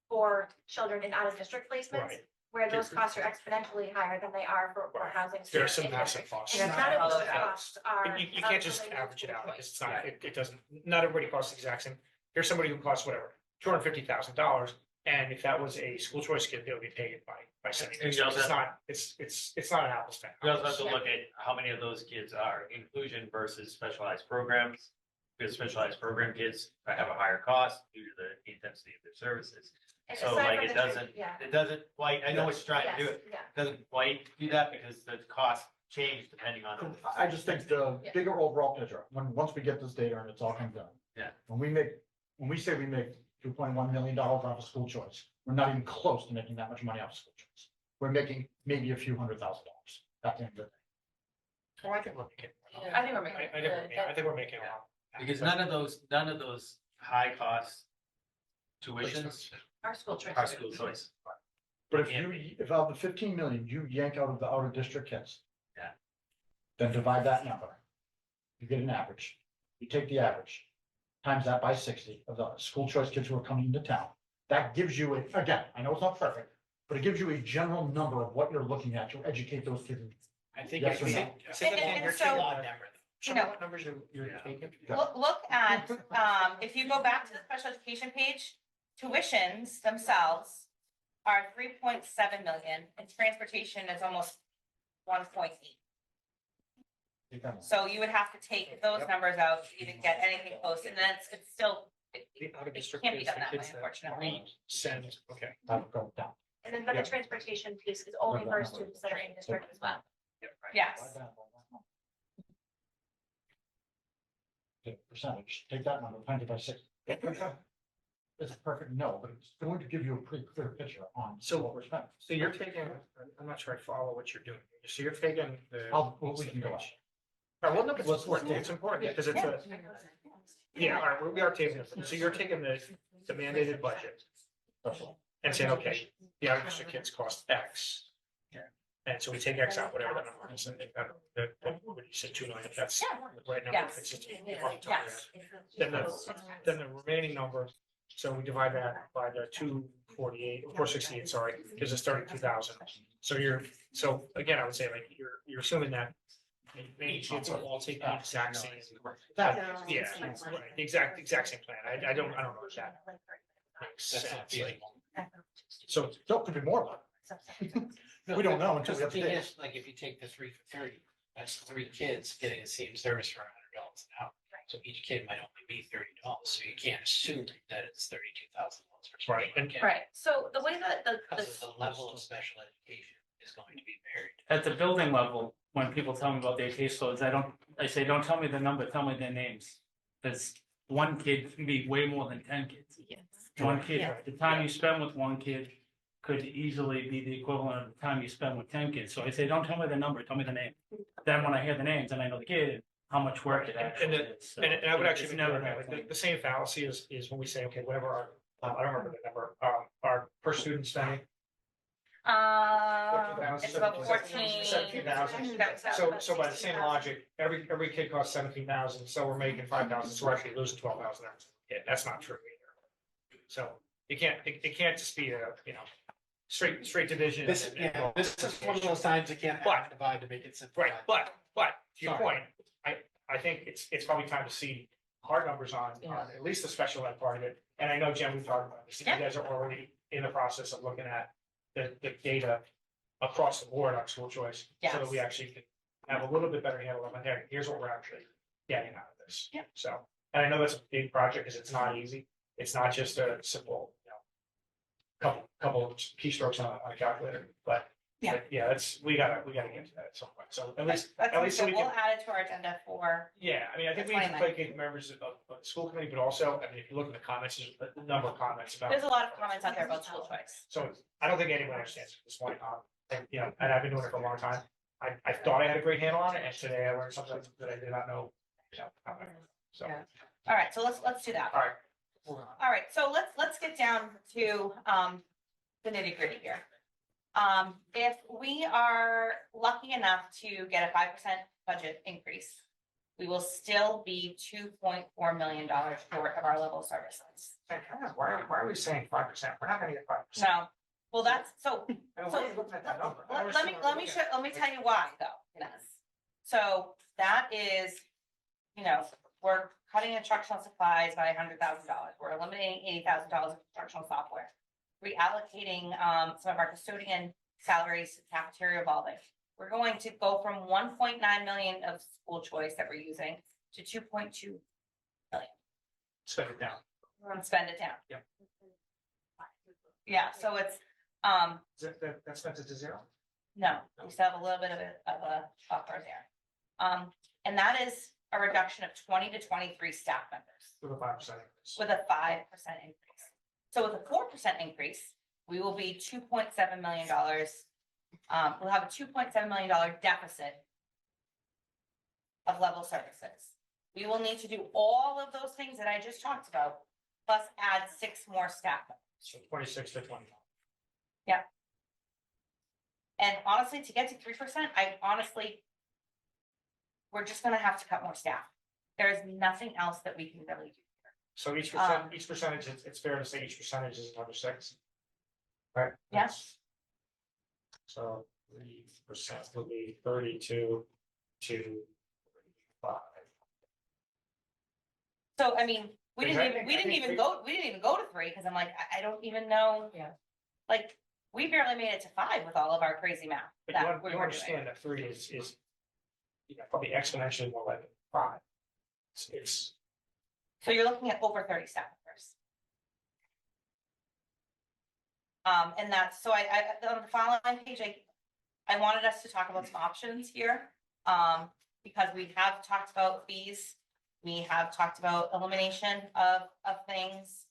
34 children in out-of-district placements, Right. where those costs are exponentially higher than they are for housing. There are some in massive district. costs. And none of those costs are. You can't just average it out, because it's not, it doesn't, not everybody costs the exact same. Here's somebody who costs whatever, $250,000, and if that was a school choice kid, they'll be paid by sending. And you also It's not, it's not an apples to We also have apples. to look at how many of those kids are inclusion versus specialized programs. Because specialized program kids have a higher cost due to the intensity of their services. And So aside like from it the- doesn't, Yeah. it doesn't quite, I know what you're trying to do, Yes, it yeah. doesn't quite do that because the costs change depending on. I just think the bigger overall picture, once we get this data and it's all comes down. Yeah. When we say we make $2.1 million off of school choice, we're not even close to making that much money off of school choice. We're making maybe a few $100,000 at the end of the day. Oh, I think we're making. I think we're making. I think we're making a lot. Because none of those high cost tuitions Our school choice. are school choice. But if out of the 15 million, you yank out of the out of district kids. Yeah. Then divide that number. You get an average. You take the average, times that by 60 of the school choice kids who are coming into town. That gives you again, I know it's not perfect, but it gives you a general number of what you're looking at to educate those kids. I think. Yes or no? And You're so- taking a number. You know, What numbers you're taking? Look at, if you go back to the special education page, tuitions themselves are 3.7 million and transportation is almost 1.8. So you would have to take those numbers out to even get anything close, and then it's still, it Out-of-district can't be kids, done the that way, kids that unfortunately. Send, okay. That would go down. And then, but Yeah. the transportation piece is only for students that are in district as well. Yes. The percentage, take that number, times it by 60. It's a perfect no, but it's going to give you a pretty clear picture on what we're spending. So you're taking, I'm not sure I follow what you're doing. So you're taking the. We can go on. All right, well, no, but Let's- it's important, it's important because it's a, yeah, all right, we are taking it. So you're taking the mandated budget and saying, okay, the out of district kids cost X. Yeah. And so we take X out, whatever the number is, and what you said, 2 million, that's Yeah. the right number. Yes. It's just- Yes. Then the remaining number, so we divide that by the 468, sorry, gives us 32,000. So so again, I would say like, you're assuming that Each kids will all take the exact same. That, Yeah, right, exact same plan. I don't know if that makes That's not sense. Like, feasible. so there could be more, but we don't know until Because we the have the thing data. is, like, if you take the 3 for 30, that's 3 kids getting the same service for $100 an hour. So each kid might only be $30, so you can't assume that it's $32,000 for Right, and- Right, so the way that Because of the level of special education is going to be varied. At the building level, when people tell me about their caseloads, I say, don't tell me the number, tell me their names. Because one kid can be way more than 10 kids. Yes. One kid, Yeah. the time you spend with one kid could easily be the equivalent of the time you spend with 10 kids. So I say, don't tell me the number, tell me the name. Then when I hear the names, then I know the kid, and how much work it And- actually and is. So And I would actually it's make never never that like the same fallacy is when we say, okay, whatever our, I don't remember the number, our per student spending. it's about 14. 17,000. So by the same logic, every kid costs 17,000, so we're making 5,000, so we're actually losing 12,000. Yeah, that's not true either. So it can't just be a, straight division. This is one of those times you can't But- divide to make it simple. Right, but to your Sorry. point, I think it's probably time to see hard numbers on at least the special ed part of it. And I know, Jen, we talked about this, you Yeah. guys are already in the process of looking at the data across the board on school choice. So that we Yes. actually can have a little bit better handle on, hey, here's what we're actually getting out of this. Yeah. So, and I know that's a big project because it's not easy. It's not just a simple, couple of keystrokes on a calculator, but Yeah. we gotta get to that at some point. So at least, So we we'll can, add it to our agenda for, yeah, I mean, I think we need to placate members of the school committee, but also, I mean, if you look at the comments, there's a number of comments about. there's a lot of comments out there about school choice. So I don't think anyone understands at this point, and, and I've been doing it for a long time. I thought I had a great handle on it, and today I learned something that I did not know. So, Yeah. All right, so let's do that. all right. All right, so let's get down to the nitty gritty here. If we are lucky enough to get a 5% budget increase, we will still be $2.4 million short of our level of services. Why are we saying 5%? We're not gonna get 5%. No, well, that's, so Why are you looking at that number? I let me understand let me tell you why though. Yes. So that is, we're cutting instructional supplies by $100,000. We're eliminating $80,000 of instructional software. Reallocating some of our custodian salaries to cafeteria revolving. We're going to go from 1.9 million of school choice that we're using to 2.2 Spend it down. and spend it down. Yep. Yeah, so it's That spent it to zero? no, we still have a little bit of a buffer there. And that is a reduction of 20 to 23 staff members With a 5% increase. with a 5% increase. So with a 4% increase, we will be $2.7 million. We'll have a $2.7 million deficit of level services. We will need to do all of those things that I just talked about, plus add 6 more staff members. So 26 to 25. And honestly, to get to 3%, we're just gonna have to cut more staff. There is nothing else that we can really do. So each percentage, it's fair to say each percentage is another 6. Right? Yes. So 3% will be 32 to 5. So, I mean, we Because didn't even go to 3, because I'm like, I don't even know. Yeah. Like, we barely made it to 5 with all of our crazy math But that you we were doing. understand that 3 is probably exponentially more like 5. It's So you're looking at over 30 staff members. And that's, so I, on the following page, I wanted us to talk about some options here. Because we have talked about fees, we have talked about elimination of things.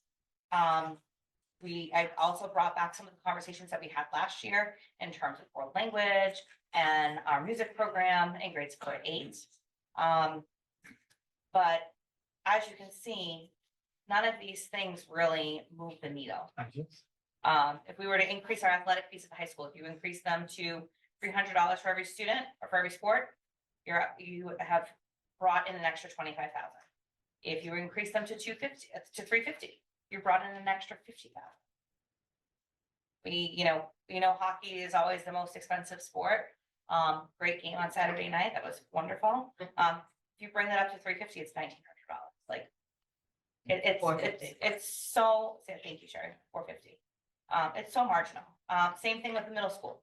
I also brought back some of the conversations that we had last year in terms of world language and our music program in grades 4 to 8. But as you can see, none of these things really move the needle. If we were to increase our athletic fees at the high school, if you increase them to $300 for every student or for every sport, you have brought in an extra 25,000. If you increase them to 350, you brought in an extra 50,000. We know hockey is always the most expensive sport. Great game on Saturday night. That was wonderful. If you bring that up to 350, it's $1,900. Like it's so, thank you, Sherry, 450. It's so marginal. Same thing with the middle school.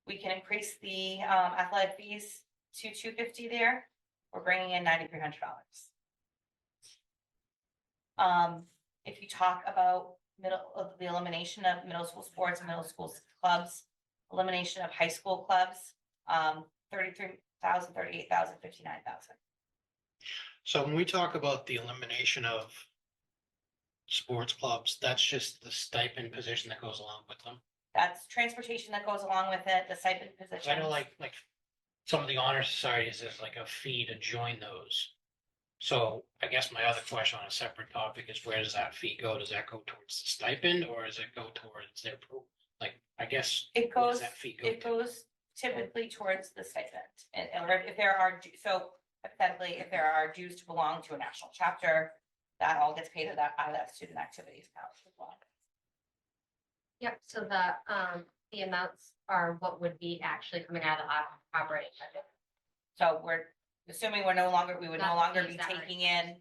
We can increase the athletic fees to 250 there. We're bringing in $9,300. If you talk about the elimination of middle school sports, middle school clubs, elimination of high school clubs, 33,000, 38,000, 59,000. So when we talk about the elimination of sports clubs, that's just the stipend position that goes along with them. That's transportation that goes along with it, the stipend position. I know like some of the honor societies, there's like a fee to join those. So I guess my other question on a separate topic is where does that fee go? Does that go towards the stipend or does it go towards their, I guess. It where does goes, that fee go it to? goes typically towards the stipend. And if there are, so hypothetically, if there are dues to belong to a national chapter, that all gets paid out of that student activities account as well. Yep, so the amounts are what would be actually coming out of the operating budget. So we're assuming we would no longer Not the be fees that are taking in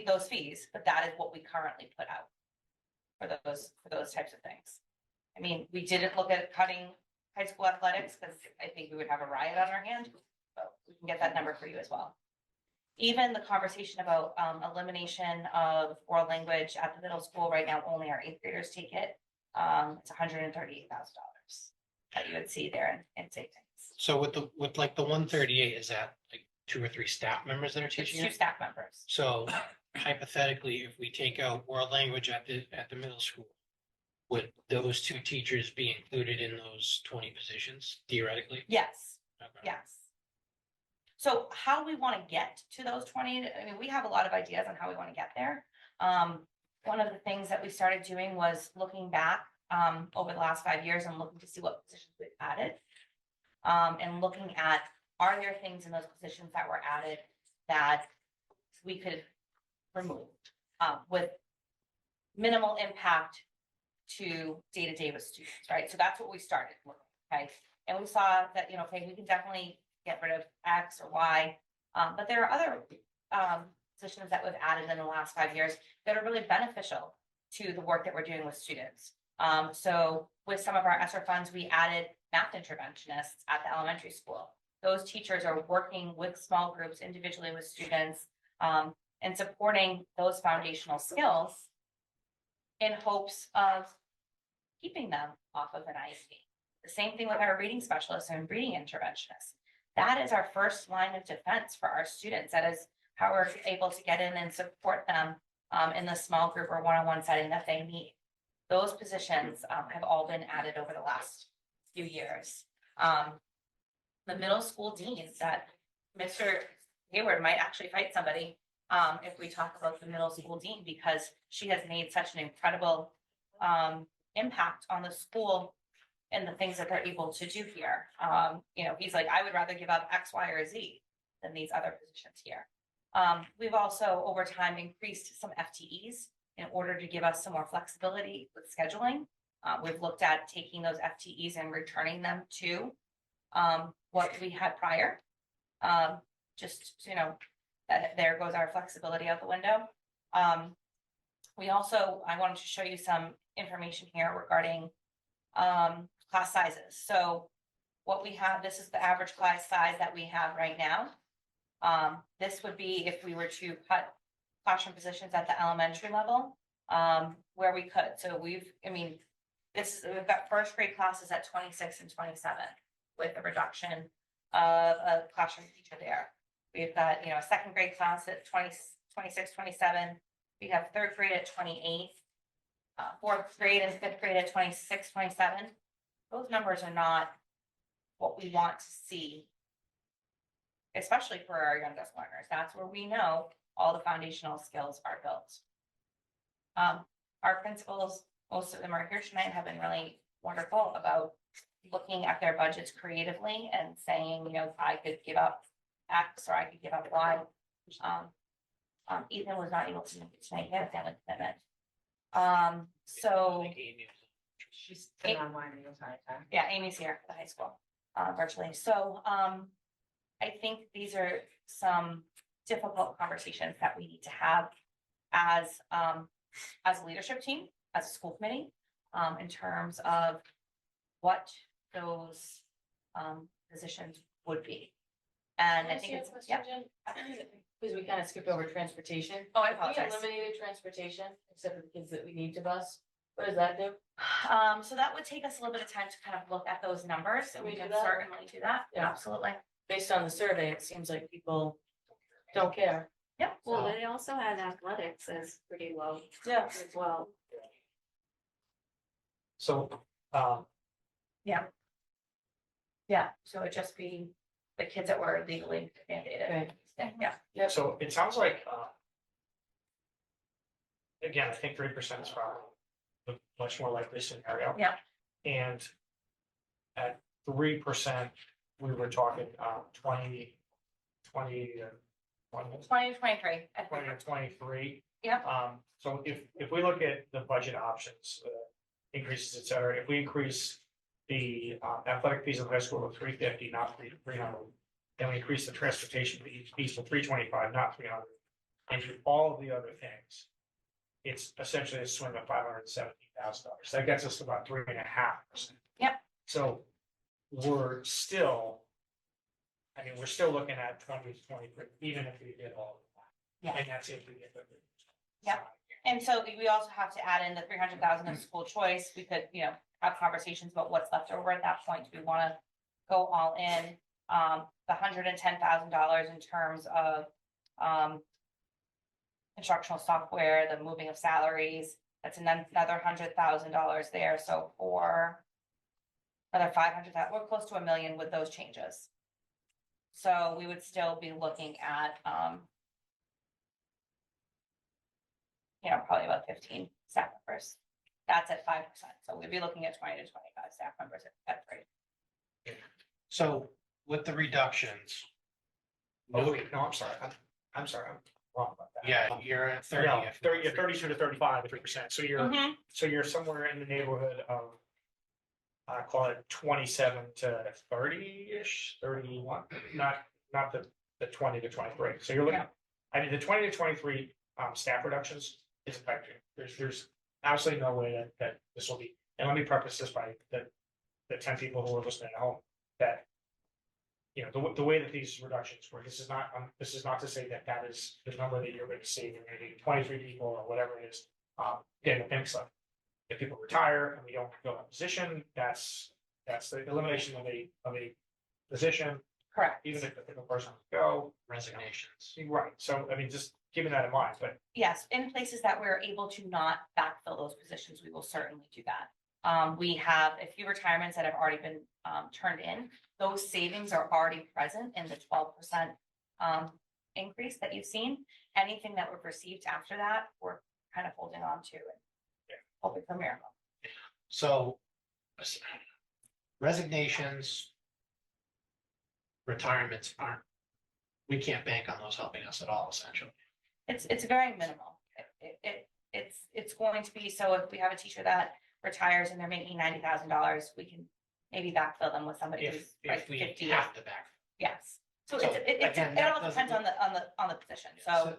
those fees, but that is what we currently put out for those types of things. I mean, we didn't look at cutting high school athletics because I think we would have a riot on our hand, but we can get that number for you as well. Even the conversation about elimination of world language at the middle school right now, only our 8th graders take it. It's $138,000 that you would see there in savings. So with like the 138, is that like 2 or 3 staff members that are It's teaching 2 it? staff members. So hypothetically, if we take out world language at the middle school, would those 2 teachers be included in those 20 positions theoretically? Yes. Okay. Yes. So how we want to get to those 20, I mean, we have a lot of ideas on how we want to get there. One of the things that we started doing was looking back over the last 5 years and looking to see what positions we've added. And looking at, are there things in those positions that were added that we could remove with minimal impact to day-to-day with students, right? So that's what we started with, okay? And we saw that, okay, we can definitely get rid of X or Y. But there are other positions that we've added in the last 5 years that are really beneficial to the work that we're doing with students. So with some of our ESSER funds, we added math interventionists at the elementary school. Those teachers are working with small groups individually with students and supporting those foundational skills in hopes of keeping them off of an IEP. The same thing with our reading specialists and reading interventionists. That is our first line of defense for our students. That is how we're able to get in and support them in the small group or one-on-one setting that they need. Those positions have all been added over the last few years. The middle school deans that Mr. Hayward might actually fight somebody if we talk about the middle school dean, because she has made such an incredible impact on the school and the things that they're able to do here. He's like, I would rather give up X, Y, or Z than these other positions here. We've also over time increased some FTEs in order to give us some more flexibility with scheduling. We've looked at taking those FTEs and returning them to what we had prior. There goes our flexibility out the window. I wanted to show you some information here regarding class sizes. So what we have, this is the average class size that we have right now. This would be if we were to cut classroom positions at the elementary level, where we could. So we've got first grade classes at 26 and 27 with a reduction of a classroom teacher there. We've got, a second grade class at 26, 27. We have third grade at 28, fourth grade and fifth grade at 26, 27. Those numbers are not what we want to see, especially for our youngest learners. That's where we know all the foundational skills are built. Our principals, most of them are here tonight, have been really wonderful about looking at their budgets creatively and saying, I could give up X or I could give up Y. Ethan was not able to make it tonight, he had a family commitment. So Like Amy was- She's been online the entire time. yeah, Amy's here at the high school. virtually. So, I think these are some difficult conversations that we need to have as a leadership team, as a school committee, in terms of what those positions would be. And I think it's, yeah. Because we kind of skipped over transportation. Oh, I We apologize. eliminated transportation, except for the kids that we need to bus. What does that do? So that would take us a little bit of time to kind of look at those numbers, and we Can we can do that? certainly do that. Yeah. Absolutely. Based on the survey, it seems like people don't care. Yep. Well, they also had athletics as pretty low Yeah. as well. So, Yeah, so it'd just be the kids that were legally mandated. Right. Yeah. so it sounds like, again, I think 3% is probably the much more likely scenario. Yeah. And at 3%, we were talking, 20 2023. 20 to 23. Yep. So if we look at the budget options, increases, et cetera, if we increase the athletic fees in high school to 350, not 300, then we increase the transportation fees to 325, not 300, and do all of the other things, it's essentially a swing of $517,000. That gets us to about 3.5%. Yep. So we're still, I mean, we're still looking at 20 to 23, even if we did all of that. Yeah. And that's if we get the. Yep. And so we also have to add in the 300,000 of school choice. We could, have conversations about what's left over at that point. Do we want to go all in? The $110,000 in terms of instructional software, the moving of salaries, that's another $100,000 there. So for another 500,000, we're close to $1 million with those changes. So we would still be looking at, probably about 15 staff members. That's at 5%. So we'd be looking at 20 to 25 staff members at rate. So with the reductions. Oh, wait, no, I'm sorry, I'm sorry, I'm wrong about that. Yeah, you're at 30. No, if- 32 to 35, 3%, so you're somewhere in the neighborhood of, I call it 27 to 30-ish, 31, not the 20 to 23, so you're looking, I mean, the 20 to 23 staff reductions is effective, there's absolutely no way that this will be, and let me preface this by the 10 people who are listening at home, that the way that these reductions work, this is not to say that is the number that you're going to see, you're going to need 23 people or whatever it is, getting a pink slip. If people retire and we don't fill a position, that's the elimination of a position, Correct. even if the person would go. Resignations. Right, so I mean, just keeping that in mind, but Yes, in places that we're able to not backfill those positions, we will certainly do that. We have a few retirements that have already been turned in. Those savings are already present in the 12% increase that you've seen. Anything that we've received after that, we're kind of holding on to and hoping for a miracle. So resignations, retirements we can't bank on those helping us at all, essentially. It's very minimal. It's going to be, so if we have a teacher that retires and they're making $90,000, we can maybe backfill them with somebody who's like If we 50. have to back. Yes. So So, it again, all that depends doesn't- on the position. So,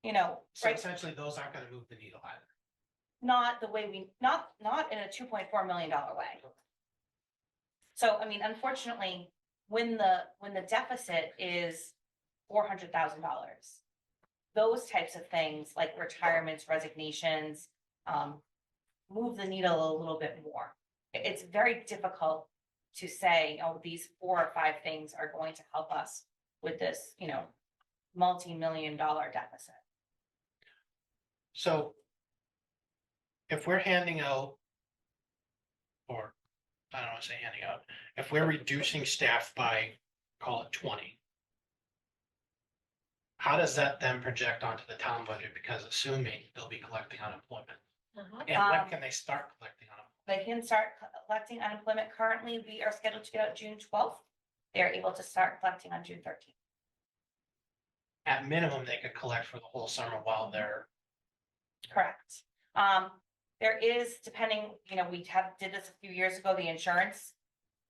So right, essentially, those aren't gonna move the needle either. not the way not in a $2.4 million way. So, I mean, unfortunately, when the deficit is $400,000, those types of things like retirements, resignations, move the needle a little bit more. It's very difficult to say, oh, these 4 or 5 things are going to help us with this, multi-million-dollar deficit. So if we're handing out, or I don't want to say handing out, if we're reducing staff by, call it 20, how does that then project onto the town budget? Because assuming they'll be collecting unemployment. And when can they start collecting unemployment? They can start collecting unemployment. Currently, we are scheduled to get out June 12th. They're able to start collecting on June 13th. At minimum, they could collect for the whole summer while they're, Correct. There is, depending, we did this a few years ago, the insurance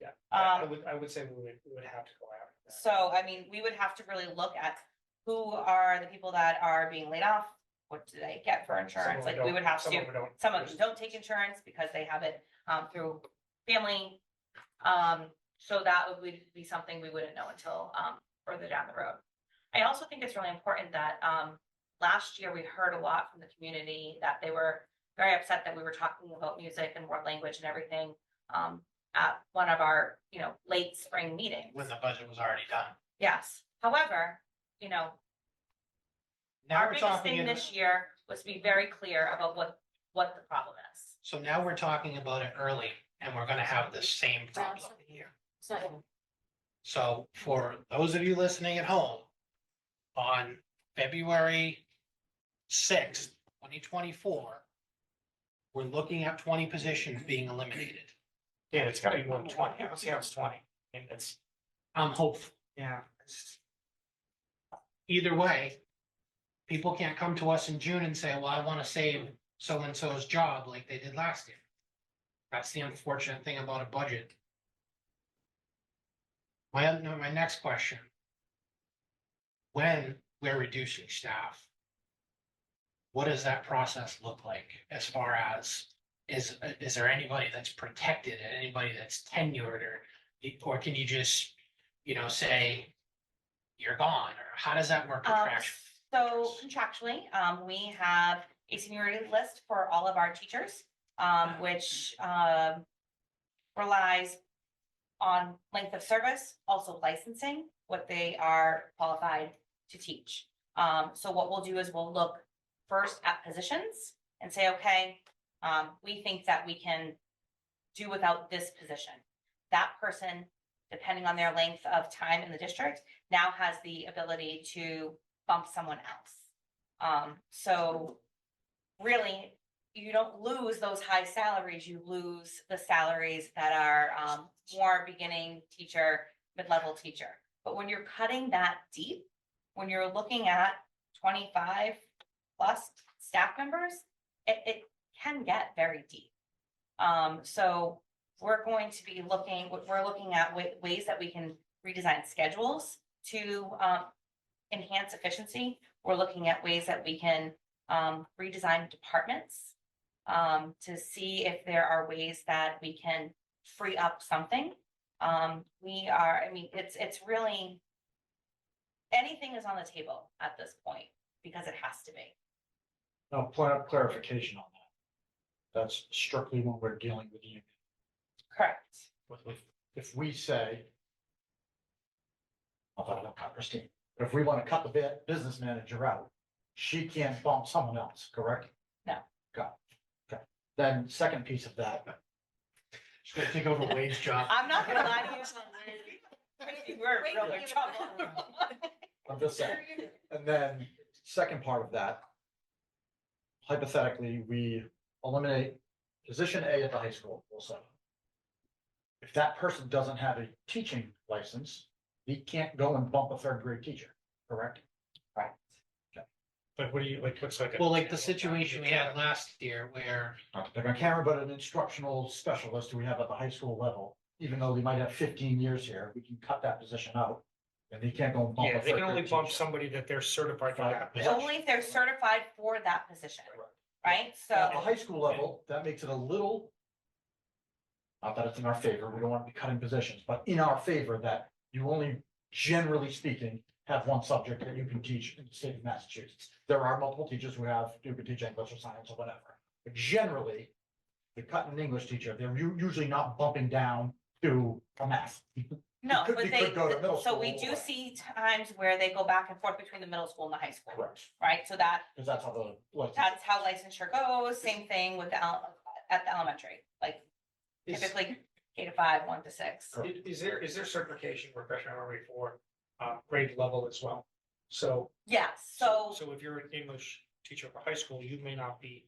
Yeah, I Um, would say we would have to go after that. So, I mean, we would have to really look at who are the people that are being laid off. What do they get for Some insurance? of them Like, we don't- would have some to, of them don't. some of them don't take insurance because they have it through family. So that would be something we wouldn't know until further down the road. I also think it's really important that last year we heard a lot from the community that they were very upset that we were talking about music and world language and everything at one of our, late spring meetings. When the budget was already done. Yes, however, Now our we're biggest talking, thing this year was to be very clear about what the problem is. so now we're talking about it early and we're gonna have the same problem here. It's not even- So for those of you listening at home, on February 6th, 2024, we're looking at 20 positions being eliminated. Yeah, it's gotta be more than 20. I don't see how it's 20. And it's, I'm hopeful. yeah. Either way, people can't come to us in June and say, well, I want to save so-and-so's job like they did last year. That's the unfortunate thing about a budget. My next question. When we're reducing staff, what does that process look like as far as, is there anybody that's protected, anybody that's tenured, or can you just, say you're gone, or how does that work contractually? So contractually, we have a seniority list for all of our teachers, which relies on length of service, also licensing, what they are qualified to teach. So what we'll do is we'll look first at positions and say, okay, we think that we can do without this position. That person, depending on their length of time in the district, now has the ability to bump someone else. So really, you don't lose those high salaries, you lose the salaries that are more beginning teacher, mid-level teacher. But when you're cutting that deep, when you're looking at 25 plus staff members, it can get very deep. So we're going to be we're looking at ways that we can redesign schedules to enhance efficiency. We're looking at ways that we can redesign departments to see if there are ways that we can free up something. It's really, anything is on the table at this point because it has to be. Now, clarification on that. That's strictly when we're dealing with you. Correct. If we say, I thought about Christine, but if we want to cut the business manager out, she can't bump someone else, correct? No. Got it. Okay. Then second piece of that, She's gonna take over Wade's job. I'm not gonna lie to you. We're in real trouble. I'm just saying. And then second part of that, hypothetically, we eliminate position A at the high school, we'll say. If that person doesn't have a teaching license, he can't go and bump a third grade teacher, correct? But what do you, what's like? Well, like the situation we had last year where, Not to pick on camera, but an instructional specialist who we have at the high school level, even though they might have 15 years here, we can cut that position out. And he can't go and bump a Yeah, third they can grade only bump teacher. somebody that they're certified for that. Right. position. Only if they're certified for that position, right? At the So, high school level, that makes it a little. Not that it's in our favor, we don't want to be cutting positions, but in our favor that you only, generally speaking, have one subject that you can teach in the state of Massachusetts. There are multiple teachers who can teach English or science or whatever, but generally. You're cutting an English teacher, they're usually not bumping down to a math. no, could- but you they, could go to middle so we school, do or- see times where they go back and forth between the middle school and the high school, Correct, right? So because that's how the. like, that's how licensure goes, same thing with at the elementary, like Is- typically K to 5, 1 to 6. Is there certification professional memory for grade level as well? So. Yes, so, So if you're an English teacher for high school, you may not be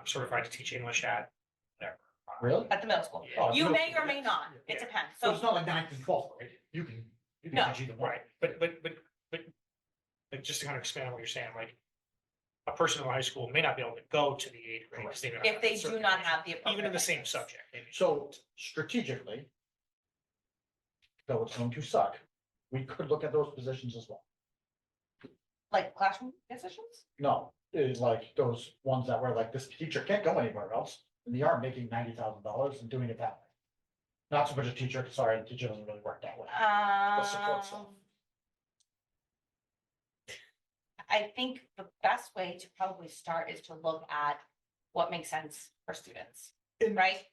certified to teach English at whatever. Really? at the middle school, Oh, it's you middle may school, or may yeah. not, it Yeah. depends, So so. it's not like 9th and 12th grade, you can No. teach either one. Right, but just to kind of expand on what you're saying, like. A person in high school may not be able to go to the 8th grade. because don't If have they that do not have the certification, appropriate. Even in the same license. subject, maybe. So strategically, though it's going to suck, we could look at those positions as well. Like classroom positions? No, it's like those ones that were like, this teacher can't go anywhere else, and they are making $90,000 and doing it that way. Not so much a teacher, sorry, the teacher doesn't really work that way. The support staff. I think the best way to probably start is to look at what makes sense for students, In- right?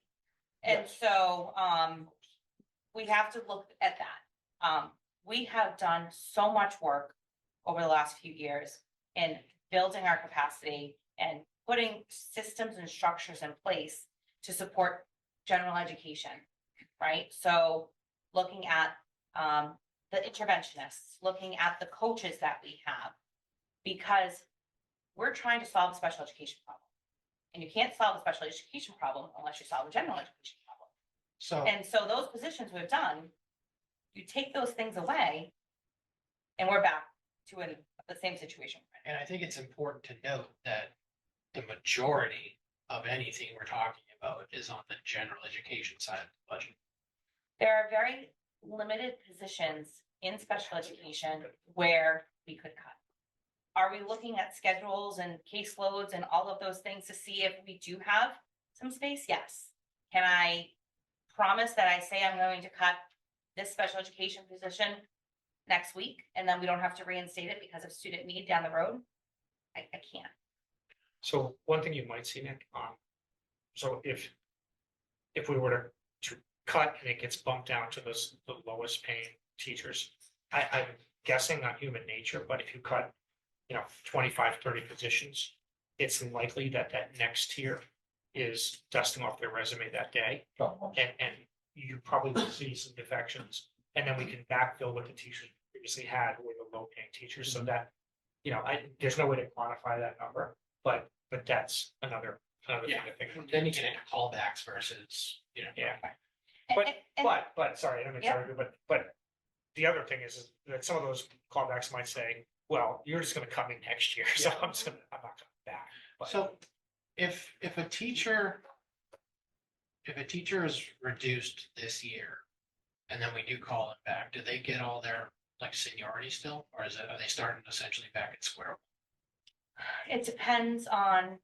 And Yes. so, we have to look at that. We have done so much work over the last few years in building our capacity and putting systems and structures in place to support general education, right? So looking at, the interventionists, looking at the coaches that we have, because we're trying to solve a special education problem. And you can't solve a special education problem unless you solve a general education problem. So, And so those positions we've done, you take those things away, and we're back to the same situation. and I think it's important to note that the majority of anything we're talking about is on the general education side of the budget. There are very limited positions in special education where we could cut. Are we looking at schedules and caseloads and all of those things to see if we do have some space? Yes. Can I promise that I say I'm going to cut this special education position next week and then we don't have to reinstate it because of student need down the road? I can't. So one thing you might see, Nick, so if we were to cut and it gets bumped down to the lowest paying teachers, I'm guessing on human nature, but if you cut, 25, 30 positions, it's likely that next tier is dusting off their resume that day. Oh, And you probably will see some defections, and then we can backfill what the teachers previously had with the low paying teachers, so that, there's no way to quantify that number, but that's another thing Yeah. to think about. Then you can have callbacks versus, Yeah, And- and- but sorry, I'm Yeah. sorry, but the other thing is that some of those callbacks might say, well, you're just gonna come in next year, so I'm not coming back. But- so if a teacher is reduced this year and then we do call them back, do they get all their like seniority still, or are they starting essentially back at square one? It depends on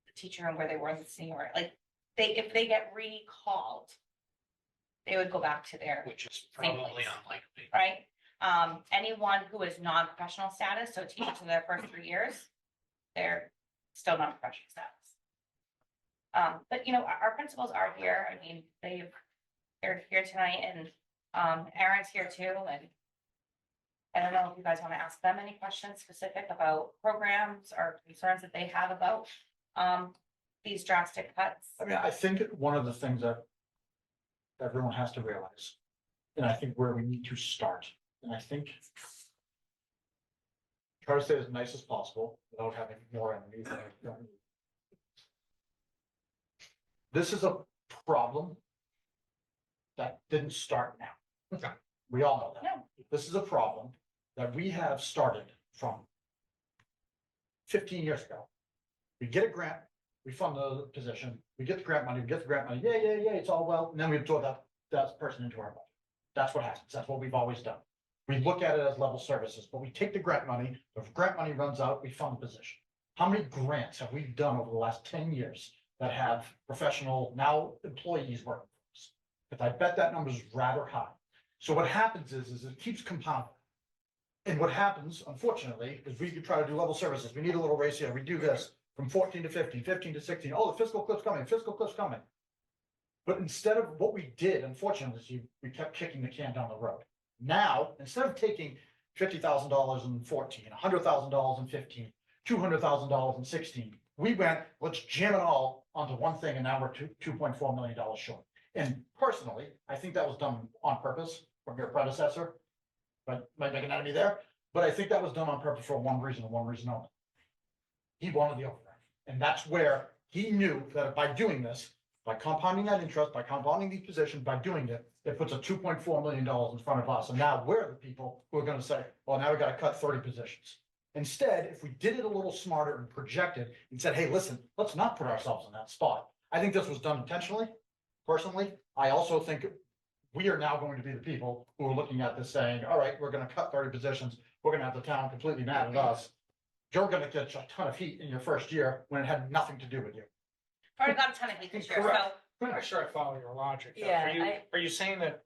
the teacher and where they were in the senior, like, if they get recalled, they would go back to their, Which is Same probably place. unlikely. right? Anyone who is non-professional status, so teachers in their first 3 years, they're still non-professional status. But our principals are here, I mean, they're here tonight, and Aaron's here too, and I don't know if you guys want to ask them any questions specific about programs or concerns that they have about these drastic cuts. I mean, I think one of the things that everyone has to realize, and I think where we need to start, and I think try to stay as nice as possible without having more enemies than I don't need. This is a problem that didn't start now. Okay. We all know that. No. This is a problem that we have started from 15 years ago. We get a grant, we fund the position, we get the grant money, yeah, it's all well, and then we throw that person into our budget. That's what happens, that's what we've always done. We look at it as level services, but we take the grant money, if grant money runs out, we fund the position. How many grants have we done over the last 10 years that have professional, now employees working for us? Because I bet that number is rather high. So what happens is it keeps compounding. And what happens, unfortunately, is we could try to do level services. We need a little raise here. We do this from 14 to 15, 15 to 16. Oh, the fiscal cliff's coming. But instead of what we did, unfortunately, is we kept kicking the can down the road. Now, instead of taking $50,000 in 14, $100,000 in 15, $200,000 in 16, we went, let's jam it all onto one thing, and now we're $2.4 million short. And personally, I think that was done on purpose from your predecessor, but might make an enemy there. But I think that was done on purpose for one reason and one reason only. He wanted the override. And that's where he knew that by doing this, by compounding that interest, by compounding these positions, by doing it, it puts a $2.4 million in front of us. And now we're the people who are going to say, well, now we got to cut 30 positions. Instead, if we did it a little smarter and projected and said, hey, listen, let's not put ourselves in that spot. I think this was done intentionally. Personally, I also think we are now going to be the people who are looking at this saying, all right, we're gonna cut 30 positions, we're gonna have the town completely mad at us. You're gonna get a ton of heat in your first year when it had nothing to do with you. Already got a ton of heat this year, so. Correct. I'm not sure I follow your logic. though. Yeah, Are you saying that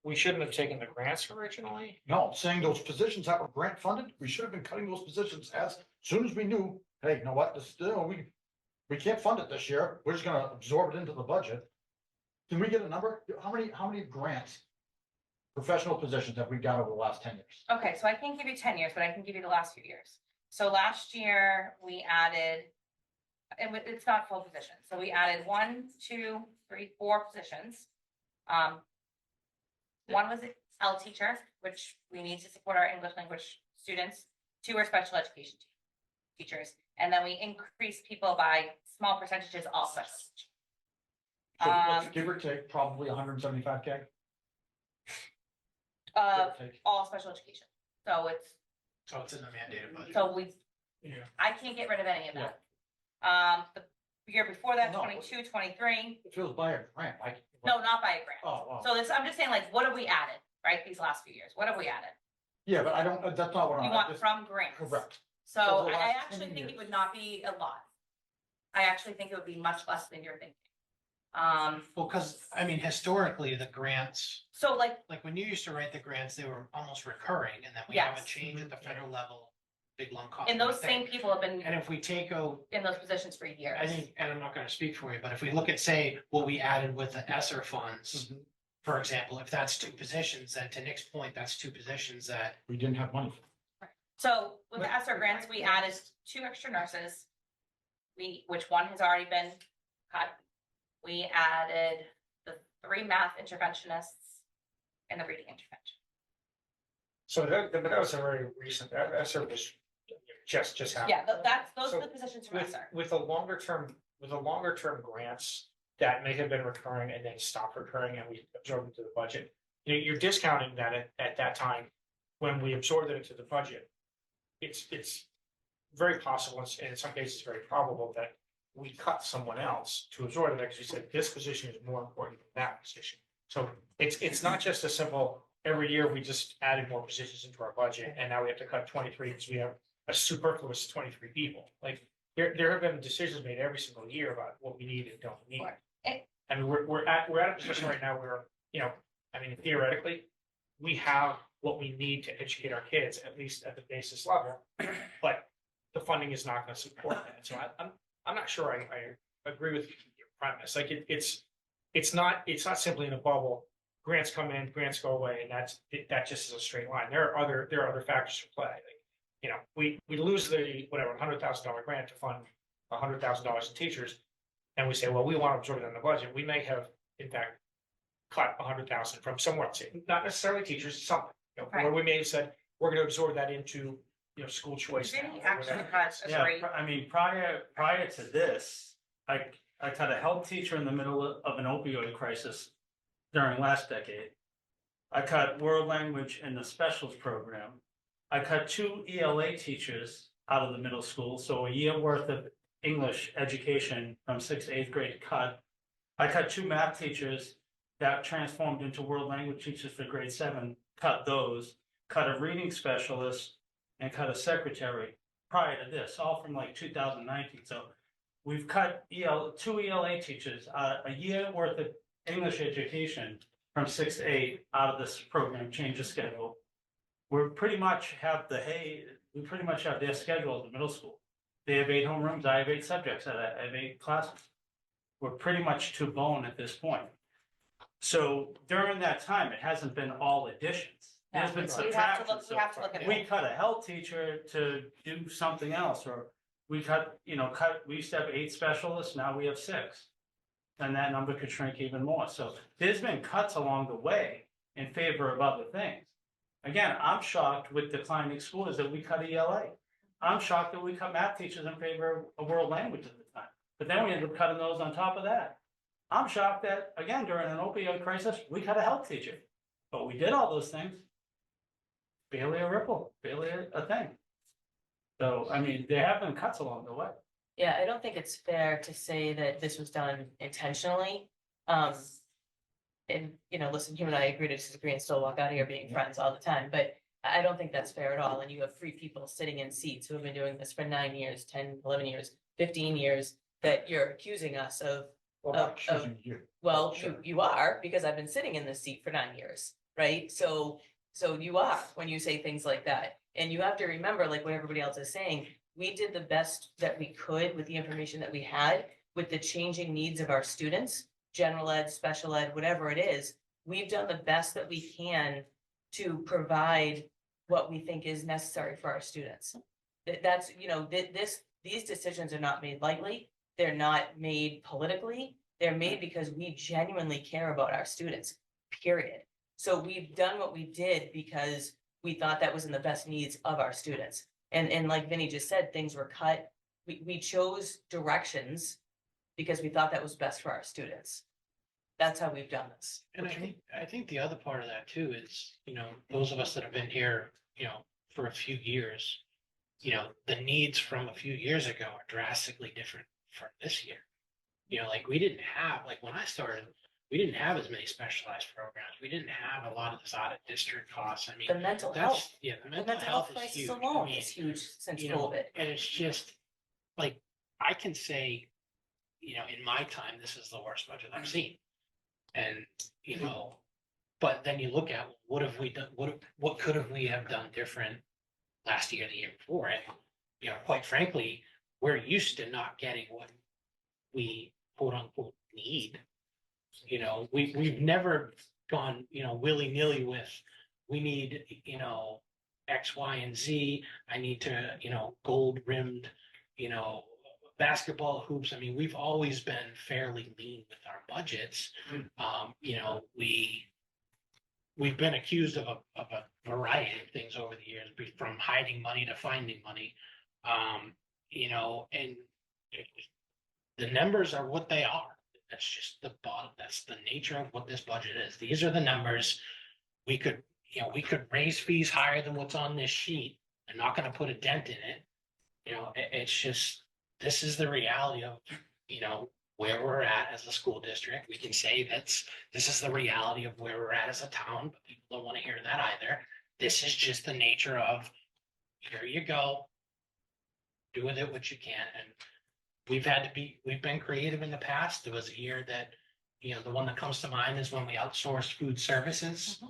we shouldn't have taken the grants originally? No, I'm saying those positions that were grant funded, we should have been cutting those positions as soon as we knew, hey, you know what, this, we can't fund it this year, we're just gonna absorb it into the budget. Can we get a number? How many grants, professional positions have we got over the last 10 years? Okay, so I can't give you 10 years, but I can give you the last few years. So last year, we added, and it's not full position, so we added 1, 2, 3, 4 positions. One was L teacher, which we need to support our English language students. 2 are special education teachers, and then we increased people by small percentages, all special. So let's give or take probably 175K. All special education, so it's, So it's in the mandated budget. so we, Yeah. I can't get rid of any of that. The year before that, No. 22, 23, It feels by a grant, like. no, not by a grant. Oh, So this, I'm just saying, like, what have we added, right, these last few years? What have we added? yeah, but I don't, that's not what You I'm. want just- from grants? Correct. So Over the I last actually 10 think it years. would not be a lot. I actually think it would be much less than you're thinking. Well, because, I mean, historically, the grants, So like, like when you used to write the grants, they were almost recurring, and then we have a Yes. change at the federal level, big long cost. and those same people have been And if we take in those positions for years. I think, and I'm not gonna speak for you, but if we look at, say, what we added with the ESSER funds, for example, if that's 2 positions, then to Nick's point, that's 2 positions that, We didn't have money. So with the ESSER grants, we added 2 extra nurses. Which one has already been cut. We added the 3 math interventionists and the reading intervention. So that was a very recent, that sort of was just happened. Yeah, those are the So positions from With, ESSER. with a longer term grants that may have been recurring and then stopped recurring and we absorbed into the budget. You're discounting that at that time, when we absorbed it into the budget. It's very possible, and in some cases, very probable that we cut someone else to absorb it, because you said this position is more important than that position. So it's not just a simple, every year we just added more positions into our budget, and now we have to cut 23 because we have a superfluous 23 people. Like, there have been decisions made every single year about what we need and don't need. Right. I mean, we're at a position right now where, I mean, theoretically, we have what we need to educate our kids, at least at the basis level, but the funding is not going to support that. So I'm not sure I agree with your premise. Like, it's not simply in a bubble. Grants come in, grants go away, and that just is a straight line. There are other factors at play. Like, we lose the whatever $100,000 grant to fund $100,000 in teachers, and we say, well, we want to absorb it in the budget. We may have, in fact, cut 100,000 from somewhere else, not necessarily teachers, something. Where we may have said, we're going to absorb that into, school choice. Didn't now, you or actually whatever. cut a Yeah, 3? I mean, prior to this, I cut a health teacher in the middle of an opioid crisis during last decade. I cut world language in the specials program. I cut 2 ELA teachers out of the middle school, so a year worth of English education from 6th to 8th grade cut. I cut 2 math teachers that transformed into world language teachers for grade 7, cut those, cut a reading specialist, and cut a secretary prior to this, all from like 2019. So we've cut 2 ELA teachers, a year worth of English education from 6 to 8 out of this program, change of schedule. We pretty much have their schedule at the middle school. They have 8 homerooms, I have 8 subjects, I have 8 classes. We're pretty much to bone at this point. So during that time, it hasn't been all additions. There's been So we have to subtractions. look, we have to look at. We cut a health teacher to do something else, or we cut, we used to have 8 specialists, now we have 6. And that number could shrink even more. So there's been cuts along the way in favor of other things. Again, I'm shocked with declining scores that we cut ELA. I'm shocked that we cut math teachers in favor of world language at the time. But then we ended up cutting those on top of that. I'm shocked that, again, during an opioid crisis, we cut a health teacher. But we did all those things. Barely a ripple, barely a thing. So, I mean, there have been cuts along the way. Yeah, I don't think it's fair to say that this was done intentionally. and, you know, listen, you and I agree to disagree and still walk out of here being friends all the time, but I don't think that's fair at all. And you have 3 people sitting in seats who have been doing this for 9 years, 10, 11 years, 15 years, that you're accusing us of, Well, of- not choosing you. well, Sure. you are, because I've been sitting in this seat for 9 years, right? So you are, when you say things like that. And you have to remember, like what everybody else is saying, we did the best that we could with the information that we had, with the changing needs of our students, general ed, special ed, whatever it is. We've done the best that we can to provide what we think is necessary for our students. That's, you know, these decisions are not made lightly. They're not made politically. They're made because we genuinely care about our students, period. So we've done what we did because we thought that was in the best needs of our students. And like Vinny just said, things were cut. We chose directions because we thought that was best for our students. That's how we've done this. And I think the other part of that too is, you know, those of us that have been here, you know, for a few years, you know, the needs from a few years ago are drastically different from this year. You know, like we didn't have, like when I started, we didn't have as many specialized programs. We didn't have a lot of this out of district costs. I mean, The mental health, that's, yeah, the the mental health is crisis huge. I alone mean, is huge since you know, COVID. and it's just like, I can say, you know, in my time, this is the worst budget I've seen. And, you know, but then you look at what have we done, what could have we have done different last year, the year before? And, you know, quite frankly, we're used to not getting what we quote unquote need. You know, we've never gone, you know, willy-nilly with, we need, you know, X, Y, and Z. I need to, you know, gold rimmed, you know, basketball hoops. I mean, we've always been fairly lean with our budgets. You know, we've been accused of a variety of things over the years, from hiding money to finding money. You know, and the numbers are what they are. That's just the bottom. That's the nature of what this budget is. These are the numbers. We could, you know, we could raise fees higher than what's on this sheet. I'm not going to put a dent in it. You know, it's just, this is the reality of, you know, where we're at as a school district. We can say this is the reality of where we're at as a town, but people don't want to hear that either. This is just the nature of, here you go. Do with it what you can. And we've been creative in the past. There was a year that, you know, the one that comes to mind is when we outsourced food services.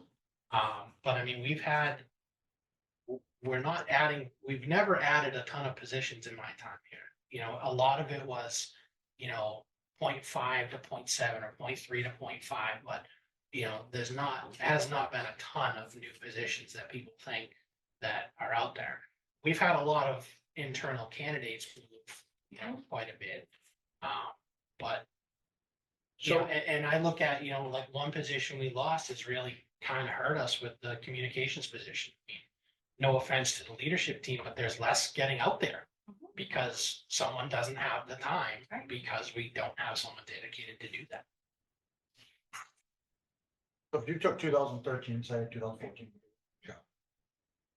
But I mean, we've never added a ton of positions in my time here. You know, a lot of it was, you know, 0.5 to 0.7 or 0.3 to 0.5, but, you know, has not been a ton of new positions that people think that are out there. We've had a lot of internal candidates move, you know, quite a bit. But, you know, and I look at, you know, like one position we lost has really kind of hurt us with the communications position. No offense to the leadership team, but there's less getting out there because someone doesn't have the time, because we don't have someone dedicated to do that. So if you took 2013, say 2014, yeah,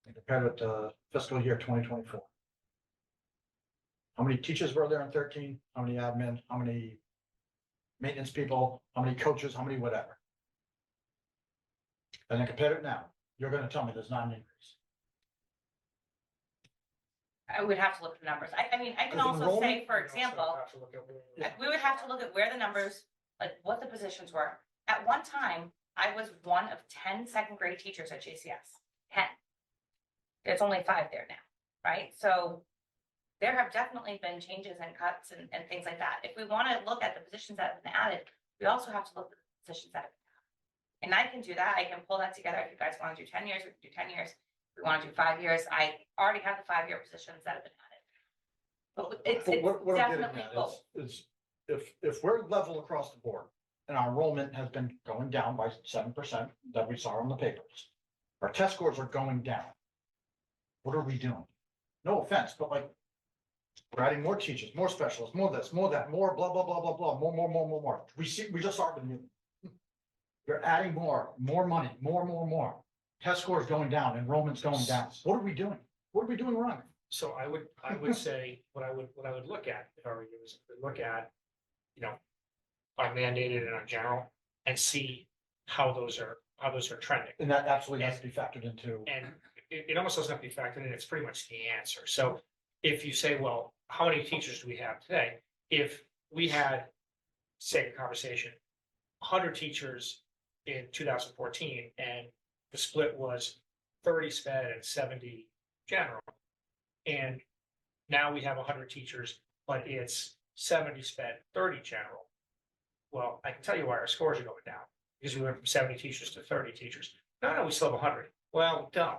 and compared it to fiscal year 2024. How many teachers were there in 13? How many admin? How many maintenance people? How many coaches? How many whatever? And then compare it now. You're gonna tell me there's not an increase. I would have to look at the numbers. I mean, I can Because also say, enrollment- for example, we would have to look at where the numbers, like what the positions were. At one time, I was one of 10 second grade teachers at JCS, 10. There's only 5 there now, right? So there have definitely been changes and cuts and things like that. If we want to look at the positions that have been added, we also have to look at the positions that have been added. And I can do that. I can pull that together. If you guys want to do 10 years, we can do 10 years. If we want to do 5 years, I already have the 5-year positions that have been added. But it's But what I'm getting definitely at both. is if we're level across the board and our enrollment has been going down by 7% that we saw on the papers, our test scores are going down. What are we doing? No offense, but like, we're adding more teachers, more specialists, more this, more that, more blah, blah, blah, blah, blah, more. We just started the new. We're adding more money, more. Test scores going down, enrollment's going down. What are we doing? What are we doing wrong? So I would say, what I would look at, if I were you, is look at, you know, our mandated and our general, and see how those are trending. And that absolutely has to be factored into. And it almost doesn't have to be factored in, it's pretty much the answer. So if you say, well, how many teachers do we have today? If we had, say, a conversation, 100 teachers in 2014, and the split was 30 sped and 70 general. And now we have 100 teachers, but it's 70 sped, 30 general. Well, I can tell you why our scores are going down, because we went from 70 teachers to 30 teachers. No, we still have 100. Well, don't.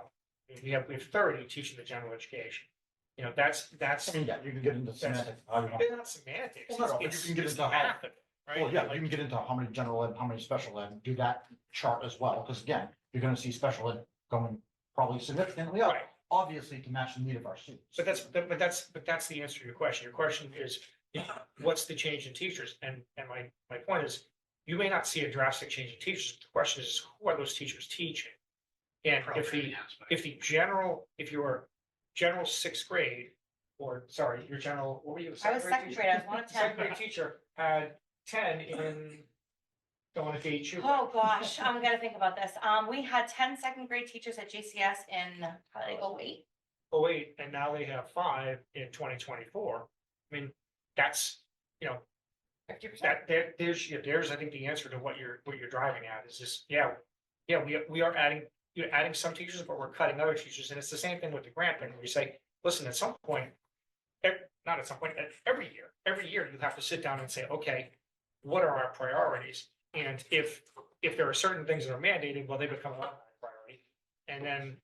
We have 30 teaching the general education. You know, that's, I mean, yeah, you can get into semantics. they're not semantics. Well, no, but you It's can get just into how- math of it, right? Well, yeah, Like, you can get into how many general ed, how many special ed, and do that chart as well, because again, you're gonna see special ed going probably significantly up, Right. obviously to match the need of our students. But that's the answer to your question. Your question is, what's the change in teachers? And my point is, you may not see a drastic change in teachers. The question is, who are those teachers teaching? And if your general sixth grade, or sorry, your general, what were you? I was second teacher? grade, I was one of 10. Second grade teacher had 10 in, don't want to date you. but- Oh, gosh, I'm gonna think about this. We had 10 second grade teachers at JCS in probably 08. Oh, wait, and now they have 5 in 2024. I mean, that's, you know, 50%. there's, I think, the answer to what you're driving at is just, we are you're adding some teachers, but we're cutting other teachers. And it's the same thing with the grant thing, where you say, listen, at some point, not at some point, every year you have to sit down and say, okay, what are our priorities? And if there are certain things that are mandated, well, they become a priority. And then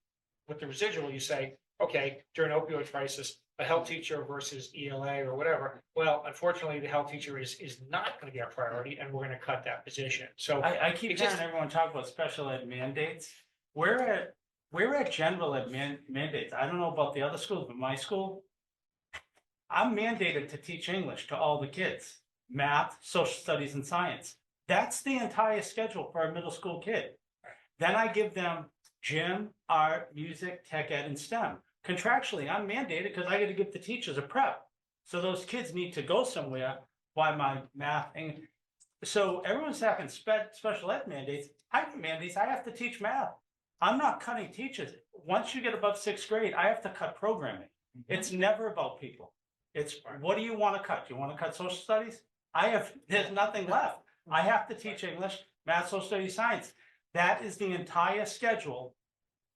with the residual, you say, okay, during opioid crisis, a health teacher versus ELA or whatever. Well, unfortunately, the health teacher is not going to be our priority, and we're going to cut that position. So I keep It just- hearing everyone talk about special ed mandates. We're at general ed mandates. I don't know about the other schools, but my school, I'm mandated to teach English to all the kids, math, social studies, and science. That's the entire schedule for a middle school kid. Then I give them gym, art, music, tech ed, and STEM. Contractually, I'm mandated because I got to give the teachers a prep. So those kids need to go somewhere while my math and so everyone's talking special ed mandates. I have mandates. I have to teach math. I'm not cutting teachers. Once you get above sixth grade, I have to cut programming. It's never about people. It's what do you want to cut? Do you want to cut social studies? There's nothing left. I have to teach English, math, social studies, science. That is the entire schedule.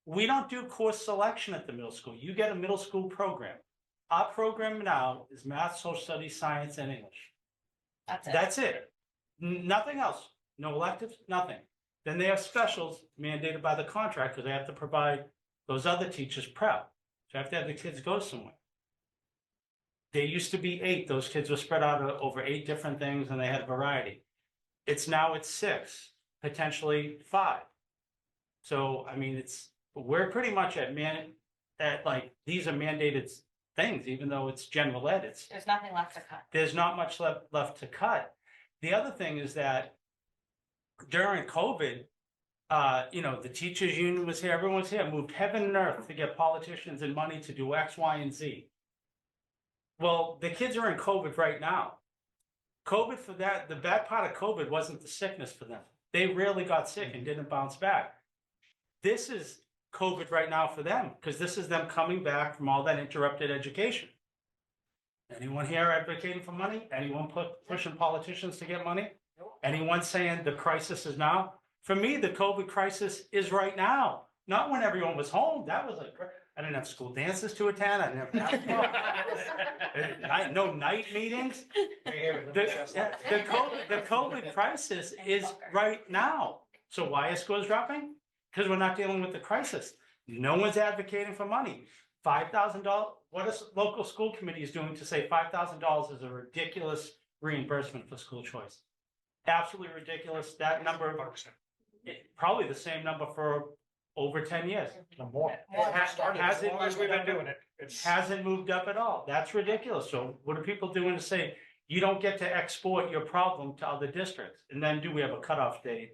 We don't do course selection at the middle school. You get a middle school program. Our program now is math, social studies, science, and English. That's it. That's it. Nothing else. No electives, nothing. Then they have specials mandated by the contract because they have to provide those other teachers prep. So I have to have the kids go somewhere. There used to be 8. Those kids were spread out over 8 different things and they had a variety. It's 6, potentially 5. So, I mean, we're pretty much at like, these are mandated things, even though it's general ed, There's nothing left to cut. there's not much left to cut. The other thing is that during COVID, the teachers union was here, everyone was here, moved heaven and earth to get politicians and money to do X, Y, and Z. Well, the kids are in COVID right now. COVID for that, the bad part of COVID wasn't the sickness for them. They really got sick and didn't bounce back. This is COVID right now for them, because this is them coming back from all that interrupted education. Anyone here advocating for money? Anyone pushing politicians to get money? Anyone saying the crisis is now? For me, the COVID crisis is right now, not when everyone was home. That was I didn't have school dances to attend. I didn't have I had no night meetings. The COVID crisis is right now. So why are scores dropping? Because we're not dealing with the crisis. No one's advocating for money. $5,000. What is local school committees doing to say $5,000 is a ridiculous reimbursement for school choice? Absolutely ridiculous. That number, probably the same number for over 10 years. No more. As long as we've been doing it. Hasn't moved up at all. That's ridiculous. So what are people doing to say, you don't get to export your problem to other districts? And then do we have a cutoff date?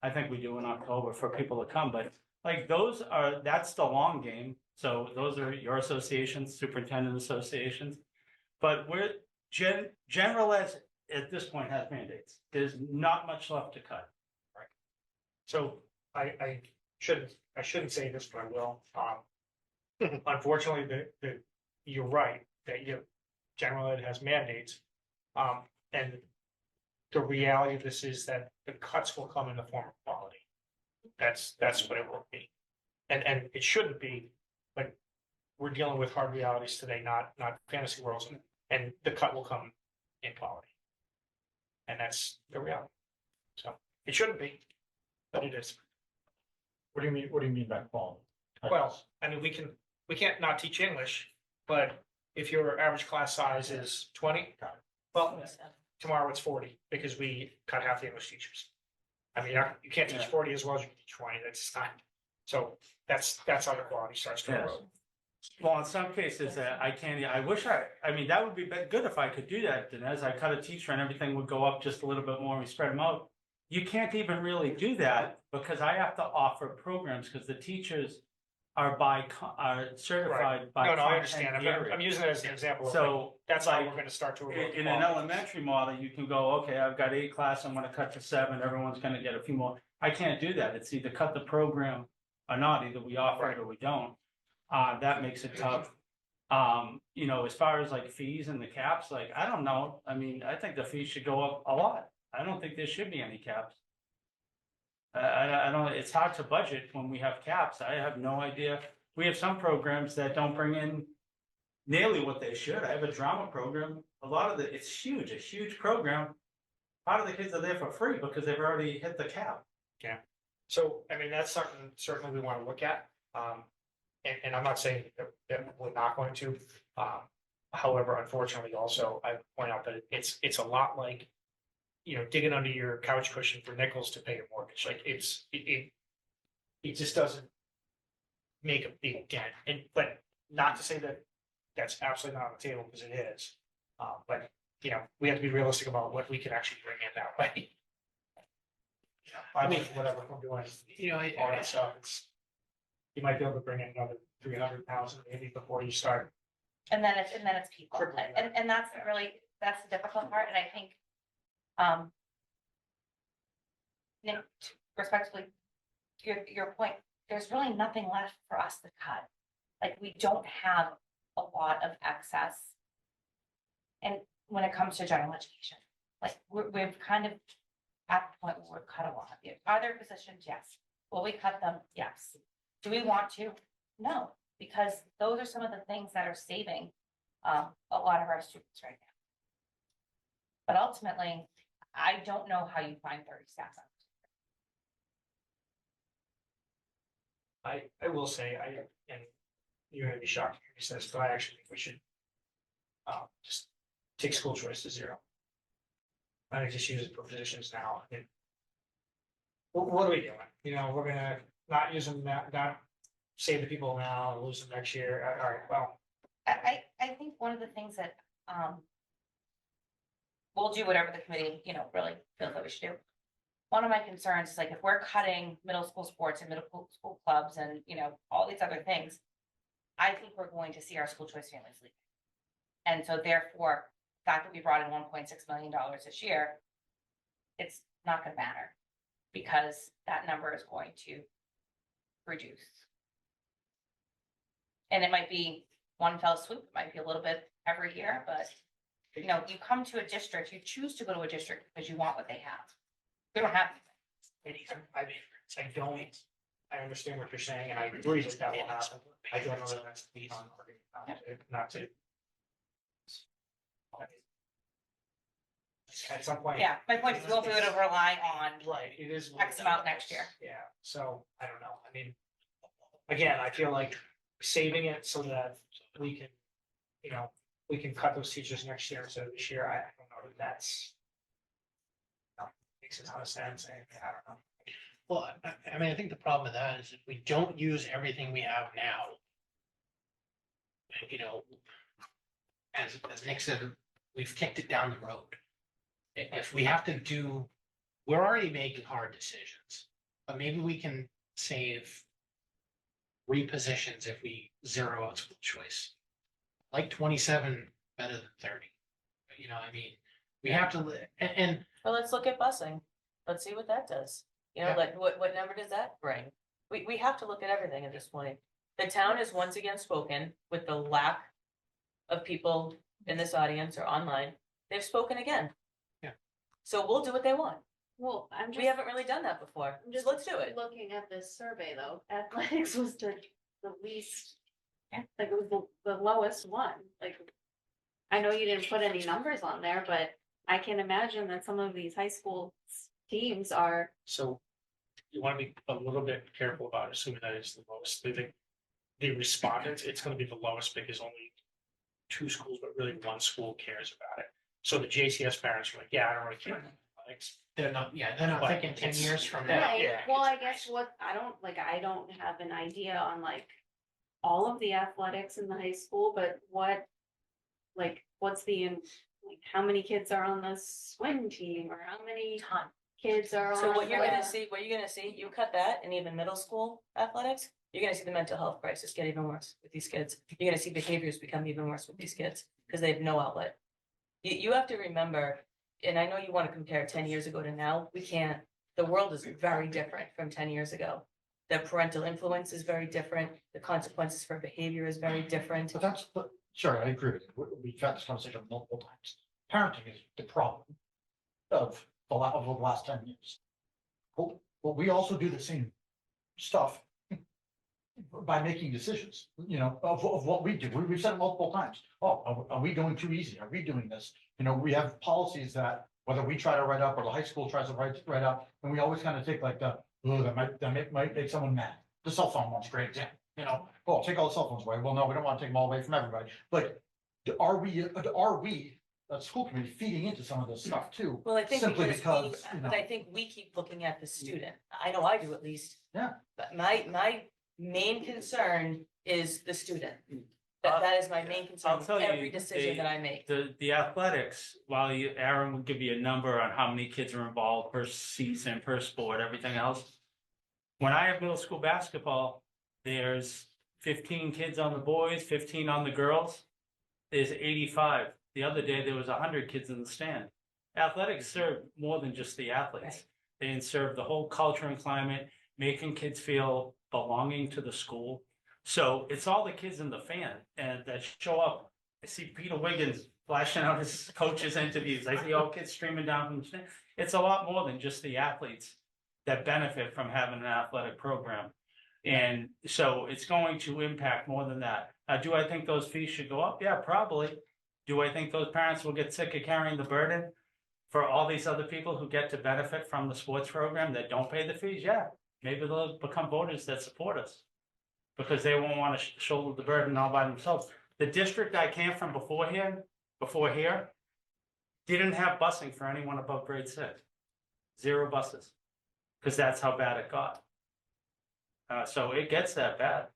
I think we do in October for people to come, but like that's the long game. So those are your associations, superintendent associations. But we're general ed at this point has mandates. There's not much left to cut. So I shouldn't say this, but I will. Unfortunately, you're right, that general ed has mandates. And the reality of this is that the cuts will come in the form of quality. That's what it will be. And it shouldn't be, but we're dealing with hard realities today, not fantasy worlds, and the cut will come in quality. And that's the reality. So it shouldn't be, but it is. What do you mean by quality? Well, I mean, we can't not teach English, but if your average class size is 20, well, tomorrow it's 40 because we cut half the English teachers. I mean, you can't teach 40 as well as you can teach 20. That's not. So that's how the quality starts to Yes. erode. Well, in some cases, I wish I mean, that would be good if I could do that, then as I cut a teacher and everything would go up just a little bit more and we spread them out. You can't even really do that because I have to offer programs because the teachers are certified by. No, I content understand. I'm area. using it as an example. Of So that's how like, we're going to start to erode. in an elementary model, you can go, okay, I've got 8 classes, I'm gonna cut to 7, everyone's gonna get a few more. I can't do that. It's either cut the program or not, either we offer it or we don't. That makes it tough. As far as like fees and the caps, like, I don't know. I mean, I think the fees should go up a lot. I don't think there should be any caps. I don't, it's hard to budget when we have caps. I have no idea. We have some programs that don't bring in nearly what they should. I have a drama program. It's huge, a huge program. Part of the kids are there for free because they've already hit the cap. Yeah. So, I mean, that's something certainly we want to look at. And I'm not saying that we're not going to. However, unfortunately, also, I point out that it's a lot like, digging under your couch cushion for nickels to pay your mortgage. Like it just doesn't make a big dent. But not to say that that's absolutely not on the table, because it is. But we have to be realistic about what we can actually bring in that way. I mean, whatever we're doing, all that stuff, you might be able to bring in another 300,000 maybe before you start. And then it's people, and that's the difficult part, and I think, Nick, respectfully, your point, there's really nothing left for us to cut. Like, we don't have a lot of excess. And when it comes to general education, like, we've kind of at the point where we've cut a lot. Are there positions? Yes. Will we cut them? Yes. Do we want to? No, because those are some of the things that are saving a lot of our students right now. But ultimately, I don't know how you find 30 staff members. I will say, and you're gonna be shocked to hear me say this, but I actually think we should just take school choice to 0. I think just use it for positions now. And what are we doing? We're gonna not use them, not save the people now and lose them next year. All right, well. I think one of the things that we'll do whatever the committee, really feels that we should do. One of my concerns is, like, if we're cutting middle school sports and middle school clubs and, all these other things, I think we're going to see our school choice families leave. And so therefore, the fact that we brought in $1.6 million this year, it's not going to matter, because that number is going to reduce. And it might be one fell swoop, it might be a little bit every year, but you come to a district, you choose to go to a district because you want what they have. We don't have anything. I understand what you're saying, and I agree that will happen. I don't know that that's the beat on, not to. At some point. Yeah, my point is, we won't be able to rely on Right, it is. X amount next year. Yeah, so I don't know. I mean, again, I feel like saving it so that we can, we can cut those teachers next year instead of this year. I don't know if that's. Makes a ton of sense. I don't know. Well, I mean, I think the problem with that is if we don't use everything we have now, as Nick said, we've kicked it down the road. If we have to we're already making hard decisions, but maybe we can save 3 positions if we zero out school choice. Like 27 better than 30. I mean, we have to, and Well, let's look at busing. Let's see what that does. You know, Yeah. like, what number does that bring? We have to look at everything at this point. The town has once again spoken with the lack of people in this audience or online. They've spoken again. Yeah. So we'll do what they want. Well, I'm We just, haven't really done that before. I'm Just just let's do it. looking at this survey though, athletics was the least. Yeah. Like it was the lowest one, like. I know you didn't put any numbers on there, but I can imagine that some of these high school teams are, So you want to be a little bit careful about assuming that it's the lowest. The respondents, it's going to be the lowest because only 2 schools, but really 1 school cares about it. So the JCS parents are like, yeah, I don't really care. about athletics. They're not But thinking 10 it's- years from Yeah, now. right, yeah, well, I it's guess nice. what, I don't have an idea on like. All of the athletics in the high school, but what's like, how many kids are on the swim team, or how many Ton. kids are on? So what you're the- gonna see, you cut that and even middle school athletics, you're gonna see the mental health crisis get even worse with these kids. You're gonna see behaviors become even worse with these kids because they have no outlet. You have to remember, and I know you want to compare 10 years ago to now, we can't. The world is very different from 10 years ago. The parental influence is very different. The consequences for behavior is very different. But sure, I agree with you. We've had this conversation multiple times. Parenting is the problem of of the last 10 years. But we also do the same stuff by making decisions, of what we do. We've said it multiple times. Oh, are we going too easy? Are we doing this? We have policies that whether we try to write up or the high school tries to write up, and we always kind of take like oh, that might make someone mad. The cell phone one's a great example, oh, take all the cell phones away. Well, no, we don't want to take them all away from everybody. But are we, the school committee, feeding into some of this stuff too? Well, I think Simply because, because, but I think we keep looking at the student. I know I do at least. Yeah. But my main concern is the student. That is my main concern I'll with tell you, every decision that I make. The athletics, while Aaron will give you a number on how many kids are involved per season, per sport, everything else. When I have middle school basketball, there's 15 kids on the boys, 15 on the girls. There's 85. The other day, there was 100 kids in the stand. Athletics serve more than just the athletes. They serve the whole culture and climate, making kids feel belonging to the school. So it's all the kids in the fan and that show up. I see Peter Wiggins flashing out his coaches' interviews. I see all kids streaming down from the stand. It's a lot more than just the athletes that benefit from having an athletic program. And so it's going to impact more than that. Do I think those fees should go up? Yeah, probably. Do I think those parents will get sick of carrying the burden for all these other people who get to benefit from the sports program that don't pay the fees? Yeah, maybe they'll become voters that support us because they won't want to shoulder the burden all by themselves. The district I came from before here, didn't have busing for anyone above grade 6. 0 buses, because that's how bad it got. So it gets that bad.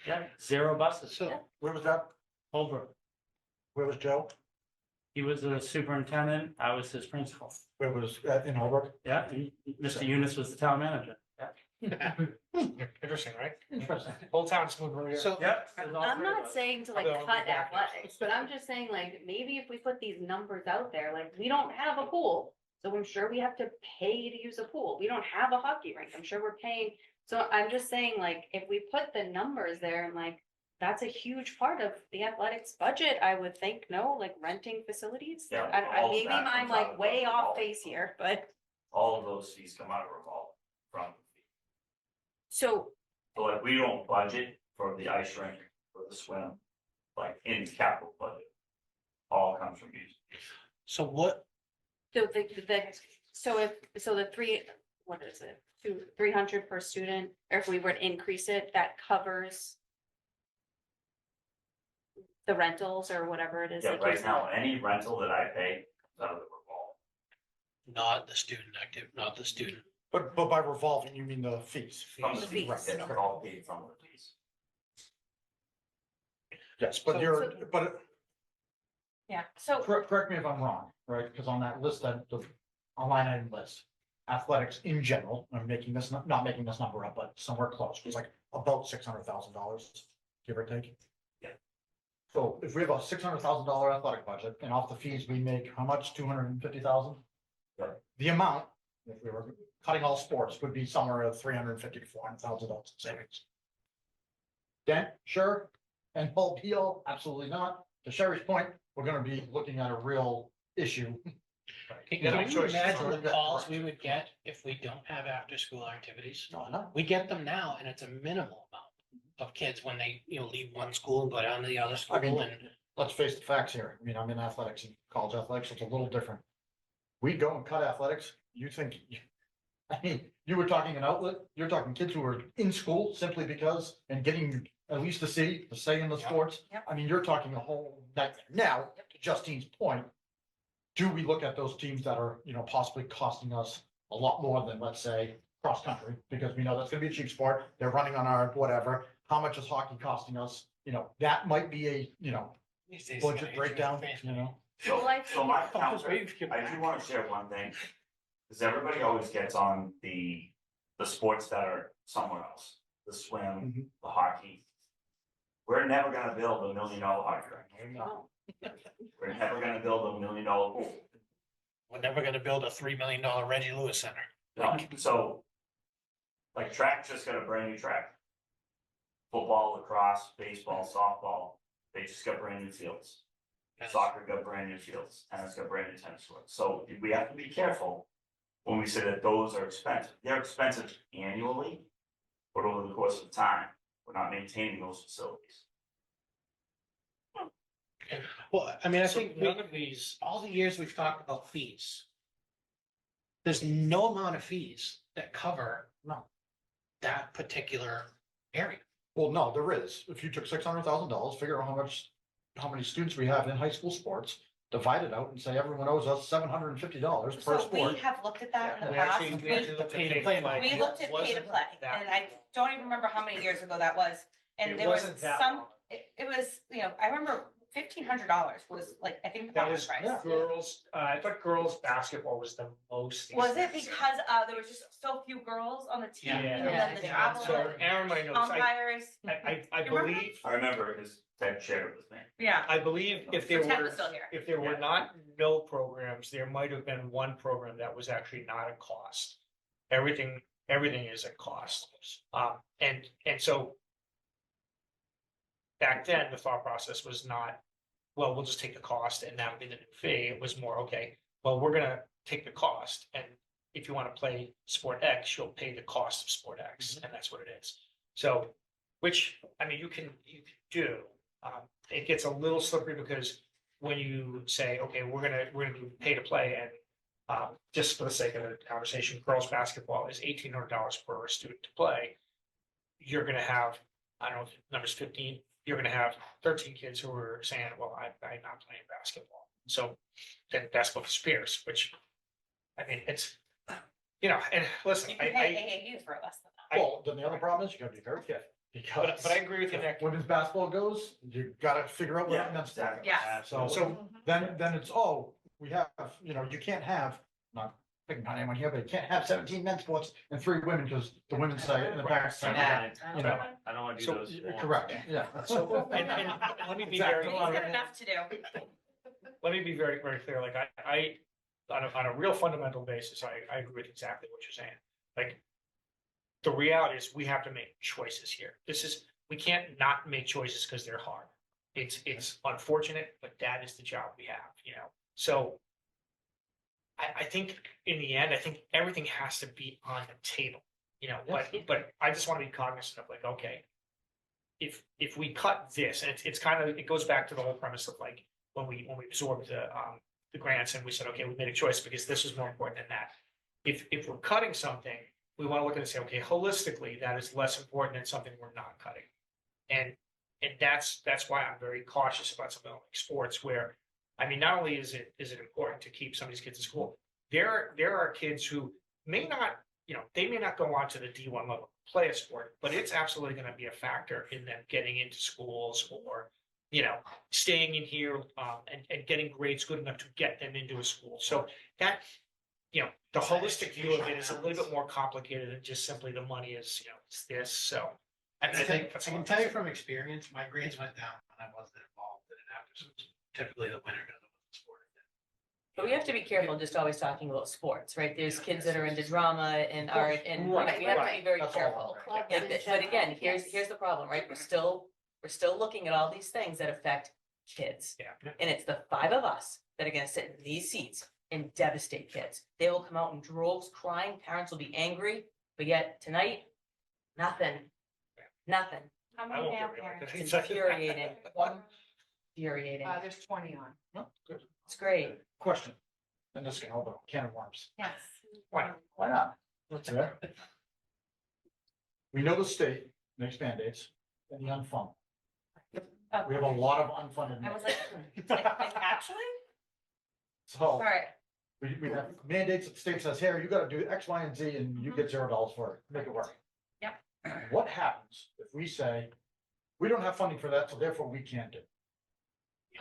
Yeah, 0 buses. So, Where was that? Over. Where was Joe? He was the superintendent. I was his principal. Where was, in Holbrook? Yeah, and Mr. Eunice was the town manager. Yeah. interesting, right? Interesting. Whole town's moving over here. So, Yep. there's all I'm 3 of not us. saying to like Although cut we got this. athletics, but I'm just saying like, maybe if we put these numbers out there, like, we don't have a pool. So I'm sure we have to pay to use a pool. We don't have a hockey rink. I'm sure we're paying. So I'm just saying, like, if we put the numbers there and like, that's a huge part of the athletics budget, I would think, no, like renting facilities. Yeah, I all maybe that I'm comes out like of way the off revolving base here, but All of those fees come out of revolve from. so, So like, we don't budget for the ice rink or the swim, like in capital budget. All comes from music. so what, so the what is it? 300 per student, or if we were to increase it, that covers the rentals or whatever it is. Yeah, like you right said. now, any rental that I pay comes out of the revolve. not the student active, not the student. But by revolving, you mean the fees? From the fees. fees, it's all paid from the fees. Yes, but Yeah, so correct me if I'm wrong, right? Because on that list, that the line item list, athletics in general, I'm making this, not making this number up, but somewhere close, was like about $600,000, give or take. Yeah. So if we have a $600,000 athletic budget and off the fees, we make how much? 250,000? Yeah. The amount if we were cutting all sports, would be somewhere at $350,000 to $400,000 in savings. Dent, sure, and whole deal, absolutely not. To Sherry's point, we're gonna be looking at a real issue. Can Yeah, you choices. imagine the Yeah, calls correct. we would get if we don't have after-school activities? No, no. We get them now, and it's a minimal amount of kids when they, leave one school and go down to the other school, I mean, and let's face the facts here. I mean, I'm in athletics and college athletics, it's a little different. We go and cut athletics, you think, I mean, you were talking an outlet, you're talking kids who are in school simply because, and getting at least a C, a say in the Yep. sports. Yep. I mean, you're talking a whole nightmare. Now, to Justine's point, do we look at those teams that are, possibly costing us a lot more than, let's say, cross country? Because we know that's gonna be a cheap sport, they're running on our whatever, how much is hockey costing us? That might be a, these days, budget it's breakdown, Well, I So think my it's- counter, I do wanna share one thing. Cause everybody always gets on the sports that are somewhere else, the swim, the hockey. We're never gonna build $1 million hockey rink. We're never gonna build $1 million pool. We're never gonna build a $3 million Reggie Lewis Center. No, so. Like track just got a brand new track. Football, lacrosse, baseball, softball, they just got brand new fields. Soccer got brand new fields, tennis got brand new tennis courts. So we have to be careful when we say that those are expensive. They're expensive annually, but over the course of time, we're not maintaining those facilities. Well, I mean, I So think none of these, all the years we've talked about fees. There's no amount of fees that cover No. that particular area. Well, no, there is. If you took $600,000, figure out how many students we have in high school sports, divide it out and say everyone owes us $750 per So we sport. have looked at that in the we past. actually, we We- actually looked at Pay to pay to play play. We looked at pay to Wasn't play, that- and I don't even remember how many years ago that was, and It there was wasn't that some, long. it was, I remember $1,500 was like, I think the That cover was price. yeah. girls, I thought girls' basketball was the most. Was it expensive. because, there was just so few girls on the team, Yeah. and then the Yeah. travel, So Aaron might know, this. umpires, I You remember? believe, I remember his Ted shared it with me. yeah. I believe if So there Ted were, was still here. if there were Yeah. not no programs, there might have been one program that was actually not a cost. Everything is a cost. And so back then, the thought process was not, well, we'll just take the cost and that'll be the new fee. It was more, okay, well, we're gonna take the cost, and if you wanna play sport X, you'll pay the cost of sport X, and that's what it is. So, which, I mean, you can do. It gets a little slippery because when you say, okay, we're gonna do pay to play, and just for the sake of the conversation, girls' basketball is $1,800 per student to play. You're gonna have, I don't know, if the number's 15, you're gonna have 13 kids who are saying, well, I'm not playing basketball. So then basketball disappears, which, I mean, it's, and listen, You can pay AAU for less than that. Well, then the other problem is you gotta be very careful. Because but I agree with you, Nick. women's basketball goes, you gotta figure out Yeah, what men's basketball. exactly. Yeah. So, So then it's, we have, you can't have, not picking on anyone here, but you can't have 17 men's sports and 3 women, because the women's side and the parents side. I You know, don't wanna do So- those. correct, yeah. So, and let me be very, He's got enough to do. let me be very, very clear, like, I, on a real fundamental basis, I agree with exactly what you're saying. Like, the reality is, we have to make choices here. We can't not make choices because they're hard. It's unfortunate, but that is the job we have, so. I think in the end, I think everything has to be on the table, but I just want to be cognizant of like, okay. If we cut this, and it's kind of, it goes back to the whole premise of like, when we absorbed the grants and we said, okay, we made a choice because this is more important than that. If we're cutting something, we want to look at it and say, okay, holistically, that is less important than something we're not cutting. And that's why I'm very cautious about something like sports, where, I mean, not only is it important to keep some of these kids in school, there are kids who may not, they may not go on to the D1 level, play a sport, but it's absolutely going to be a factor in them getting into schools or, staying in here and getting grades good enough to get them into a school. So that, the holistic view of it is a little bit more complicated than just simply the money is, it's this, so. I think that's I can tell you from experience, my grades went down when I wasn't involved in it after, so typically the winner doesn't sport. But we have to be careful just always talking about sports, right? There's kids that are into drama and art and you know, Right, we have to right. be very That's all. careful. Clubs Like, in but general, again, yes. here's the problem, right? We're still looking at all these things that affect kids. Yeah. And it's the 5 of us that are gonna sit in these seats and devastate kids. They will come out in droves crying, parents will be angry, but yet tonight, nothing. How I many won't male get reelected. parents? It's infuriating. Infuriating. There's 20 on. No, good. It's great. Question. And this can open a can of worms. Yes. Why not? Yeah. We know the state makes mandates and the unfunded. Oh, We have a lot of unfunded. I was mandates. like, actually, So sorry. we have mandates that the state says, here, you gotta do X, Y, and Z, and you get $0 for it, make it work. Yep. What happens if we say, we don't have funding for that, so therefore we can't do it?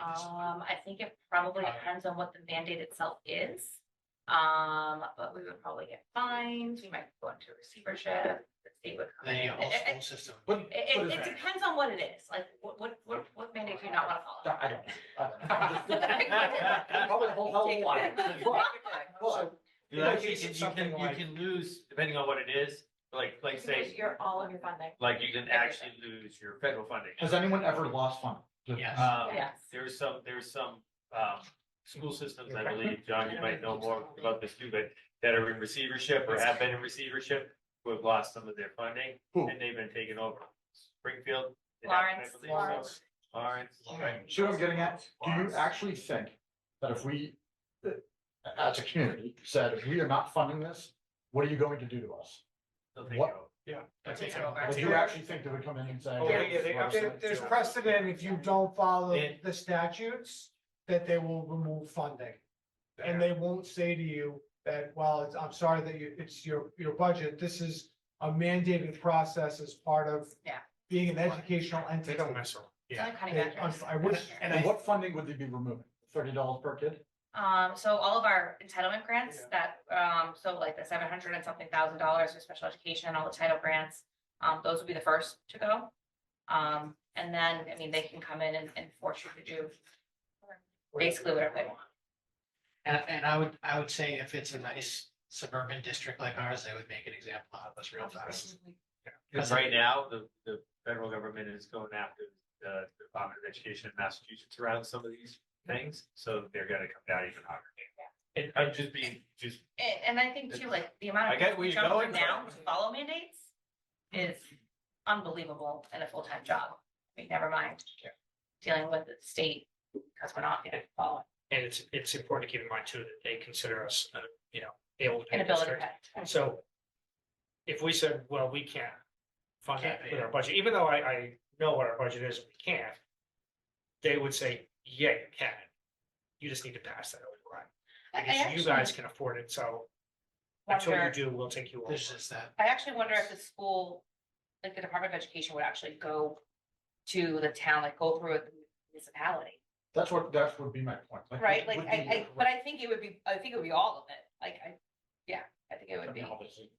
I think it probably depends on what the mandate itself is. But we would probably get fined, we might go into receivership, the state would come Then in. your whole school system. What is It that? depends on what it is, like, what mandate do you not wanna follow? I don't. Probably a whole hell of a lot. But- You know, you can lose, depending on what it is, like You say, lose all of your funding. like you can actually lose your federal funding. Has anyone ever lost funding? Yes. Yes. There's some school systems, I believe, John, you might know more about this too, but that are in receivership or have been in receivership, who have lost some of their funding, Who? and they've been taken over. Springfield. it happened, I believe, so. Lawrence. Lawrence, right. See what I'm getting at? Do you actually think that if we, as a community, said, if we are not funding this, what are you going to do to us? They'll take What? it over. Yeah. I'll take it over. Would you actually think they would come in and say? Oh, yeah, they There- There's precedent if you don't follow And- the statutes, that they will remove funding. And they won't say to you that, well, I'm sorry that it's your budget, this is a mandated process as part of Yeah. being an educational They entity. don't mess around. It's only cutting They- measures. I wish, And what funding would they be removing? $30 per kid? So all of our entitlement grants that, so like the $700 and something thousand for special education, all the title grants, those would be the first to go. And then, I mean, they can come in and force you to do basically whatever they want. And I would say if it's a nice suburban district like ours, they would make an example out of us real fast. Because right now, the federal government is going after the Department of Education in Massachusetts around some of these things, so they're gonna come down even harder. And I'm just being, And I think too, like, the amount I of get people where who you're jump up going, and down to follow mandates is unbelievable and a full-time job. I mean, never mind dealing with the state because we're not gonna follow And it's important to keep in mind too, that they consider us, able to pay inability to district. pay. So if we said, well, we can't fund Can't that pay with our it. budget, even though I know what our budget is, we can't. They would say, yeah, you can. You just need to pass that override. I Because you guys can afford it, so until you wonder- do, we'll take you over. There's just that. I actually wonder if the school, like the Department of Education would actually go to the town, like go through a municipality, That would be my point. right? would Like, be- but I think it would be all of it. Like, I think it would be. Obviously.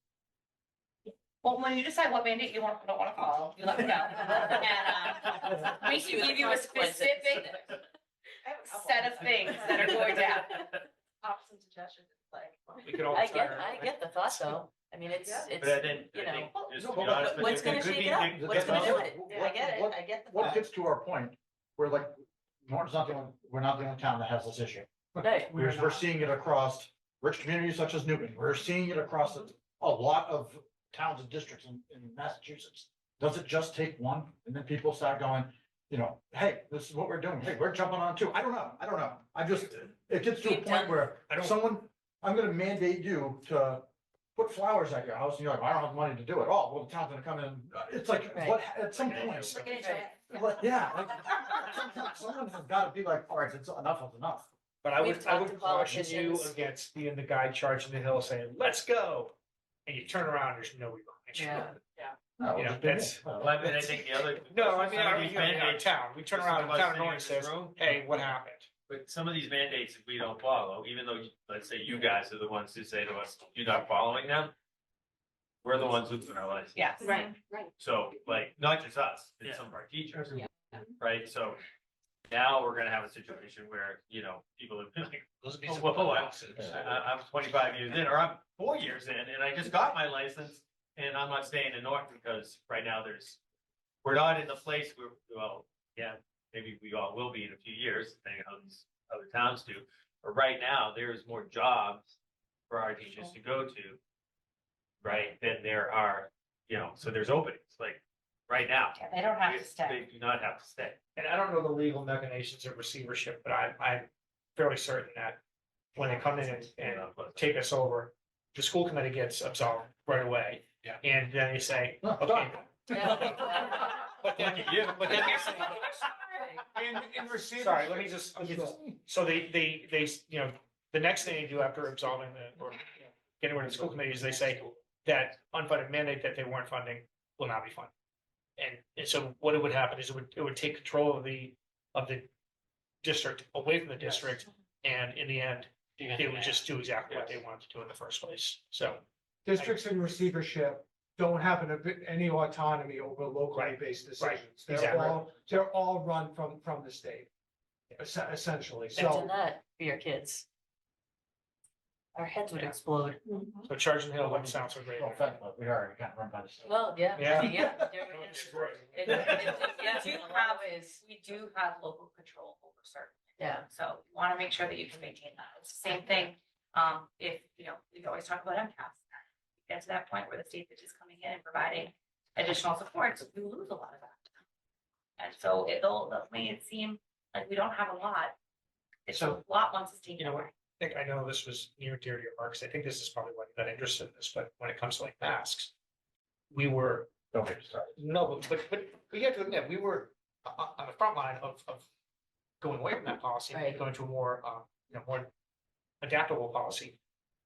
Well, when you decide what mandate you don't want to follow, you let me know. And, we See what can the give you a consequences. specific set of things that are going to happen. Options, suggestions, like. We could I always. get the thought though. I mean, it's, but I think, you know, just No, to be but honest with what's you, gonna it could shake be it up? things that What's get gonna do done. it? I get it, I get the What thought. gets to our point, we're like, Norton's not the only, we're not the only town that has this issue. Right. We're seeing it across rich communities such as Newton. We're seeing it across a lot of towns and districts in Massachusetts. Does it just take one? And then people start going, hey, this is what we're doing. Hey, we're jumping on too. I don't know. It gets to a We've point done- where I'm gonna mandate you to put flowers at your house and you're like, I don't have money to do it. Oh, well, the town's gonna come in. It's like, Right. what, at some point. Yeah, like, someone has gotta be like, all right, it's enough is enough. But I We've would talked to caution you politicians. against being the guy charging the hill saying, let's go. And you turn around, there's nobody behind you. Yeah. No, You know, just be me. that's- Well, I mean, I think the other. No, I mean, some of these in our mandates- town, we turn some around, of the us town of sitting Norton in says, this room, hey, what happened? But some of these mandates, if we don't follow, even though, let's say you guys are the ones who say to us, you're not following them. We're the ones losing our license. Yes. Right. So like, not just us, it's Yeah. some of our teachers, Yeah. right? So Now we're gonna have a situation where, you know, people have been like, Those would be oh, some whoa, cool I'm houses. I'm 25 years in, or I'm 4 years in, and I just got my license, and I'm not staying in Norton because right now we're not in the place where, well, yeah, maybe we all will be in a few years, depending on how these other towns do. But right now, there's more jobs for our teachers to go to, right, than there are, you know, so there's openings, like, right now. Yeah, they don't have to They stay. do not have to stay. And I don't know the legal machinations of receivership, but I'm fairly certain that when they come in and take us over, the school committee gets absolved right away. Yeah. And then they say, Oh, okay. Yeah. But then they say, In receivership. sorry, let me just, so they, you know, the next thing they do after absolving or getting rid of the school committee is they say that unfunded mandate that they weren't funding will not be funded. And so what it would happen is it would take control of the district away from the district. And in the end, they would just do exactly what they wanted to do in the first place. So, Districts in receivership don't have any autonomy over locally based decisions. They're exactly. all run from the state, essentially. Imagine So that for your kids. Our heads would explode. so Charging Hill wouldn't sound so great. No offense, but we are kind of run by the state. Well, yeah, Yeah. yeah. We do have local control over certain. Yeah. So you want to make sure that you can maintain that. It's the same thing. If, you know, we always talk about MCAS. Get to that point where the state is coming in and providing additional support, so we lose a lot of that. And so they'll make it seem like we don't have a lot. It's a lot once it's taken You know what? away. I think I know this was near and dear to your heart, because I think this is probably why you got interested in this, but when it comes to like masks, we were, Don't get started. no, but you have to admit, we were on the front line of going away from that policy and Right. going to a more, more adaptable policy.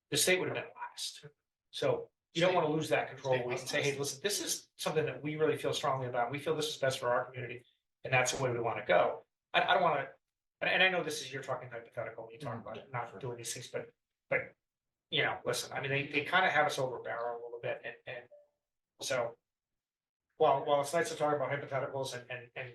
The state would have been last. So you don't want to lose that control where you can say, hey, listen, this is something that we really feel strongly about. We feel this is best for our community, and that's the way we want to go. I don't want to, and I know this is, you're talking hypothetical when you talk about not doing these things, but, you know, listen, I mean, they kind of have us over a barrel a little bit, and so while it's nice to talk about hypotheticals and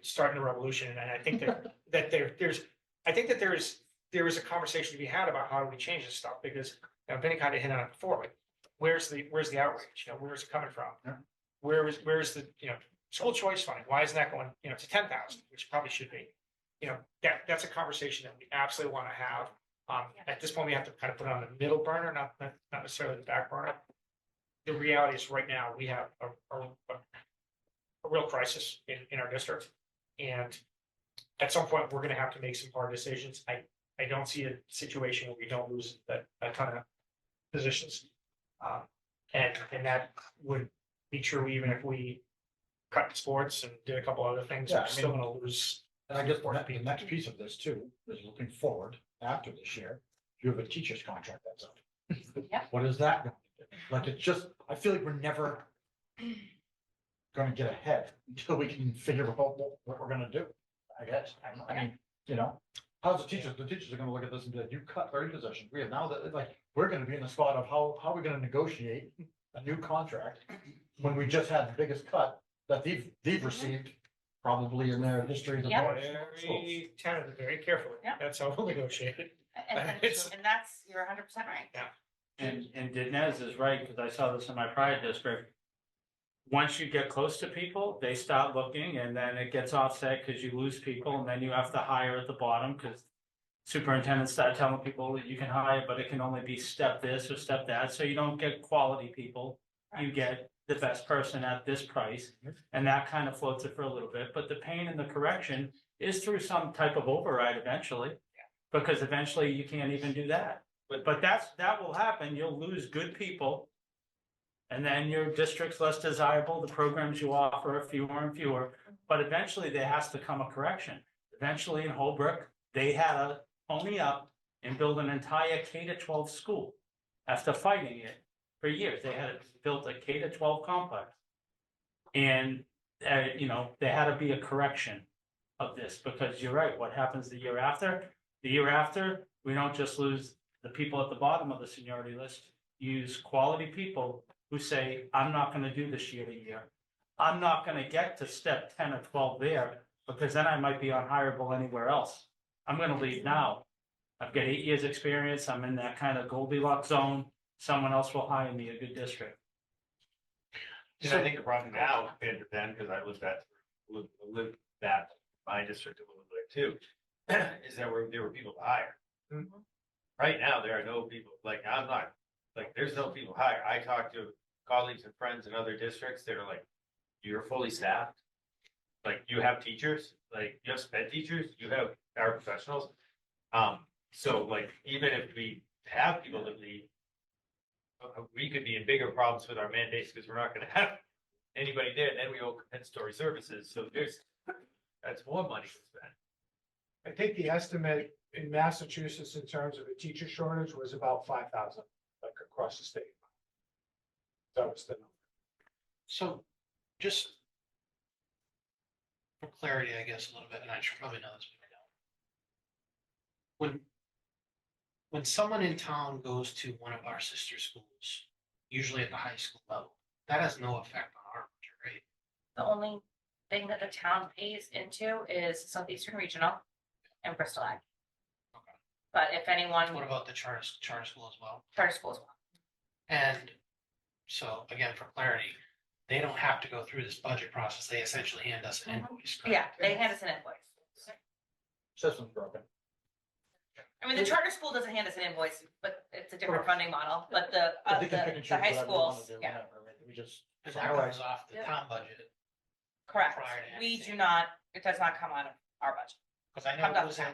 starting the revolution, and I think that there is a conversation to be had about how do we change this stuff, because, you know, Benny kind of hit on it before, like, where's the outrage, you know, where's it coming from? Yeah. Where's the, you know, school choice funding, why isn't that going, you know, to 10,000, which probably should be? You know, that's a conversation that we absolutely want to have. At this point, we have to kind of put it on the middle burner, not necessarily the back burner. The reality is right now, we have a real crisis in our district. And at some point, we're gonna have to make some hard decisions. I don't see a situation where we don't lose a ton of positions. And that would be true even if we cut sports and did a couple other things, Yeah, we're I still mean- gonna lose. And I guess the next piece of this too, is looking forward after this year, you have a teacher's contract that's up. Yep. What is that going to do? Like, it's just, I feel like we're never gonna get ahead until we can figure out what we're gonna do, I guess. I mean, you know, how's the teachers are gonna look at this and be like, you cut every position. We have now that, like, we're gonna be in a spot of how are we gonna negotiate a new contract when we just had the biggest cut that they've received probably in their history of the Yep. board. Very tentative, very carefully. Yep. That's how we'll negotiate it. And that's, you're 100% right. And Dinesh is right, because I saw this in my prior district. Once you get close to people, they start looking, and then it gets offset because you lose people, and then you have to hire at the bottom, because superintendents start telling people that you can hire, but it can only be step this or step that, so you don't get quality people. You get the best person at this price, and that kind of floats it for a little bit, but the pain and the correction is through some type of override eventually. Because eventually you can't even do that. But that will happen. You'll lose good people. And then your district's less desirable. The programs you offer are fewer and fewer. But eventually there has to come a correction. Eventually in Holbrook, they had to pony up and build an entire K-12 school. After fighting it for years, they had built a K-12 complex. And, you know, there had to be a correction of this, because you're right, what happens the year after? The year after, we don't just lose the people at the bottom of the seniority list, use quality people who say, I'm not gonna do this year to year. I'm not gonna get to step 10 or 12 there, because then I might be unhireable anywhere else. I'm gonna leave now. I've got 8 years' experience, I'm in that kind of Goldilocks zone, someone else will hire me, a good district. And I think the problem now compared to then, because I lived that, my district a little bit too, is that there were people to hire. Right now, there are no people, like, I'm not, like, there's no people to hire. I talk to colleagues and friends in other districts that are like, you're fully staffed. Like, you have teachers, like, you have sped teachers, you have paraprofessionals. So like, even if we have people that leave, we could be in bigger problems with our mandates because we're not gonna have anybody there, and then we owe compensatory services, so that's more money to spend. I think the estimate in Massachusetts in terms of a teacher shortage was about 5,000, like across the state. That was the number. So just for clarity, I guess, a little bit, and I should probably know this, but I don't. When someone in town goes to one of our sister schools, usually at the high school level, that has no effect on our budget, right? The only thing that the town pays into is Southeastern Regional and Bristol Ag. Okay. But if anyone, What about the charter school as well? charter schools, And so again, for clarity, they don't have to go through this budget process. They essentially hand us an invoice. correct? yeah, they hand us an invoice. System's broken. I mean, the charter school doesn't hand us an invoice, but it's a different funding model, but the But they can pick and the choose high whatever they wanna schools, do, yeah, whatever, right? We just. And that goes off the town budget, correct. prior to We anything. do not, it does not come out of our budget. because I know Comes it off was the town.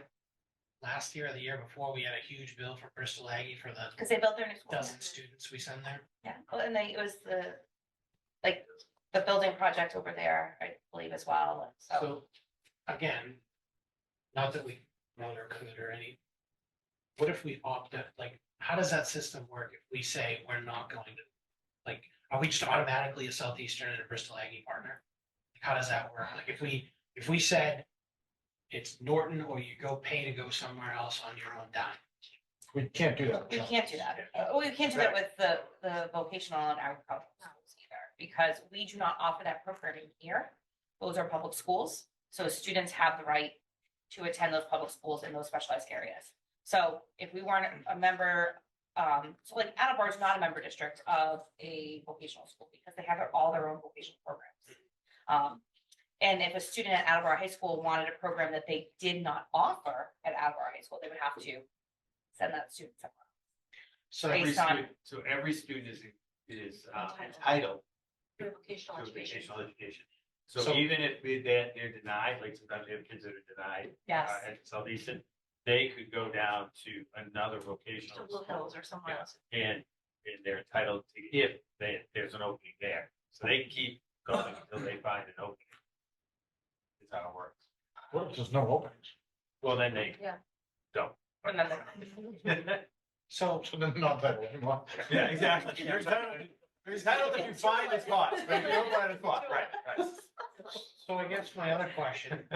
last year or the year before, we had a huge bill for Bristol Aggie for the Because they built their new school. dozen students we send there. Yeah, well, and it was the building project over there, I believe as well, and so. So, again, not that we want or could or any. What if we opt out, like, how does that system work if we say we're not going to? Like, are we just automatically a Southeastern and a Bristol Aggie partner? Like, how does that work? Like, if we said it's Norton or you go pay to go somewhere else on your own dime. We can't do that. We can't do that. We can't do that with the vocational and agricultural schools either, because we do not offer that programming here. Those are public schools, so students have the right to attend those public schools in those specialized areas. So if we weren't a member, so like Attleboro is not a member district of a vocational school because they have all their own vocational programs. And if a student at Attleboro High School wanted a program that they did not offer at Attleboro High School, they would have to send that student somewhere. So Based on- So every student is entitled For vocational to education. vocational education. So So- even if they're denied, like sometimes we have kids that are denied Yes. at Southeastern, they could go down to another To vocational Blue school Hills or somewhere Yeah. else. and they're entitled to, if there's an opening there. So they can keep going until they find an opening. Is how it works. What if there's no openings? Well, then they Yeah. don't. And then the- So, So then not that anymore. Yeah, exactly. You're entitled if you find a spot, but if you don't find a spot, right. so I guess my other question,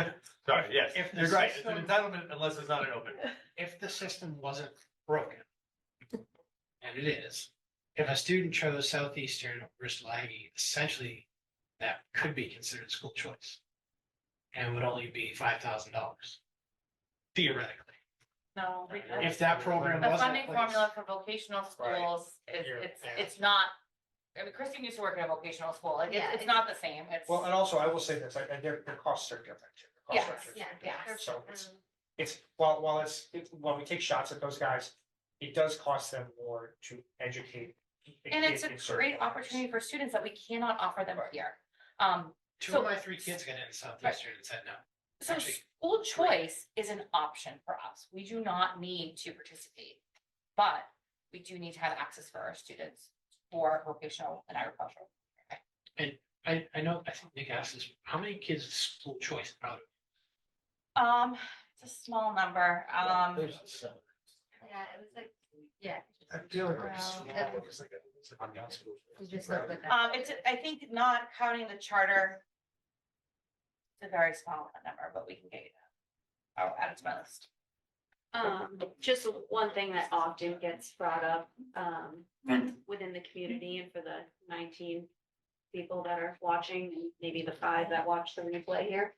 Sorry, yes, If the you're right. It's an system- entitlement unless it's not an opening. if the system wasn't broken, and it is, if a student chose Southeastern or Bristol Aggie, essentially that could be considered school choice. And would only be $5,000 theoretically. No. If that program The wasn't. funding in place. formula for vocational schools is, You're- it's, yeah. it's not, I mean, Christine used to work in a vocational school, like, Yeah, it's not the same, it's. Well, and also I will say this, their costs are different too. The cost Yes, structure is yeah, different. yes. So it's, while we take shots at those guys, it does cost them more to educate. And it's a in certain great areas. opportunity for students that we cannot offer them here. Two So- of my three kids got into Southeastern and said no. So Actually, school choice is an option for us. We do not need to participate. But we do need to have access for our students for vocational and agricultural. I know, I think Nick asked this, how many kids is school choice out of? It's a small number. There's seven. Yeah, it was like, yeah. I feel like Well, it's that- it's like a- You just look at that. It's, I think not counting the charter. It's a very small number, but we can get you that. I'll add it to my list. Just one thing that often gets brought up, within the community and for the 19 people that are watching, and maybe the 5 that watch the replay here.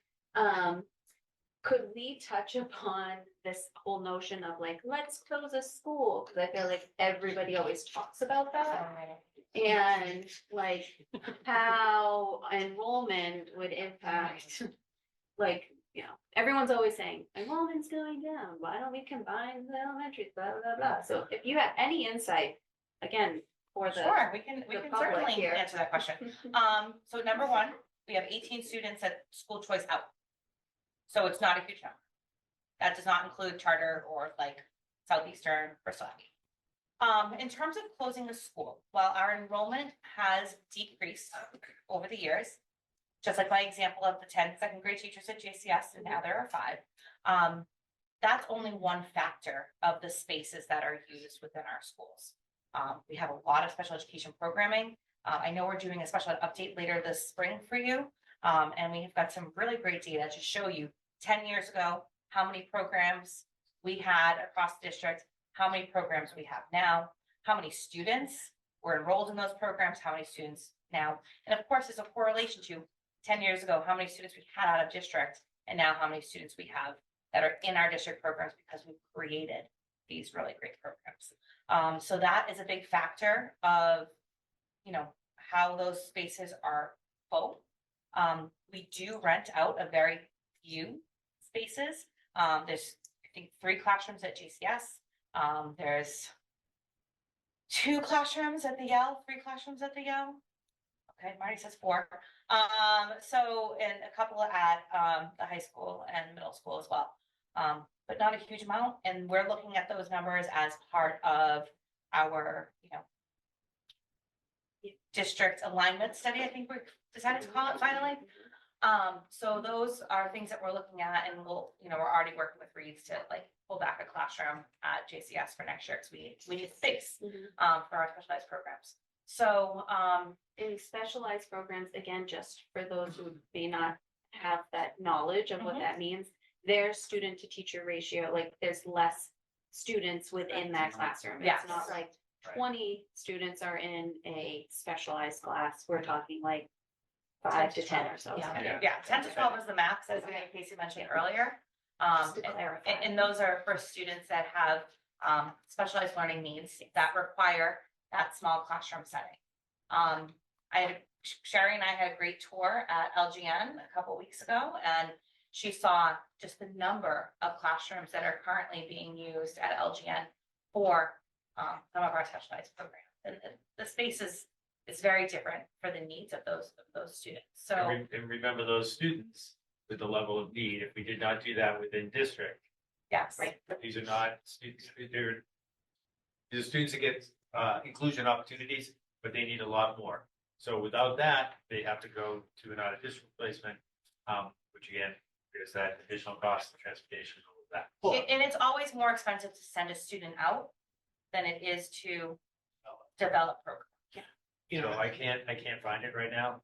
Could we touch upon this whole notion of like, let's close a school? Cause I feel like everybody always talks about that. And like how enrollment would impact, like, you know, everyone's always saying enrollment's going down. Why don't we combine the elementaries, blah, blah, blah. So if you have any insight, again, for the. Sure, we can the public certainly here. answer that question. So number one, we have 18 students at school choice out. So it's not a huge number. That does not include charter or like Southeastern or Slacky. In terms of closing the school, while our enrollment has decreased over the years, just like my example of the 10 second grade teachers at JCS, and now there are 5, that's only one factor of the spaces that are used within our schools. We have a lot of special education programming. I know we're doing a special ed update later this spring for you. And we have got some really great data to show you 10 years ago, how many programs we had across the district, how many programs we have now, how many students were enrolled in those programs, how many students now. And of course, there's a correlation to 10 years ago, how many students we had out of district, and now how many students we have that are in our district programs because we've created these really great programs. So that is a big factor of, you know, how those spaces are full. We do rent out a very few spaces. There's, I think, 3 classrooms at JCS. There's 2 classrooms at the Yale, 3 classrooms at the Yale. Okay, Marty says 4. So, and a couple at the high school and middle school as well. But not a huge amount. And we're looking at those numbers as part of our, you know, district alignment study, I think we decided to call it finally. So those are things that we're looking at, and we'll, you know, we're already working with Reeds to like pull back a classroom at JCS for next year, because we need space for our specialized programs. So in specialized programs, again, just for those who may not have that knowledge of what that means, their student to teacher ratio, like there's less students within that classroom. Yes. It's not like 20 students are in a specialized class. We're talking like 5 to 10 or so. Yeah, 10 to 12 is the max, as Casey mentioned earlier. Just to clarify. And those are for students that have specialized learning needs that require that small classroom setting. Sherry and I had a great tour at LGN a couple weeks ago, and she saw just the number of classrooms that are currently being used at LGN for some of our specialized programs. And the space is very different for the needs of those students. So And remember those students with the level of need, if we did not do that within district, yes, these are not students, these are students that get inclusion opportunities, but they need a lot more. So without that, they have to go to an out of district placement, which again, is that additional cost of transportation, all of that. And it's always more expensive to send a student out than it is to develop programs. You So know, I can't find it right now,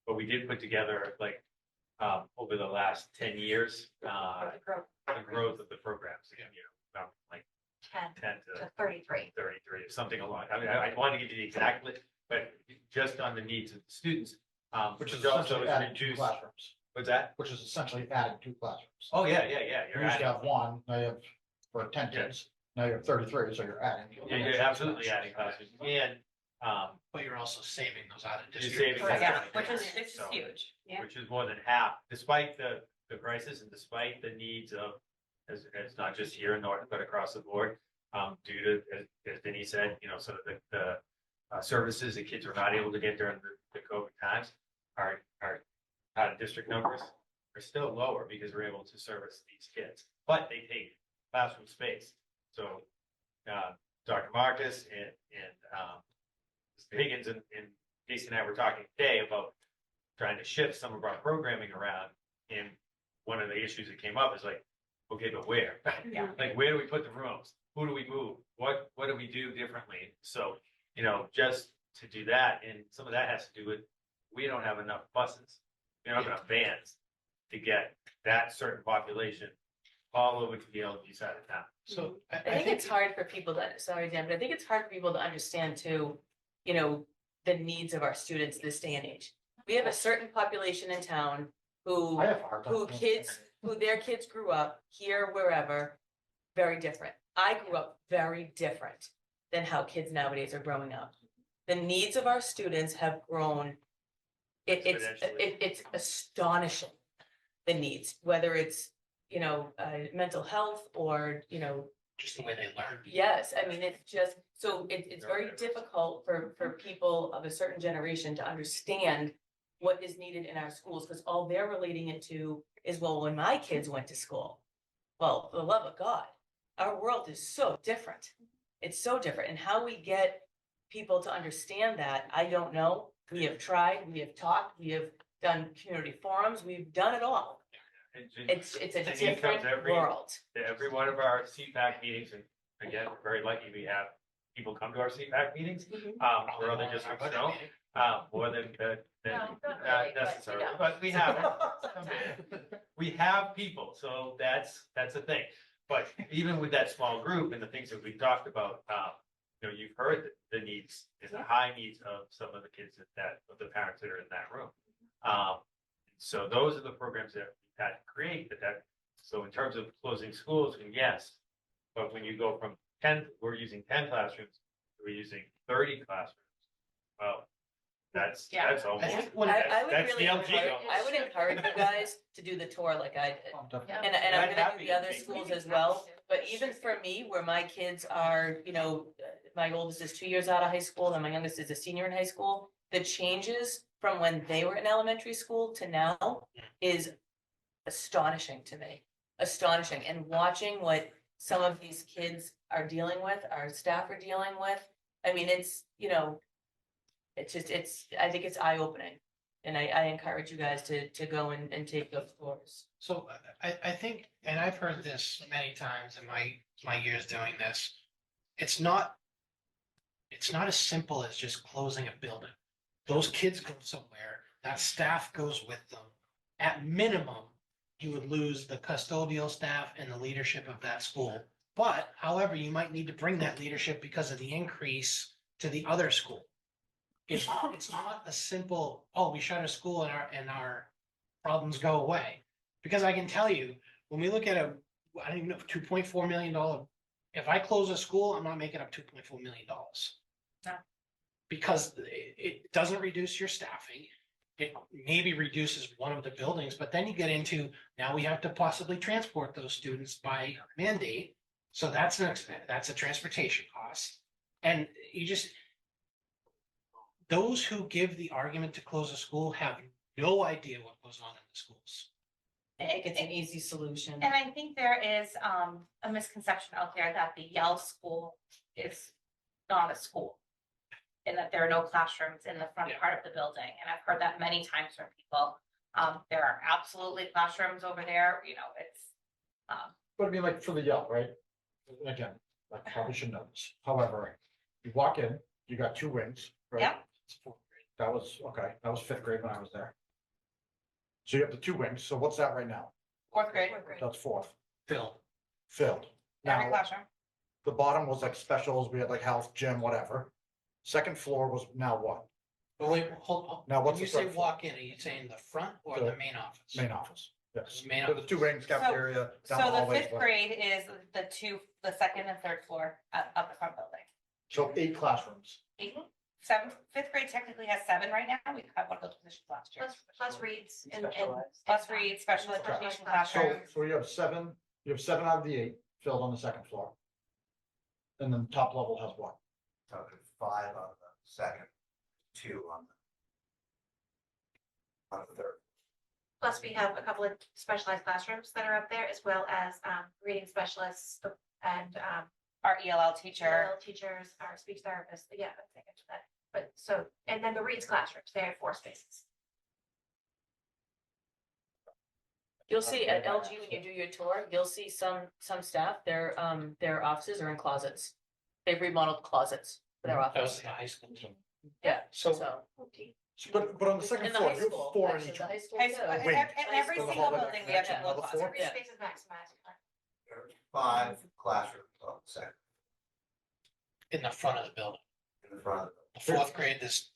but we did put together like, over the last 10 years, the growth of the programs, you know, about like 10 to 33. 33, or something along. I mean, I want to give you the exact list, but just on the needs of the students, Which is also essentially adding 2 reduced. classrooms, What's that? which is essentially adding 2 classrooms. Oh, yeah. You You're used to adding, have 1, now you have, for 10 kids, now you have 33, so you're adding. you're absolutely adding classes, and, but you're also saving those out of You're district. saving Yeah, Right. which is So- huge. Yeah. which is more than half, despite the prices and despite the needs of, as not just here in Norton, but across the board, due to, as Denise said, you know, sort of the services that kids were not able to get during the COVID times, our out of district numbers are still lower because we're able to service these kids, but they take classroom space. So, Dr. Marcus and Mr. Higgins and Casey and I were talking today about trying to shift some of our programming around. And one of the issues that came up is like, okay, but where? Yeah. Like, where do we put the rooms? Who do we move? What do we do differently? So, you know, just to do that, and some of that has to do with, we don't have enough buses. We don't have enough vans to get that certain population all over to the LG side of town. So I think it's hard for people to, sorry, Dan, but I think it's hard for people to understand too, you know, the needs of our students this day and age. We have a certain population in town who, I have a hard time. who kids, who their kids grew up here, wherever, very different. I grew up very different than how kids nowadays are growing up. The needs of our students have grown. It's astonishing, the needs, whether it's, mental health or, Just the way they learn. yes, I mean, it's just, so it's very difficult for people of a certain generation to understand what is needed in our schools, because all they're relating it to is, well, when my kids went to school. Well, for the love of God, our world is so different. It's so different, and how we get people to understand that, I don't know. We have tried, we have talked, we have done community forums, we've done it all. It's a And he comes different world. every one of our CPAC meetings, and again, we're very lucky we have people come to our CPAC meetings, where other districts don't, more than necessary, but we have, we have people, so that's a thing. But even with that small group and the things that we talked about, you've heard the needs and the high needs of some of the kids of the parents that are in that room. So those are the programs that we had to create so in terms of closing schools, and yes, but when you go from 10, we're using 10 classrooms, we're using 30 classrooms. Well, that's almost, I would that's the really LG. I would encourage you guys to do the tour like I did. I'm definitely- And I'm I'm gonna happy do to the other take schools it. as well, but even for me, where my kids are, my oldest is 2 years out of high school and my youngest is a senior in high school. The changes from when they were in elementary school to now is astonishing to me, astonishing. And watching what some of these kids are dealing with, our staff are dealing with, I mean, it's, it's just, I think it's eye-opening. And I encourage you guys to go and take those tours. So I think, and I've heard this many times in my years doing this, it's not as simple as just closing a building. Those kids go somewhere, that staff goes with them. At minimum, you would lose the custodial staff and the leadership of that school. But however, you might need to bring that leadership because of the increase to the other school. It's not a simple, we shut a school and our problems go away. Because I can tell you, when we look at I don't even know, $2.4 million, if I close a school, I'm not making up $2.4 million. No. Because it doesn't reduce your staffing. It maybe reduces one of the buildings, but then you get into, now we have to possibly transport those students by mandate. So that's an expense, that's a transportation cost. And those who give the argument to close a school have no idea what goes on in the schools. I think it's an easy solution. And I think there is a misconception out there that the Yale school is not a school. And that there are no classrooms in the front part of the building. And I've heard that many times from people. There are absolutely classrooms over there, it's. But I mean, like for the Yale, right? Again, I probably should know this. However, you walk in, you got 2 wings, right? Yep. That was, okay, that was 5th grade when I was there. So you have the 2 wings, so what's that right now? 4th grade, That's 4th, Phil, filled. every Now, classroom. the bottom was like specials, we had like health, gym, whatever. 2nd floor was now what? but wait, hold on. Now, what's When you the say third floor? walk in, are you saying the front or the main office? Main office, yes. Main So the 2 wings, cafeteria, down So the the hallways. 5th grade is the 2nd and 3rd floor of the front building. So 8 classrooms. 5th grade technically has 7 right now. We had one of those positions last year. Plus reads and. Plus read, special education So, classroom. so you have 7 out of the 8 filled on the 2nd floor. And then top level has what? 5 on the 2nd, 2 on the 3rd. Plus, we have a couple of specialized classrooms that are up there, as well as reading specialists and Our ELL teacher. ELL teachers, our speech therapists. Yeah, I think I did that. But so, and then the reads classrooms, they have 4 spaces. You'll see at LG when you do your tour, you'll see some staff, their offices are in closets. They've remodeled closets for their That was office. the high school. Yeah, So, so. but on the 2nd In the floor, high you have school, 4 in actually, each the one. high school. High school, too. and Wait, every for the single whole building, we have connection, a another closet. 4? Yeah. Spaces maximized. There's 5 classrooms on the 2nd, In the front of the building. in the front of The 4th grade, there's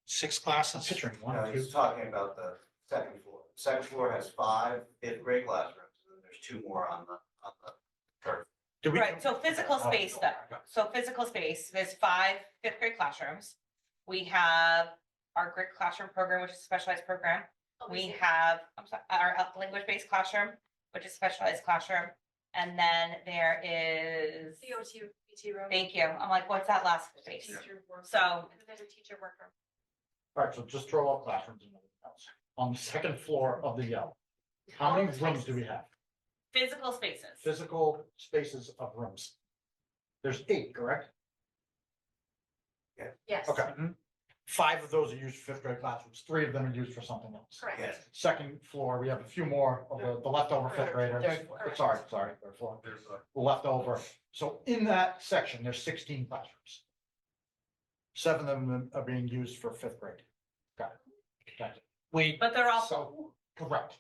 6 I'm classes. picturing the. 1 No, or 2. he's talking about the 2nd floor. second floor has 5 fifth grade classrooms, and then there's 2 more on the third. Do we? Right, so physical space though, so physical space, there's 5 fifth grade classrooms. We have our grid classroom program, which is a specialized program. We have, I'm sorry, our language-based classroom, which is a specialized classroom. And then there is, COT, PT room. thank you, I'm like, what's that last space? Teacher work. So- And then there's a teacher worker. All right, so just throw out classrooms and everything else. On the second floor of the Yale, how many rooms do we have? Physical spaces. Physical spaces of rooms. There's 8, correct? Yes. Okay. 5 of those are used for fifth grade classrooms, 3 of them are used for something else. Correct. Yes. Second floor, we have a few more of the leftover fifth graders. Third floor. Sorry, third floor. Leftover. So in that section, there's 16 classrooms. 7 of them are being used for fifth grade. Got it. Got it. Wait, But they're all, So, Correct.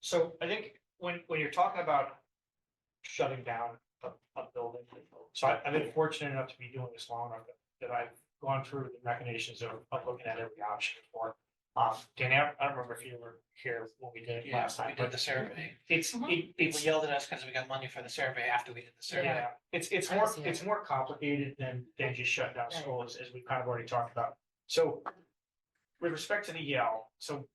so I think when you're talking about shutting down a building, so I've been fortunate enough to be doing this long enough that I've gone through the machinations of looking at every option for. Danny, I don't remember if you were here when we did it yeah, last we time, did but the survey. it's, People it's, yelled at us because we got money for the survey after we did the survey. yeah, it's more complicated than just shutting down schools, as we've kind of already talked about. So with respect to the Yale, so,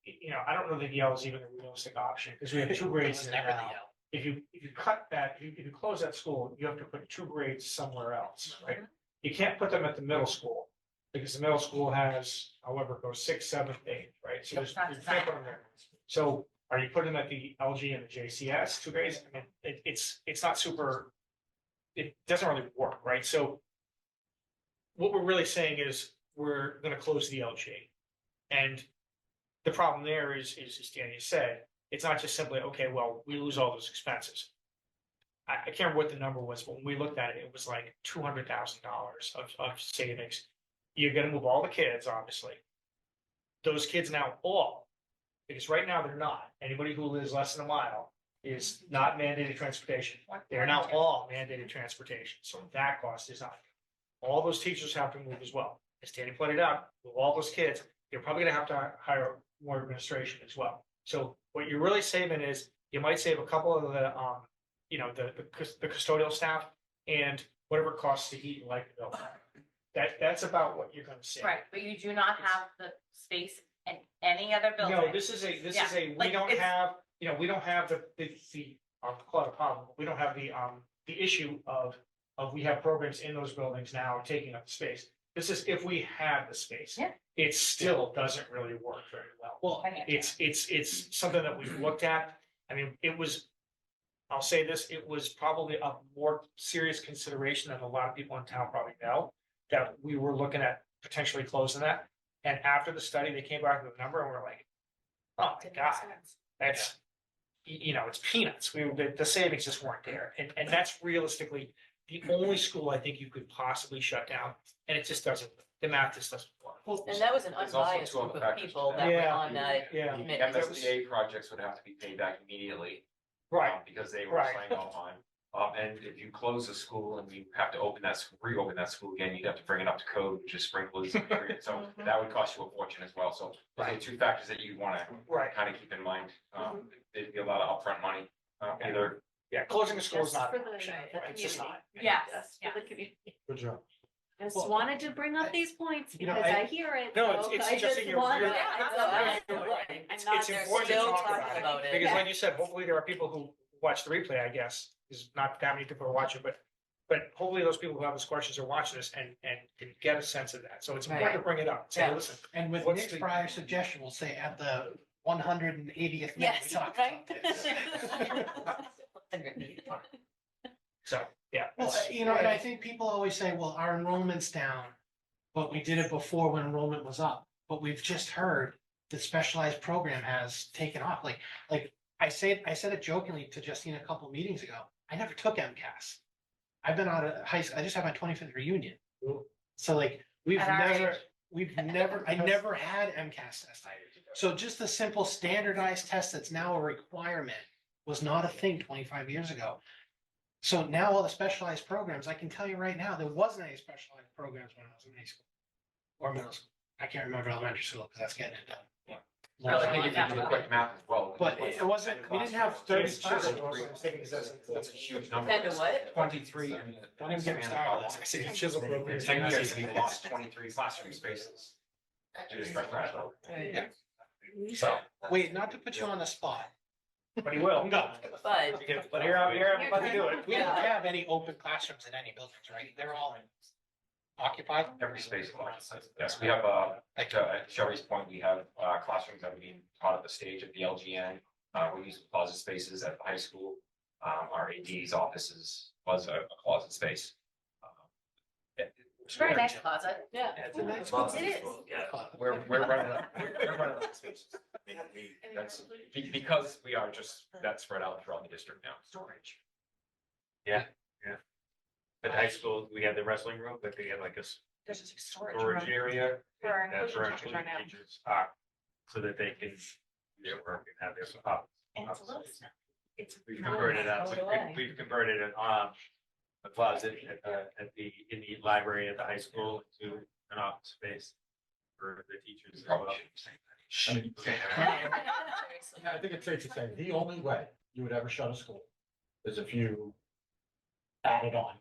I don't know that Yale is even a realistic option, because we have 2 It grades was in never there the now. Yale. If you cut that, if you close that school, you have to put 2 grades somewhere else, right? You can't put them at the middle school, because the middle school has, however, it goes 6th, 7th, 8th, right? So It's not you can't put them there. So are you putting them at the LG and the JCS, 2 grades? I mean, it's not super, it doesn't really work, right? So what we're really saying is, we're gonna close the LG. And the problem there is as Danny said, it's not just simply, okay, well, we lose all those expenses. I can't remember what the number was, but when we looked at it, it was like $200,000 of savings. You're gonna move all the kids, obviously. Those kids now all, because right now they're not, anybody who lives less than a mile is not mandated transportation. They're now all mandated transportation, so that cost is not. All those teachers have to move as well. As Danny pointed out, with all those kids, you're probably gonna have to hire more administration as well. So what you're really saving is, you might save a couple of the, the custodial staff and whatever it costs to heat and light the building. That's about what you're gonna save. right, but you do not have the space in any other building. No, this is a, we like, don't it's- have, we don't have the, I'll call it a problem, we don't have the issue of we have programs in those buildings now taking up space. This is if we had the space. Yeah. It still doesn't really work very well. Well, It's something that we've looked at. I mean, I'll say this, it was probably a more serious consideration than a lot of people in town probably know, that we were looking at potentially closing that. And after the study, they came back with a number and we're like, oh my God, that's, it's peanuts. The savings just weren't there. And that's realistically the only school I think you could possibly shut down. And it just doesn't, the math just doesn't work. And that was an There's also unbiased two other group of factors to people that. that were Yeah. on that Yeah. The committee. MSBA projects would have to be paid back immediately. Right, Because they were Right. signed on time. And if you close a school and you have to reopen that school again, you'd have to bring it up to code, which is sprinklers. So that would cost you a fortune as well. So those are 2 factors that you want to right. kind of keep in mind. There'd be a lot of upfront money, either. Yeah, closing the school is Just not for an the option. the It's just community. not. Yes, Just yeah. for the community. Good job. Just Well, wanted to bring up these points you know, because I- I hear it. No, so it's I just that you're- wanted- you're- I know, You're right. I'm It's not- They're important to still talk talking about it. Because like you said, hopefully there are people who watch the replay, I guess, is not that many people who watch it, but hopefully those people who have those questions are watching this and can get a sense of that. So it's important to bring it up. Say, Yeah. listen, and with What's Nick's the- prior suggestion, we'll say at the 180th minute, we Yes, talked right? about this. so, yeah. Well, and I think people always say, well, our enrollment's down, but we did it before when enrollment was up. But we've just heard the specialized program has taken off. Like I said it jokingly to Justine a couple of meetings ago. I never took MCAS. I've been out of high school. I just had my 25th reunion. Ooh. So like At our I never had MCAS test. So just the simple standardized test that's now a requirement was not a thing 25 years ago. So now all the specialized programs, I can tell you right now, there wasn't any specialized programs when I was in high school or middle school. I can't remember elementary school because that's getting it done. more. Really I think long if you do the time. quick math as well. But it wasn't, we didn't have 30 It's classes. That's a huge number. Ten to what? 23. Don't even get me started on this. I see chisel program. 10 years, we lost 23 classroom spaces. Just for that. Yeah. So, wait, not to put you on the spot. But he will. No, But But here I'm about to do it. we don't have any open classrooms in any buildings, right? They're all occupied. Every space is occupied. Yes, we have, like, at Shelby's point, we have, classrooms that are being taught at the stage of the LGN. We use closet spaces at the high school. Our AD's offices was a closet space. Very nice closet. yeah. It's a nice It is. We're running out, we're running out of spaces. I mean, that's, because we are just, that's spread out throughout the district now, storage. At high school, we had the wrestling room, but they had like a There's a storage storage room. area. For our That's for inclusion teachers right now. inclusion teachers, so that they can do their work and have their. And it's a little, it's. We've converted Throw it away. we've converted it, a closet at the, in the library at the high school to an office space for the teachers as well. I mean, I think it's safe to say, the only way you would ever shut a school is if you added on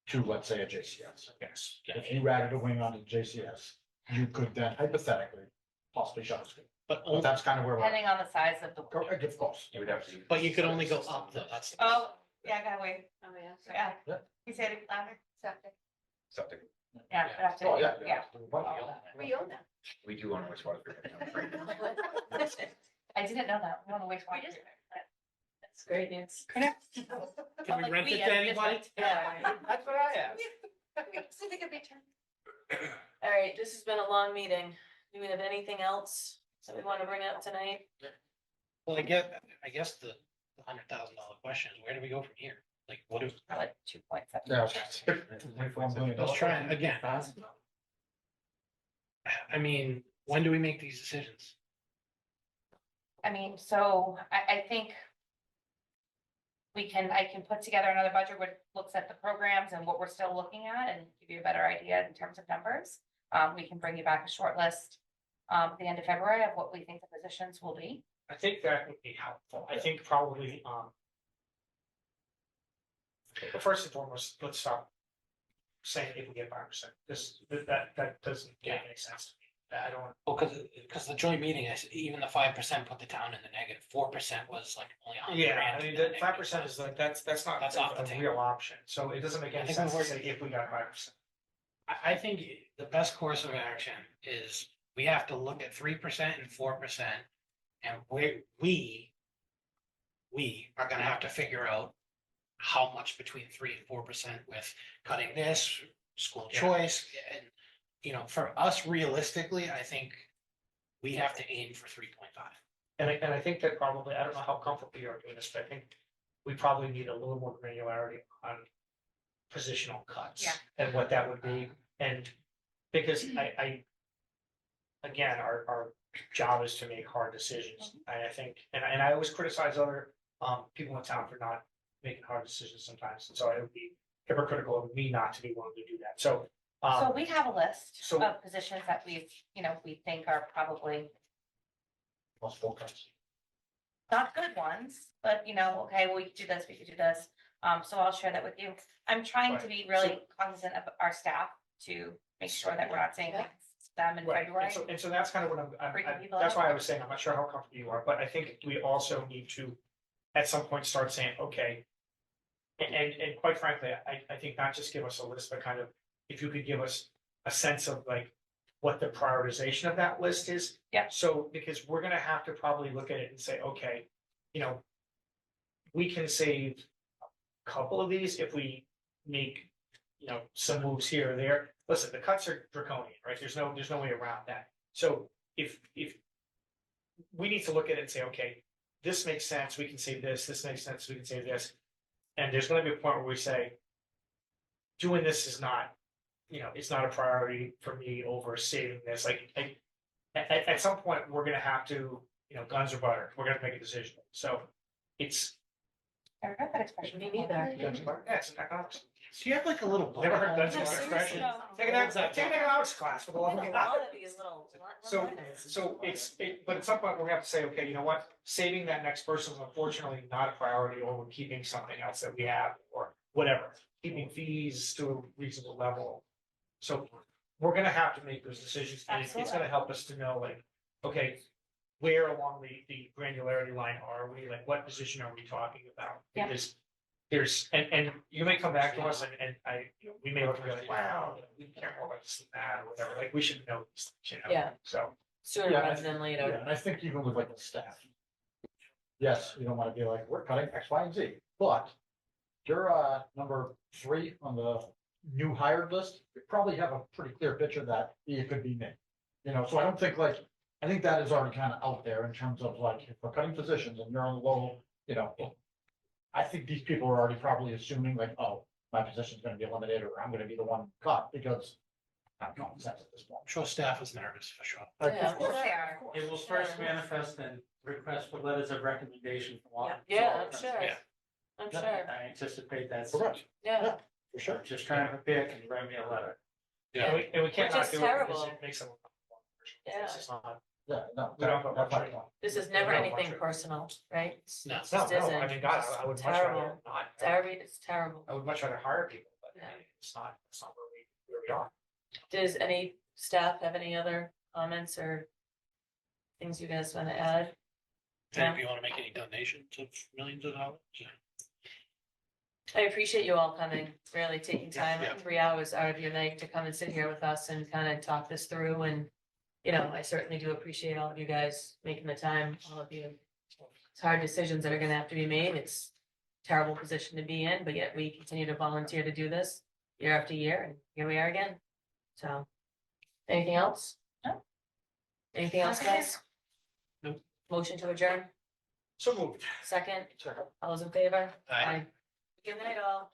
to, let's say, a JCS. Yes. If you added a wing onto JCS, you could then hypothetically possibly shut a school. But But that's kind of where we're at. Depending on the size of the. Of course. You would have to. But you could only go up though, that's. the- Oh, yeah, I gotta wait. Oh, yeah. Yeah. Yeah. You said it louder. Septic. Septic. Yeah, that's it. Oh, yeah. Yeah. We own that. We do own a wastewater treatment. I didn't know that. We don't waste water. That's great news. Can we rent it to anybody? That's what I asked. So they could be turned. All right, this has been a long meeting. Do we have anything else that we want to bring up tonight? Well, I guess the $100,000 question is where do we go from here? Like, what do, Like 2.7. Yeah. let's try it again. I mean, when do we make these decisions? I mean, so I think I can put together another budget which looks at the programs and what we're still looking at and give you a better idea in terms of numbers. We can bring you back a short list at the end of February of what we think the positions will be. I think that would be helpful. I think probably, first and foremost, let's stop saying if we get 5%. That doesn't make any sense to me. I don't. Well, because the joint meeting is even the 5% put the town in the negative. 4% was like only 100 Yeah, grand I mean, in the the negative. 5% is like, that's not. That's off the a table. real option, so it doesn't make I any think sense to we're- say if we got 5%. I think the best course of action is we have to look at 3% and 4%. And we are gonna have to figure out how much between 3% and 4% with cutting this, school Yeah. choice. And, you know, for us realistically, I think we have to aim for 3.5. And I think that probably, I don't know how comfortable you are doing this, but I think we probably need a little more granularity on positional cuts. Yeah. And what that would be, and because again, our job is to make hard decisions, and I think, and I always criticize other people in town for not making hard decisions sometimes, and so it would be hypocritical of me not to be willing to do that, so. So we have a list so- of positions that we think are probably Plus full cuts. not good ones, but okay, we could do this, we could do this. So I'll share that with you. I'm trying to be really cognizant of our staff to make sure that we're not saying things to them in Right, February. and so that's kind of what Freaking people that's out. why I was saying, I'm not sure how comfortable you are, but I think we also need to, at some point, start saying, okay. And quite frankly, I think not just give us a list, but kind of, if you could give us a sense of like what the prioritization of that list is. Yeah. So, because we're gonna have to probably look at it and say, okay, we can save a couple of these if we make, some moves here or there. Listen, the cuts are draconian, right? There's no way around that. So if we need to look at it and say, okay, this makes sense, we can save this makes sense, we can save this. And there's gonna be a point where we say, doing this is not, it's not a priority for me over saving this. Like, at some point, we're gonna have to, guns or butter, we're gonna have to make a decision. So it's, I regret that expression. Me neither. yeah, it's an economics. So you have like a little. Never heard that No, expression? seriously, no. Take an economics class for the love of A God. lot of these little. So, but at some point, we're gonna have to say, okay, you know what, saving that next person is unfortunately not a priority, or we're keeping something else that we have, or whatever, keeping fees to a reasonable level. So we're gonna have to make those decisions, and it's Absolutely. gonna help us to know, like, okay, where along the granularity line are we, like, what position are we talking about? Yeah. Because there's, and you may come back to us and we may look and be like, wow, we care more about this than that, or whatever, like, we should know these things, you know? Yeah. So. Sooner Yeah, rather than Yeah, later. and I think even with like the staff. Yes, you don't want to be like, we're cutting X, Y, and Z, but you're number 3 on the new hired list, you probably have a pretty clear picture that it could be me. You know, so I don't think like, I think that is already kind of out there in terms of like, if we're cutting positions and you're on the low, you know. I think these people are already probably assuming like, oh, my position's gonna be eliminated, or I'm gonna be the one cut, because I'm common sense at this point. I'm sure staff is nervous for sure. Yeah. Of course they are. It will first manifest in request for letters of recommendation from all. Yeah, I'm sure. Yeah. I'm Yeah. sure. I anticipate that's, Correct, Yeah. for sure. just trying to prepare, can you write me a letter? And we can't Which not is do it because terrible. it makes them. Yeah. It's just not. Yeah, no, We don't have that's much. fine. This is never No, anything much. personal, right? It's- No. it No, just no, isn't. I mean, God, I would much rather Terrible. not. It's terrible. I would much rather hire people, but Yeah. it's not where we are. Does any staff have any other comments or things you guys want to add? And if you want to make any donations of millions of dollars. I appreciate you all coming, really taking time, Yeah. 3 hours out of your night to come and sit here with us and kind of talk this through. And, you know, I certainly do appreciate all of you guys making the time, all of you. It's hard decisions that are gonna have to be made. It's a terrible position to be in, but yet we continue to volunteer to do this year after year, and here we are again. So, anything else? No. Anything else, guys? Nope. Motion to adjourn, So moved. second, Sure. all those in favor? Aye. Good night, all.